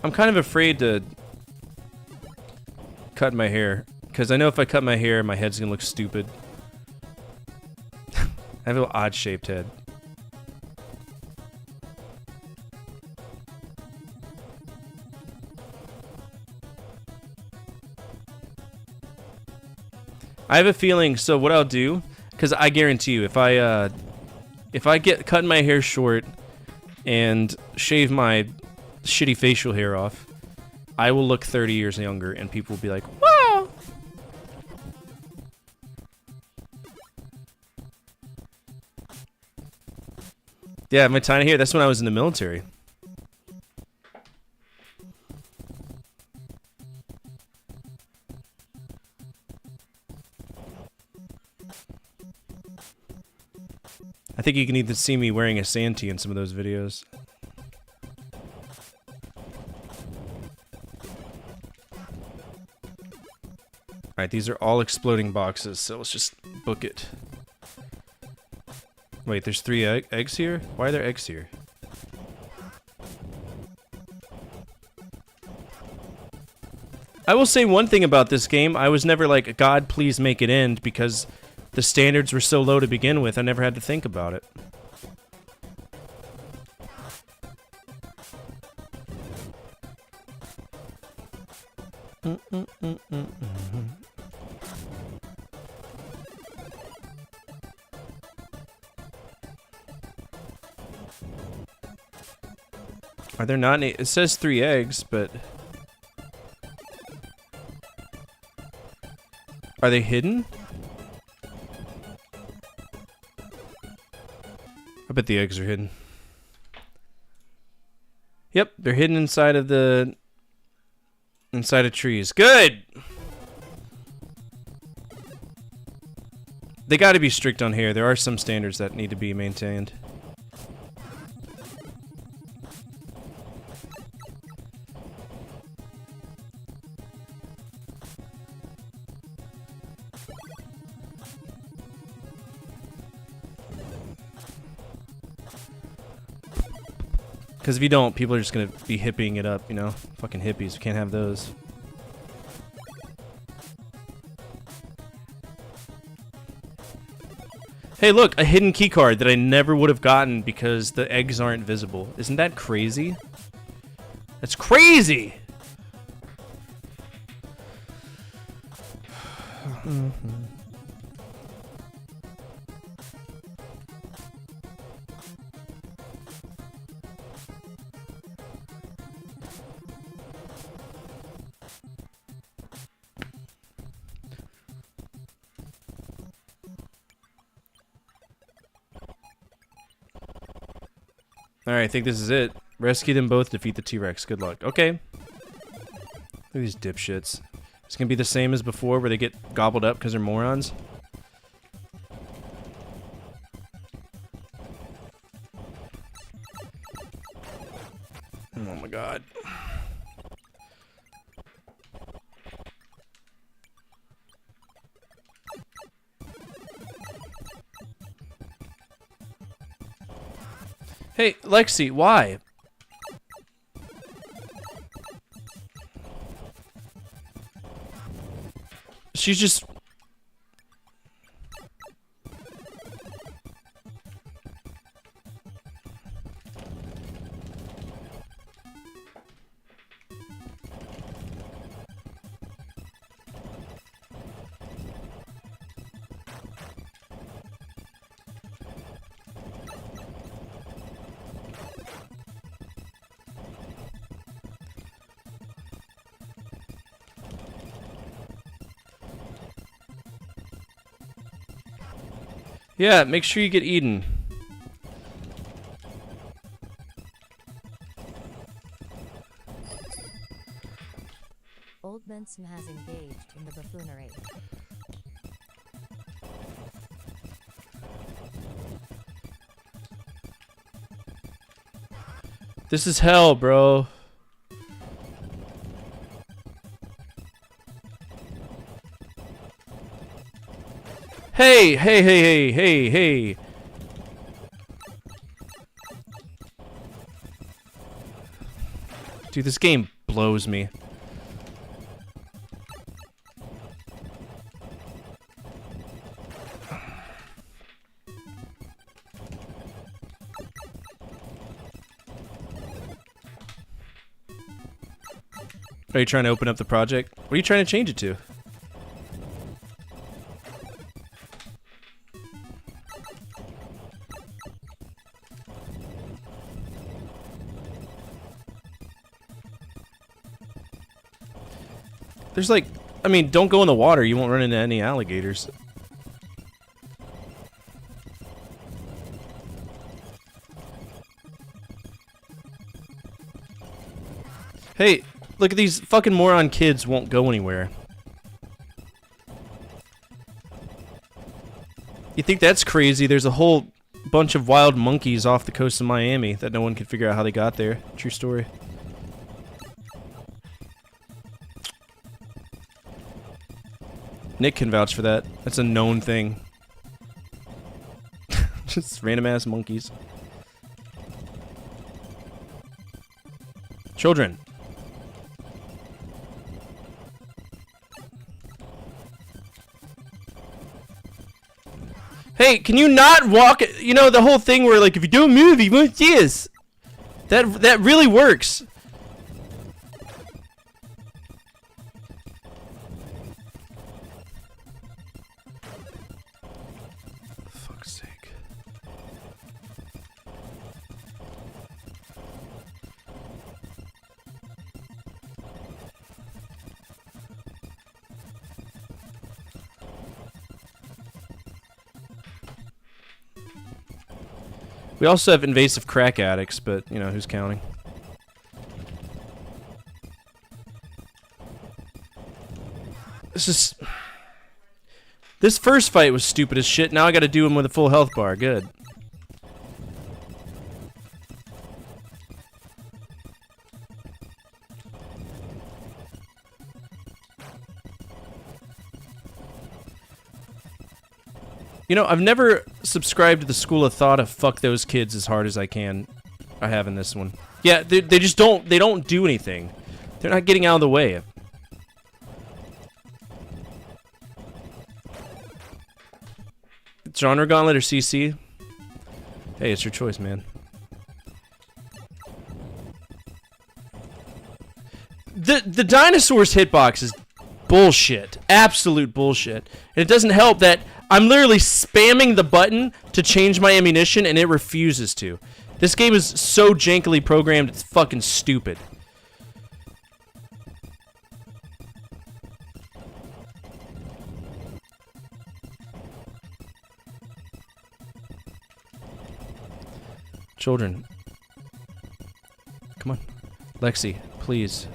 I'm kind of afraid to cut my hair, because I know if I cut my hair, my head's gonna look stupid. I have an odd-shaped head. I have a feeling, so what I'll do, because I guarantee you, if I get cutting my hair short and shave my shitty facial hair off, I will look 30 years younger, and people will be like, wow! Yeah, my tiny hair, that's when I was in the military. I think you can even see me wearing a Santee in some of those videos. Alright, these are all exploding boxes, so let's just book it. Wait, there's 3 eggs here? Why are there eggs here? I will say one thing about this game. I was never like, God, please make it end, because the standards were so low to begin with, I never had to think about it. Are there not any? It says 3 eggs, but... Are they hidden? I bet the eggs are hidden. Yep, they're hidden inside of the... Inside of trees. Good! They gotta be strict on here. There are some standards that need to be maintained. Because if you don't, people are just gonna be hippieing it up, you know? Fucking hippies, we can't have those. Hey look, a hidden keycard that I never would have gotten because the eggs aren't visible. Isn't that crazy? That's crazy! Alright, I think this is it. Rescue them both, defeat the T-Rex. Good luck. Okay. Look at these dipshits. It's gonna be the same as before where they get gobbled up because they're morons. Oh my god. Hey, Lexi, why? She's just... Yeah, make sure you get eaten. Old Benson has engaged in the buffoonery. This is hell, bro. Hey, hey, hey, hey, hey, hey. Dude, this game blows me. Are you trying to open up the project? What are you trying to change it to? There's like, I mean, don't go in the water. You won't run into any alligators. Hey, look at these fucking moron kids won't go anywhere. You think that's crazy? There's a whole bunch of wild monkeys off the coast of Miami that no one could figure out how they got there. True story. Nick can vouch for that. That's a known thing. Just random ass monkeys. Children. Hey, can you not walk? You know, the whole thing where, like, if you don't move, you won't see us. That really works. Fuck's sake. We also have invasive crack addicts, but, you know, who's counting? This first fight was stupid as shit. Now I gotta do him with a full health bar. Good. You know, I've never subscribed to the school of thought of fuck those kids as hard as I have in this one. Yeah, they just don't do anything. They're not getting out of the way. Genre Gauntlet or CC? Hey, it's your choice, man. The dinosaur's hitbox is bullshit. Absolute bullshit. And it doesn't help that I'm literally spamming the button to change my ammunition and it refuses to. This game is so jankily programmed, it's fucking stupid. Children. Come on. Lexi, please.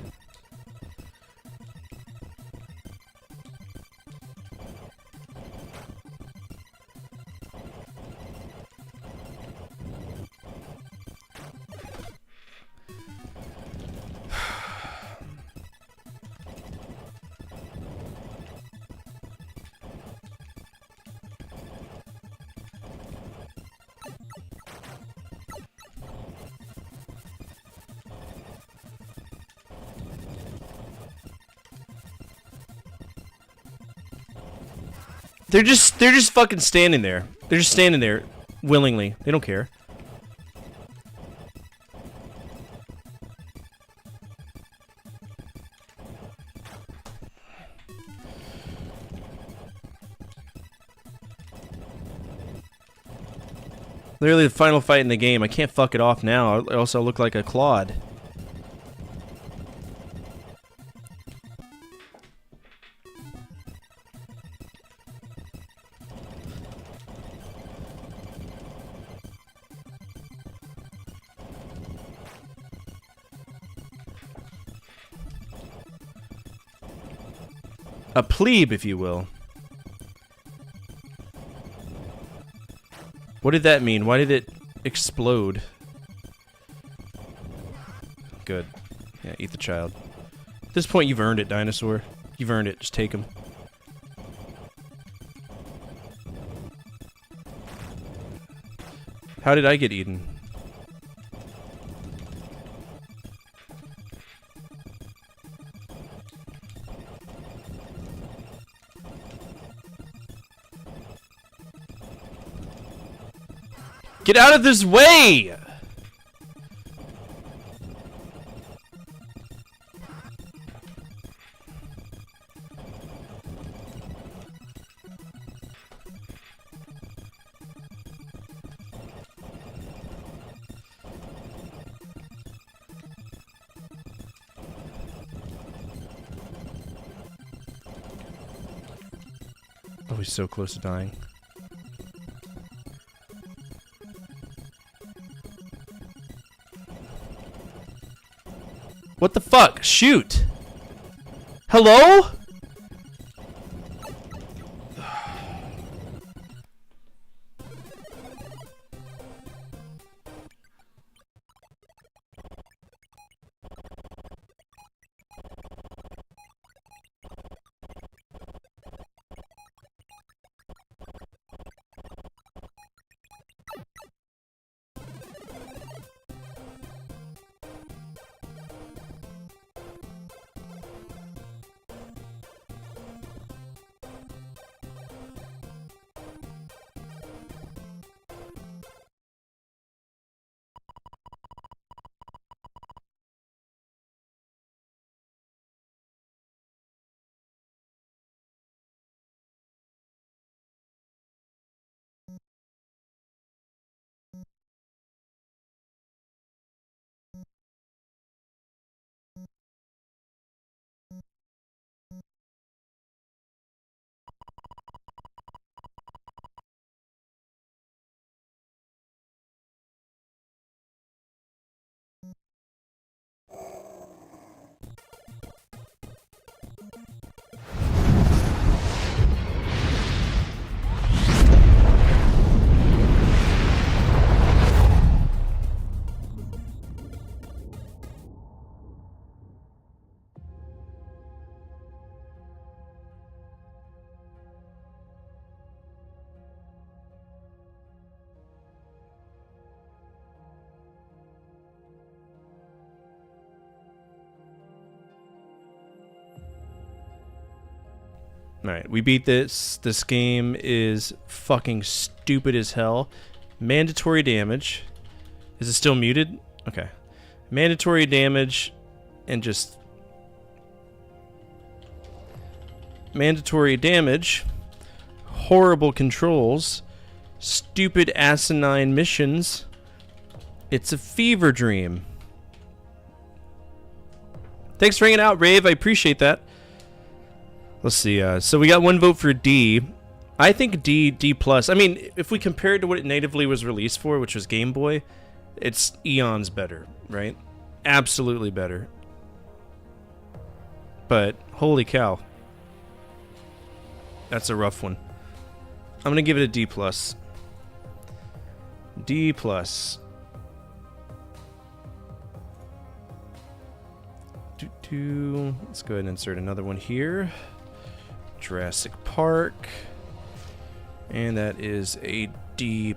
They're just fucking standing there. They're just standing there willingly. They don't care. Literally the final fight in the game. I can't fuck it off now. I also look like a clod. A plebe, if you will. What did that mean? Why did it explode? Good. Yeah, eat the child. At this point, you've earned it, dinosaur. You've earned it. Just take him. How did I get eaten? Get out of this way! Oh, he's so close to dying. What the fuck? Shoot! Hello? Alright, we beat this. This game is fucking stupid as hell. Mandatory damage. Is it still muted? Okay. Mandatory damage and just... Mandatory damage. Horrible controls. Stupid asinine missions. It's a fever dream. Thanks for hanging out, Rave. I appreciate that. Let's see. So we got one vote for D. I think D, D+. I mean, if we compare it to what it natively was released for, which was Game Boy, it's eons better, right? Absolutely better. But, holy cow. That's a rough one. I'm going to give it a D+. D+. Let's go ahead and insert another one here. Jurassic Park. And that is a D+.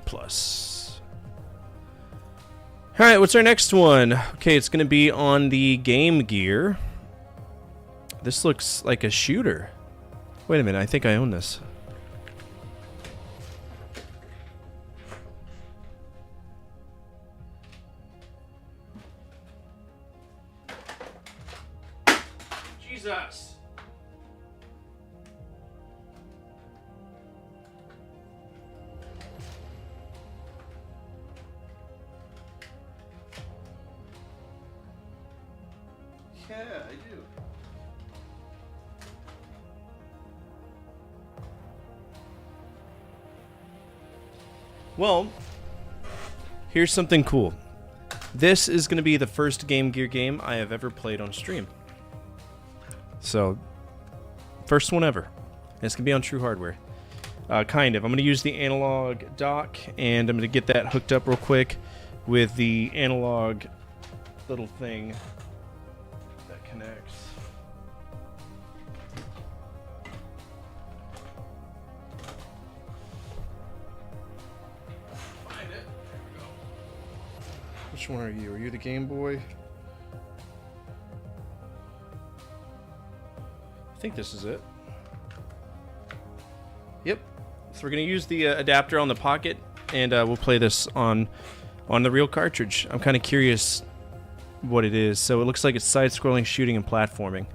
Alright, what's our next one? Okay, it's going to be on the Game Gear. This looks like a shooter. Wait a minute, I think I own this. Jesus! Yeah, I do. Well, here's something cool. This is going to be the first Game Gear game I have ever played on stream. So, first one ever. And it's going to be on True Hardware. Kind of. I'm going to use the analog dock, and I'm going to get that hooked up real quick with the analog little thing that connects. Find it. There we go. Which one are you? Are you the Game Boy? I think this is it. Yep. So we're going to use the adapter on the pocket, and we'll play this on the real cartridge. I'm kind of curious what it is. So it looks like it's side-scrolling shooting and platforming.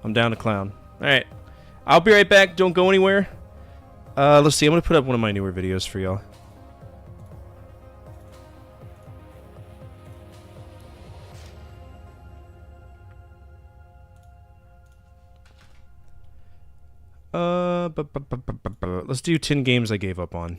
I'm down to clown. Alright. I'll be right back. Don't go anywhere. Let's see. I'm going to put up one of my newer videos for y'all. Let's do 10 games I gave up on.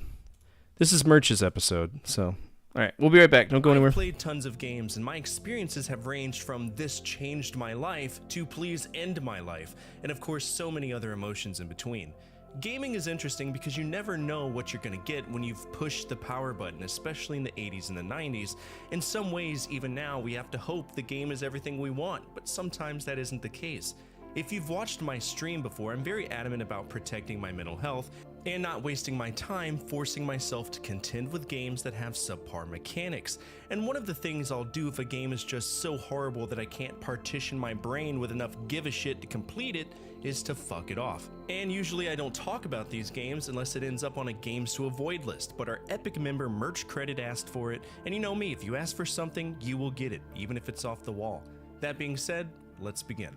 This is Merch's episode, so... Alright, we'll be right back. Don't go anywhere. I've played tons of games, and my experiences have ranged from this changed my life to please end my life, and of course so many other emotions in between. Gaming is interesting because you never know what you're gonna get when you've pushed the power button, especially in the 80s and the 90s. In some ways, even now, we have to hope the game is everything we want, but sometimes that isn't the case. If you've watched my stream before, I'm very adamant about protecting my mental health and not wasting my time forcing myself to contend with games that have subpar mechanics. And one of the things I'll do if a game is just so horrible that I can't partition my brain with enough give a shit to complete it is to fuck it off. And usually I don't talk about these games unless it ends up on a games to avoid list, but our Epic member Merch Credit asked for it, and you know me, if you ask for something, you will get it, even if it's off the wall. That being said, let's begin.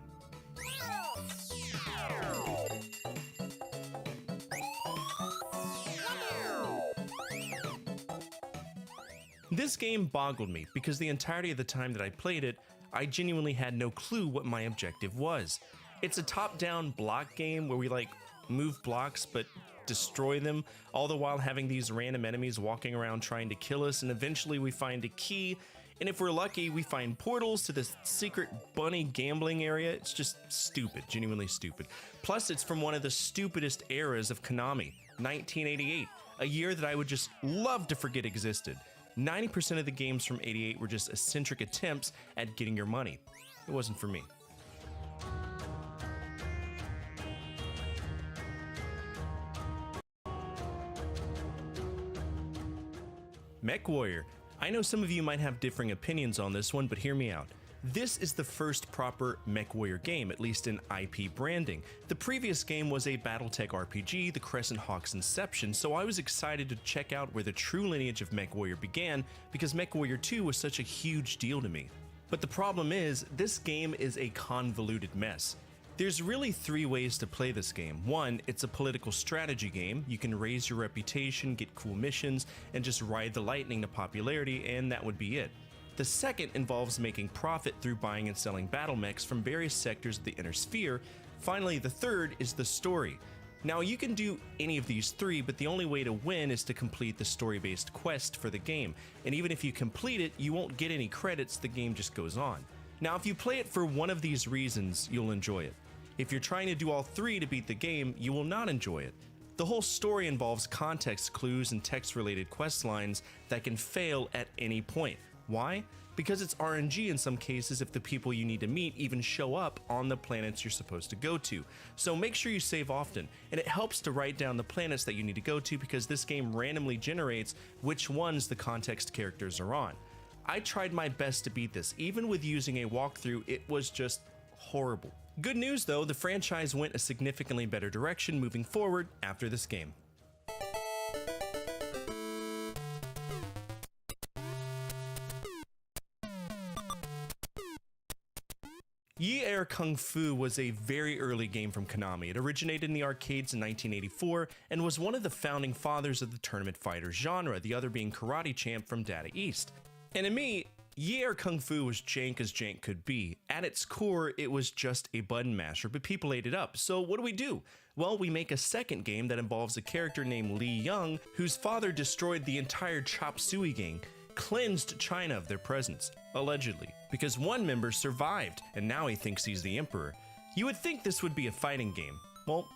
This game boggled me because the entirety of the time that I played it, I genuinely had no clue what my objective was. It's a top-down block game where we move blocks but destroy them, all the while having these random enemies walking around trying to kill us, and eventually we find a key, and if we're lucky, we find portals to this secret bunny gambling area. It's just stupid, genuinely stupid. Plus, it's from one of the stupidest eras of Konami, 1988, a year that I would just love to forget existed. 90% of the games from '88 were just eccentric attempts at getting your money. It wasn't for me. Mech Warrior. I know some of you might have differing opinions on this one, but hear me out. This is the first proper MechWarrior game, at least in IP branding. The previous game was a Battletech RPG, the Crescent Hawk's Inception, so I was excited to check out where the true lineage of MechWarrior began because MechWarrior 2 was such a huge deal to me. But the problem is, this game is a convoluted mess. There's really 3 ways to play this game. 1, it's a political strategy game. You can raise your reputation, get cool missions, and just ride the lightning to popularity, and that would be it. The second involves making profit through buying and selling battle mechs from various sectors of the inner sphere. Finally, the third is the story. Now, you can do any of these 3, but the only way to win is to complete the story-based quest for the game. And even if you complete it, you won't get any credits, the game just goes on. Now, if you play it for one of these reasons, you'll enjoy it. If you're trying to do all 3 to beat the game, you will not enjoy it. The whole story involves context clues and text-related quest lines that can fail at any point. Why? Because it's RNG in some cases if the people you need to meet even show up on the planets you're supposed to go to. So make sure you save often, and it helps to write down the planets that you need to go to because this game randomly generates which ones the context characters are on. I tried my best to beat this, even with using a walkthrough, it was just horrible. Good news though, the franchise went a significantly better direction moving forward after this game. Ye Air Kung Fu was a very early game from Konami. It originated in the arcades in 1984 and was one of the founding fathers of the tournament fighter genre, the other being Karate Champ from Data East. And to me, Ye Air Kung Fu was jank as jank could be. At its core, it was just a button masher, but people ate it up. So what do? Well, we make a second game that involves a character named Li Young, whose father destroyed the entire Chop Suey gang, cleansed China of their presence, allegedly, because one member survived, and now he thinks he's the emperor. You would think this would be a fighting game. Well,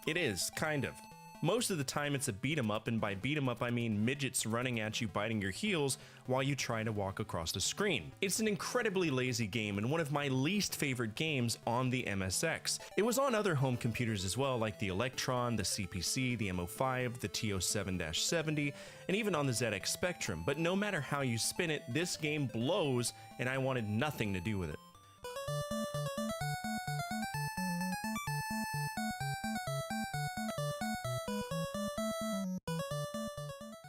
it is, kind of. Most of the time it's a beat 'em up, and by beat 'em up I mean midgets running at you biting your heels while you try to walk across the screen. It's an incredibly lazy game and one of my least favorite games on the MSX. It was on other home computers as well, like the Electron, the CPC, the MO5, the TO7-70, and even on the ZX Spectrum, but no matter how you spin it, this game blows and I wanted nothing to do with it.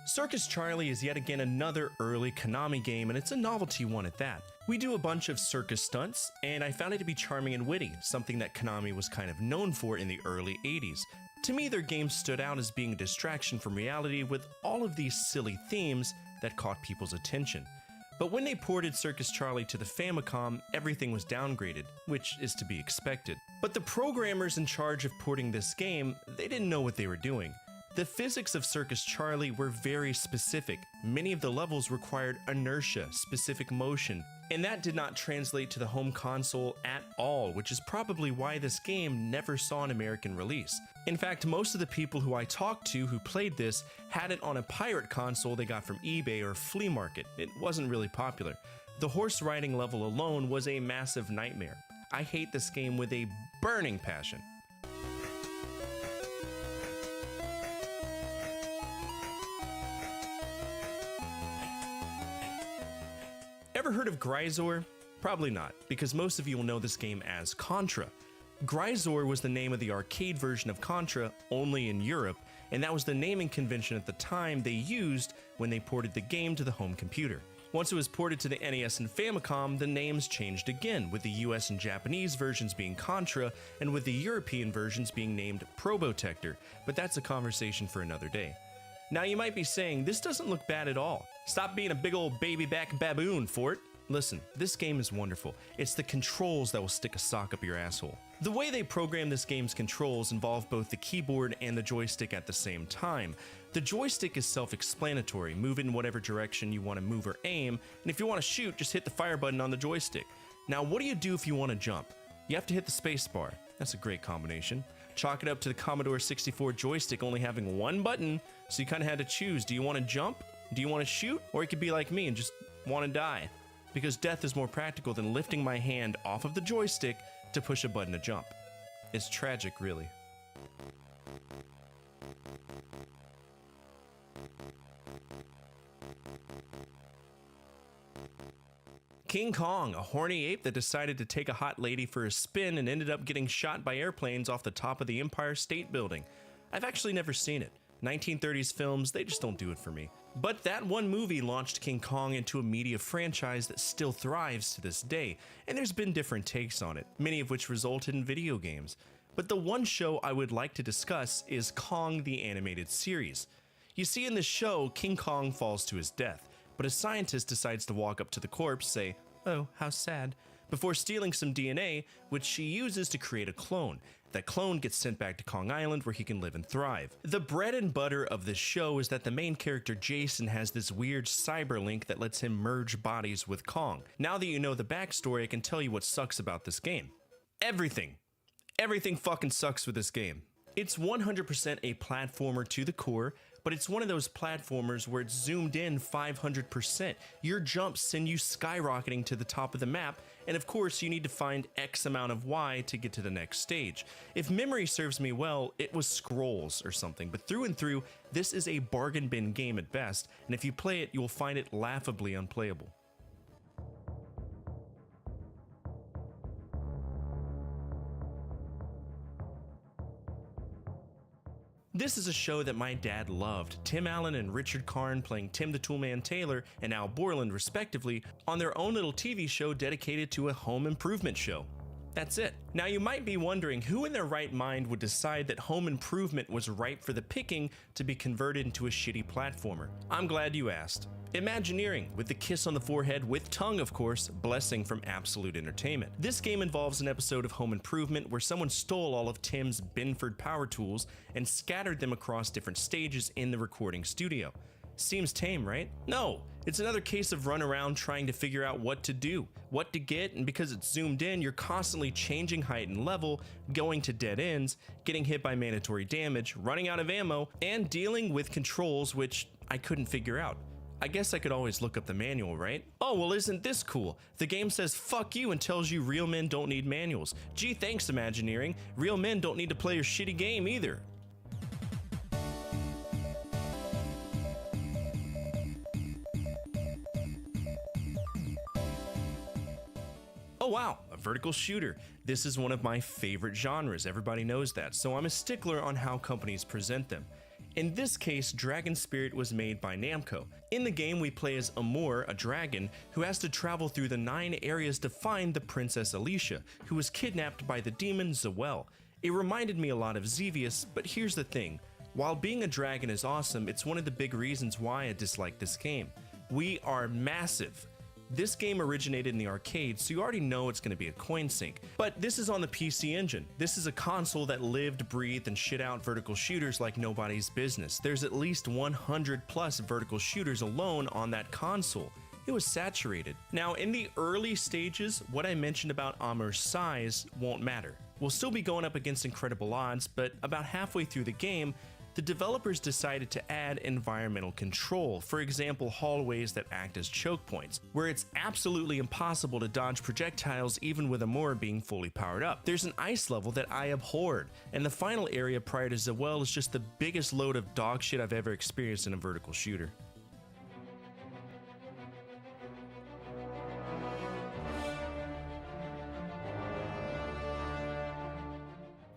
Circus Charlie is yet again another early Konami game, and it's a novelty one at that. We do a bunch of circus stunts, and I found it to be charming and witty, something that Konami was kind of known for in the early 80s. To me, their game stood out as being a distraction from reality with all of these silly themes that caught people's attention. But when they ported Circus Charlie to the Famicom, everything was downgraded, which is to be expected. But the programmers in charge of porting this game, they didn't know what they were doing. The physics of Circus Charlie were very specific. Many of the levels required inertia, specific motion, and that did not translate to the home console at all, which is probably why this game never saw an American release. In fact, most of the people who I talked to who played this had it on a pirate console they got from eBay or flea market. It wasn't really popular. The horse riding level alone was a massive nightmare. I hate this game with a burning passion. Ever heard of Gryzor? Probably not, because most of you will know this game as Contra. Gryzor was the name of the arcade version of Contra, only in Europe, and that was the naming convention at the time they used when they ported the game to the home computer. Once it was ported to the NES and Famicom, the names changed again, with the US and Japanese versions being Contra, and with the European versions being named Probotector, but that's a conversation for another day. Now you might be saying, this doesn't look bad at all. Stop being a big old baby back baboon, Fort. Listen, this game is wonderful. It's the controls that will stick a sock up your asshole. The way they program this game's controls involve both the keyboard and the joystick at the same time. The joystick is self-explanatory. Move in whatever direction you want to move or aim, and if you want to shoot, just hit the fire button on the joystick. Now, what do you do if you want to jump? You have to hit the space bar. That's a great combination. Chalk it up to the Commodore 64 joystick only having one button, so you kind of had to choose. Do you want to jump? Do you want to shoot? Or you could be like me and just want to die. Because death is more practical than lifting my hand off of the joystick to push a button to jump. It's tragic, really. King Kong, a horny ape that decided to take a hot lady for a spin and ended up getting shot by airplanes off the top of the Empire State Building. I've actually never seen it. 1930s films, they just don't do it for me. But that one movie launched King Kong into a media franchise that still thrives to this day, and there's been different takes on it, many of which resulted in video games. But the one show I would like to discuss is Kong the Animated Series. You see, in this show, King Kong falls to his death, but a scientist decides to walk up to the corpse, say, "Oh, how sad," before stealing some DNA, which she uses to create a clone. That clone gets sent back to Kong Island where he can live and thrive. The bread and butter of this show is that the main character Jason has this weird cyber link that lets him merge bodies with Kong. Now that you know the backstory, I can tell you what sucks about this game. Everything. Everything fucking sucks with this game. It's 100% a platformer to the core, but it's one of those platformers where it's zoomed in 500%. Your jumps send you skyrocketing to the top of the map, and of course you need to find X amount of Y to get to the next stage. If memory serves me well, it was scrolls or something, but through and through, this is a bargain bin game at best, and if you play it, you'll find it laughably unplayable. This is a show that my dad loved. Tim Allen and Richard Karn playing Tim the Toolman Taylor and Al Borland respectively on their own little TV show dedicated to a home improvement show. That's it. Now you might be wondering who in their right mind would decide that Home Improvement was ripe for the picking to be converted into a shitty platformer. I'm glad you asked. Imagineering, with the kiss on the forehead with tongue of course, blessing from Absolute Entertainment. This game involves an episode of Home Improvement where someone stole all of Tim's Binford power tools and scattered them across different stages in the recording studio. Seems tame, right? No, it's another case of run around trying to figure out what to do, what to get, and because it's zoomed in, you're constantly changing height and level, going to dead ends, getting hit by mandatory damage, running out of ammo, and dealing with controls which I couldn't figure out. I guess I could always look up the manual, right? Oh, well, isn't this cool? The game says fuck you and tells you real men don't need manuals. Gee, thanks, Imagineering. Real men don't need to play your shitty game either. Oh wow, a vertical shooter. This is one of my favorite genres, everybody knows that, so I'm a stickler on how companies present them. In this case, Dragon Spirit was made by Namco. In the game, we play as Amor, a dragon, who has to travel through the 9 areas to find the Princess Alicia, who was kidnapped by the demon Zoel. It reminded me a lot of Xevious, but here's the thing. While being a dragon is awesome, it's one of the big reasons why I dislike this game. We are massive. This game originated in the arcade, so you already know it's going to be a coin sink. But this is on the PC Engine. This is a console that lived, breathed, and shit out vertical shooters like nobody's business. There's at least 100 plus vertical shooters alone on that console. It was saturated. Now, in the early stages, what I mentioned about Amur's size won't matter. We'll still be going up against incredible odds, but about halfway through the game, the developers decided to add environmental control, for example hallways that act as choke points, where it's absolutely impossible to dodge projectiles even with Amor being fully powered up. There's an ice level that I abhorred, and the final area prior to Zoel is just the biggest load of dog shit I've ever experienced in a vertical shooter.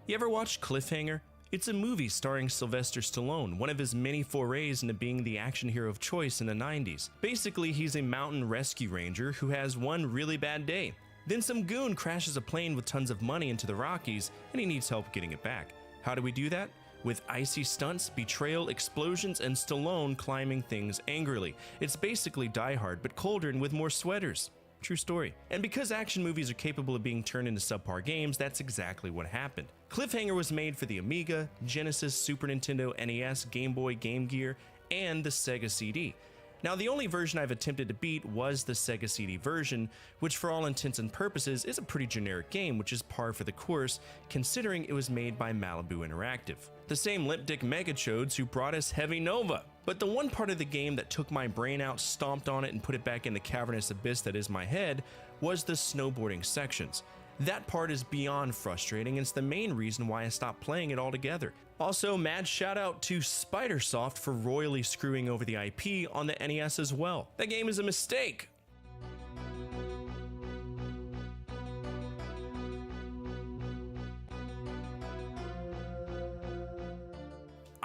You ever watched Cliffhanger? It's a movie starring Sylvester Stallone, one of his many forays into being the action hero of choice in the 90s. Basically, he's a mountain rescue ranger who has one really bad day. Then some goon crashes a plane with tons of money into the Rockies, and he needs help getting it back. How do we do that? With icy stunts, betrayal, explosions, and Stallone climbing things angrily. It's basically Die Hard, but colder and with more sweaters. True story. And because action movies are capable of being turned into subpar games, that's exactly what happened. Cliffhanger was made for the Amiga, Genesis, Super Nintendo, NES, Game Boy, Game Gear, and the Sega CD. Now, the only version I've attempted to beat was the Sega CD version, which for all intents and purposes is a pretty generic game, which is par for the course, considering it was made by Malibu Interactive. The same lip-dick megachodes who brought us Heavy Nova. But the one part of the game that took my brain out, stomped on it, and put it back in the cavernous abyss that is my head was the snowboarding sections. That part is beyond frustrating, and it's the main reason why I stopped playing it altogether. Also, mad shout out to Spidersoft for royally screwing over the IP on the NES as well. That game is a mistake.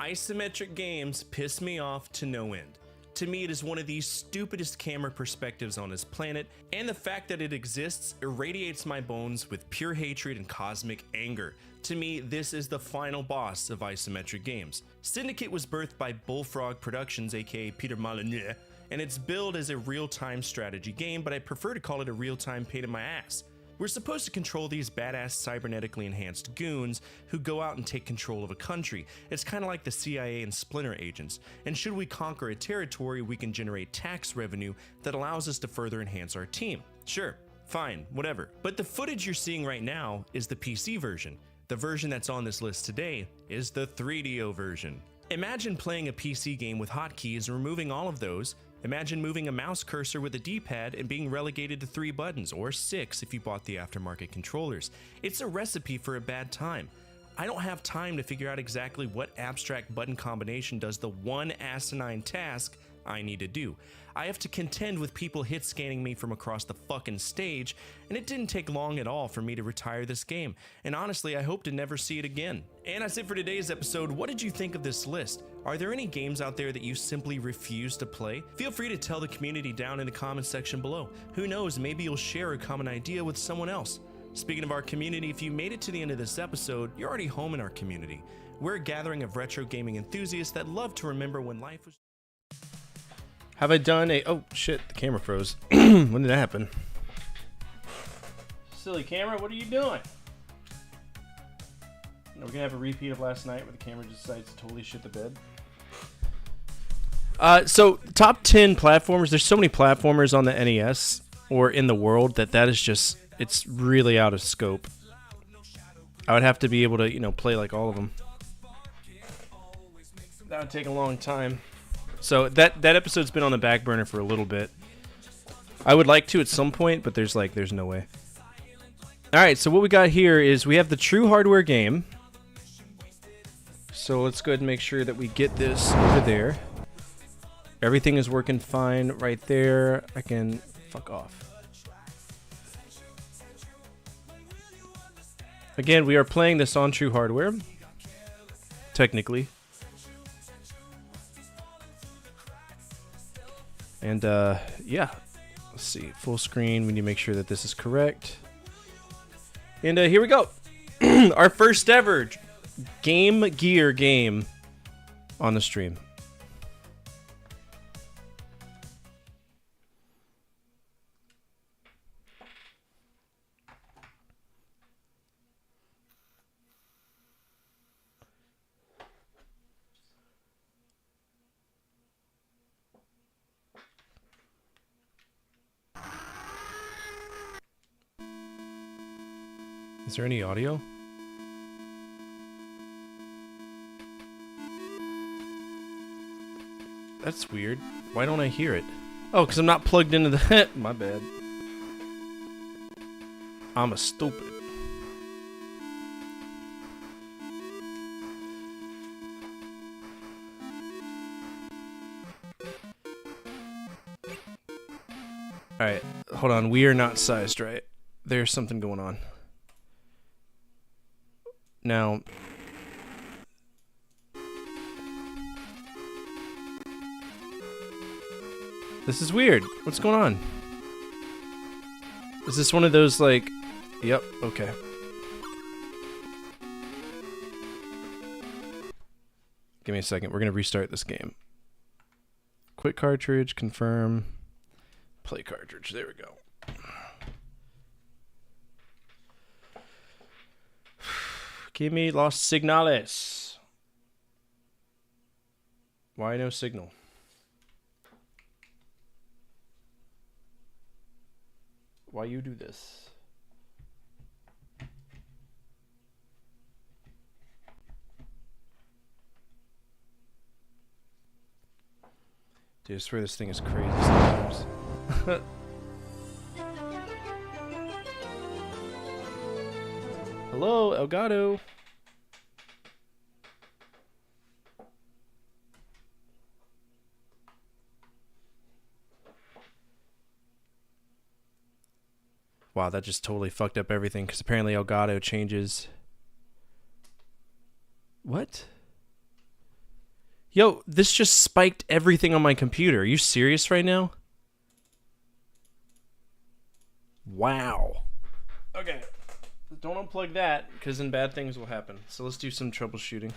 Isometric games piss me off to no end. To me, it is one of the stupidest camera perspectives on this planet, and the fact that it exists irradiates my bones with pure hatred and cosmic anger. To me, this is the final boss of isometric games. Syndicate was birthed by Bullfrog Productions, aka Peter Molyneux, and it's billed as a real-time strategy game, but I prefer to call it a real-time pain in my ass. We're supposed to control these badass cybernetically enhanced goons who go out and take control of a country. It's kind of like the CIA and Splinter agents, and should we conquer a territory, we can generate tax revenue that allows us to further enhance our team. Sure, fine, whatever. But the footage you're seeing right now is the PC version. The version that's on this list today is the 3DO version. Imagine playing a PC game with hotkeys and removing all of those. Imagine moving a mouse cursor with a D-pad and being relegated to 3 buttons, or 6 if you bought the aftermarket controllers. It's a recipe for a bad time. I don't have time to figure out exactly what abstract button combination does the one asinine task I need to do. I have to contend with people hit scanning me from across the fucking stage, and it didn't take long at all for me to retire this game. And honestly, I hope to never see it again. And that's it for today's episode. What did you think of this list? Are there any games out there that you simply refuse to play? Feel free to tell the community down in the comments section below. Who knows, maybe you'll share a common idea with someone else. Speaking of our community, if you made it to the end of this episode, you're already home in our community. We're a gathering of retro gaming enthusiasts that love to remember when life was... Have I done a... Oh, shit, the camera froze. When did that happen? Silly camera, what are you doing? We're going to have a repeat of last night where the camera just decides to totally shit the bed. So, top 10 platformers. There's so many platformers on the NES or in the world that is just... It's really out of scope. I would have to be able to, you know, play like all of them. That would take a long time. So that episode's been on the back burner for a little bit. I would like to at some point, but there's no way. Alright, so what we got here is we have the true hardware game. So let's go ahead and make sure that we get this over there. Everything is working fine right there. I can fuck off. Again, we are playing this on true hardware. Technically. And, yeah. Let's see. Full screen. We need to make sure that this is correct. And, here we go. Our first ever Game Gear game on the stream. Is there any audio? That's weird. Why don't I hear it? Oh, because I'm not plugged into the... My bad. I'm a stupid. Alright, hold on. We are not sized right. There's something going on. Now, this is weird. What's going on? Is this one of those, like... Yep, okay. Give me a second. We're going to restart this game. Quit cartridge, confirm. Play cartridge. There we go. Give me los signales. Why no signal? Why you do this? Dude, I swear this thing is crazy sometimes. Hello, Elgato. Wow, that just totally fucked up everything because apparently Elgato changes. What? Yo, this just spiked everything on my computer. Are you serious right now? Wow. Okay. Don't unplug that, because then bad things will happen. So let's do some troubleshooting.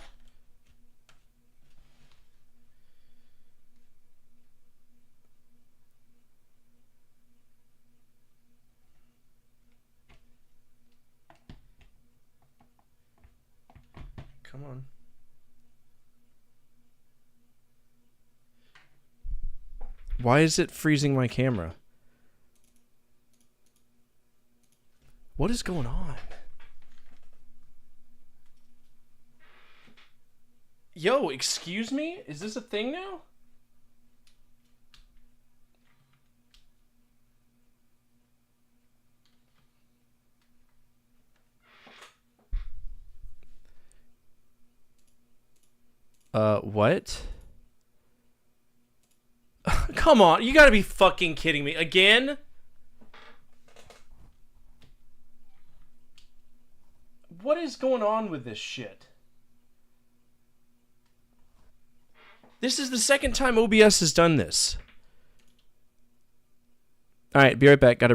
Come on. Why is it freezing my camera? What is going on? Yo, excuse me? Is this a thing now? What? Come on, you gotta be fucking kidding me. Again? What is going on with this shit? This is the second time OBS has done this. Alright, be right back. Gotta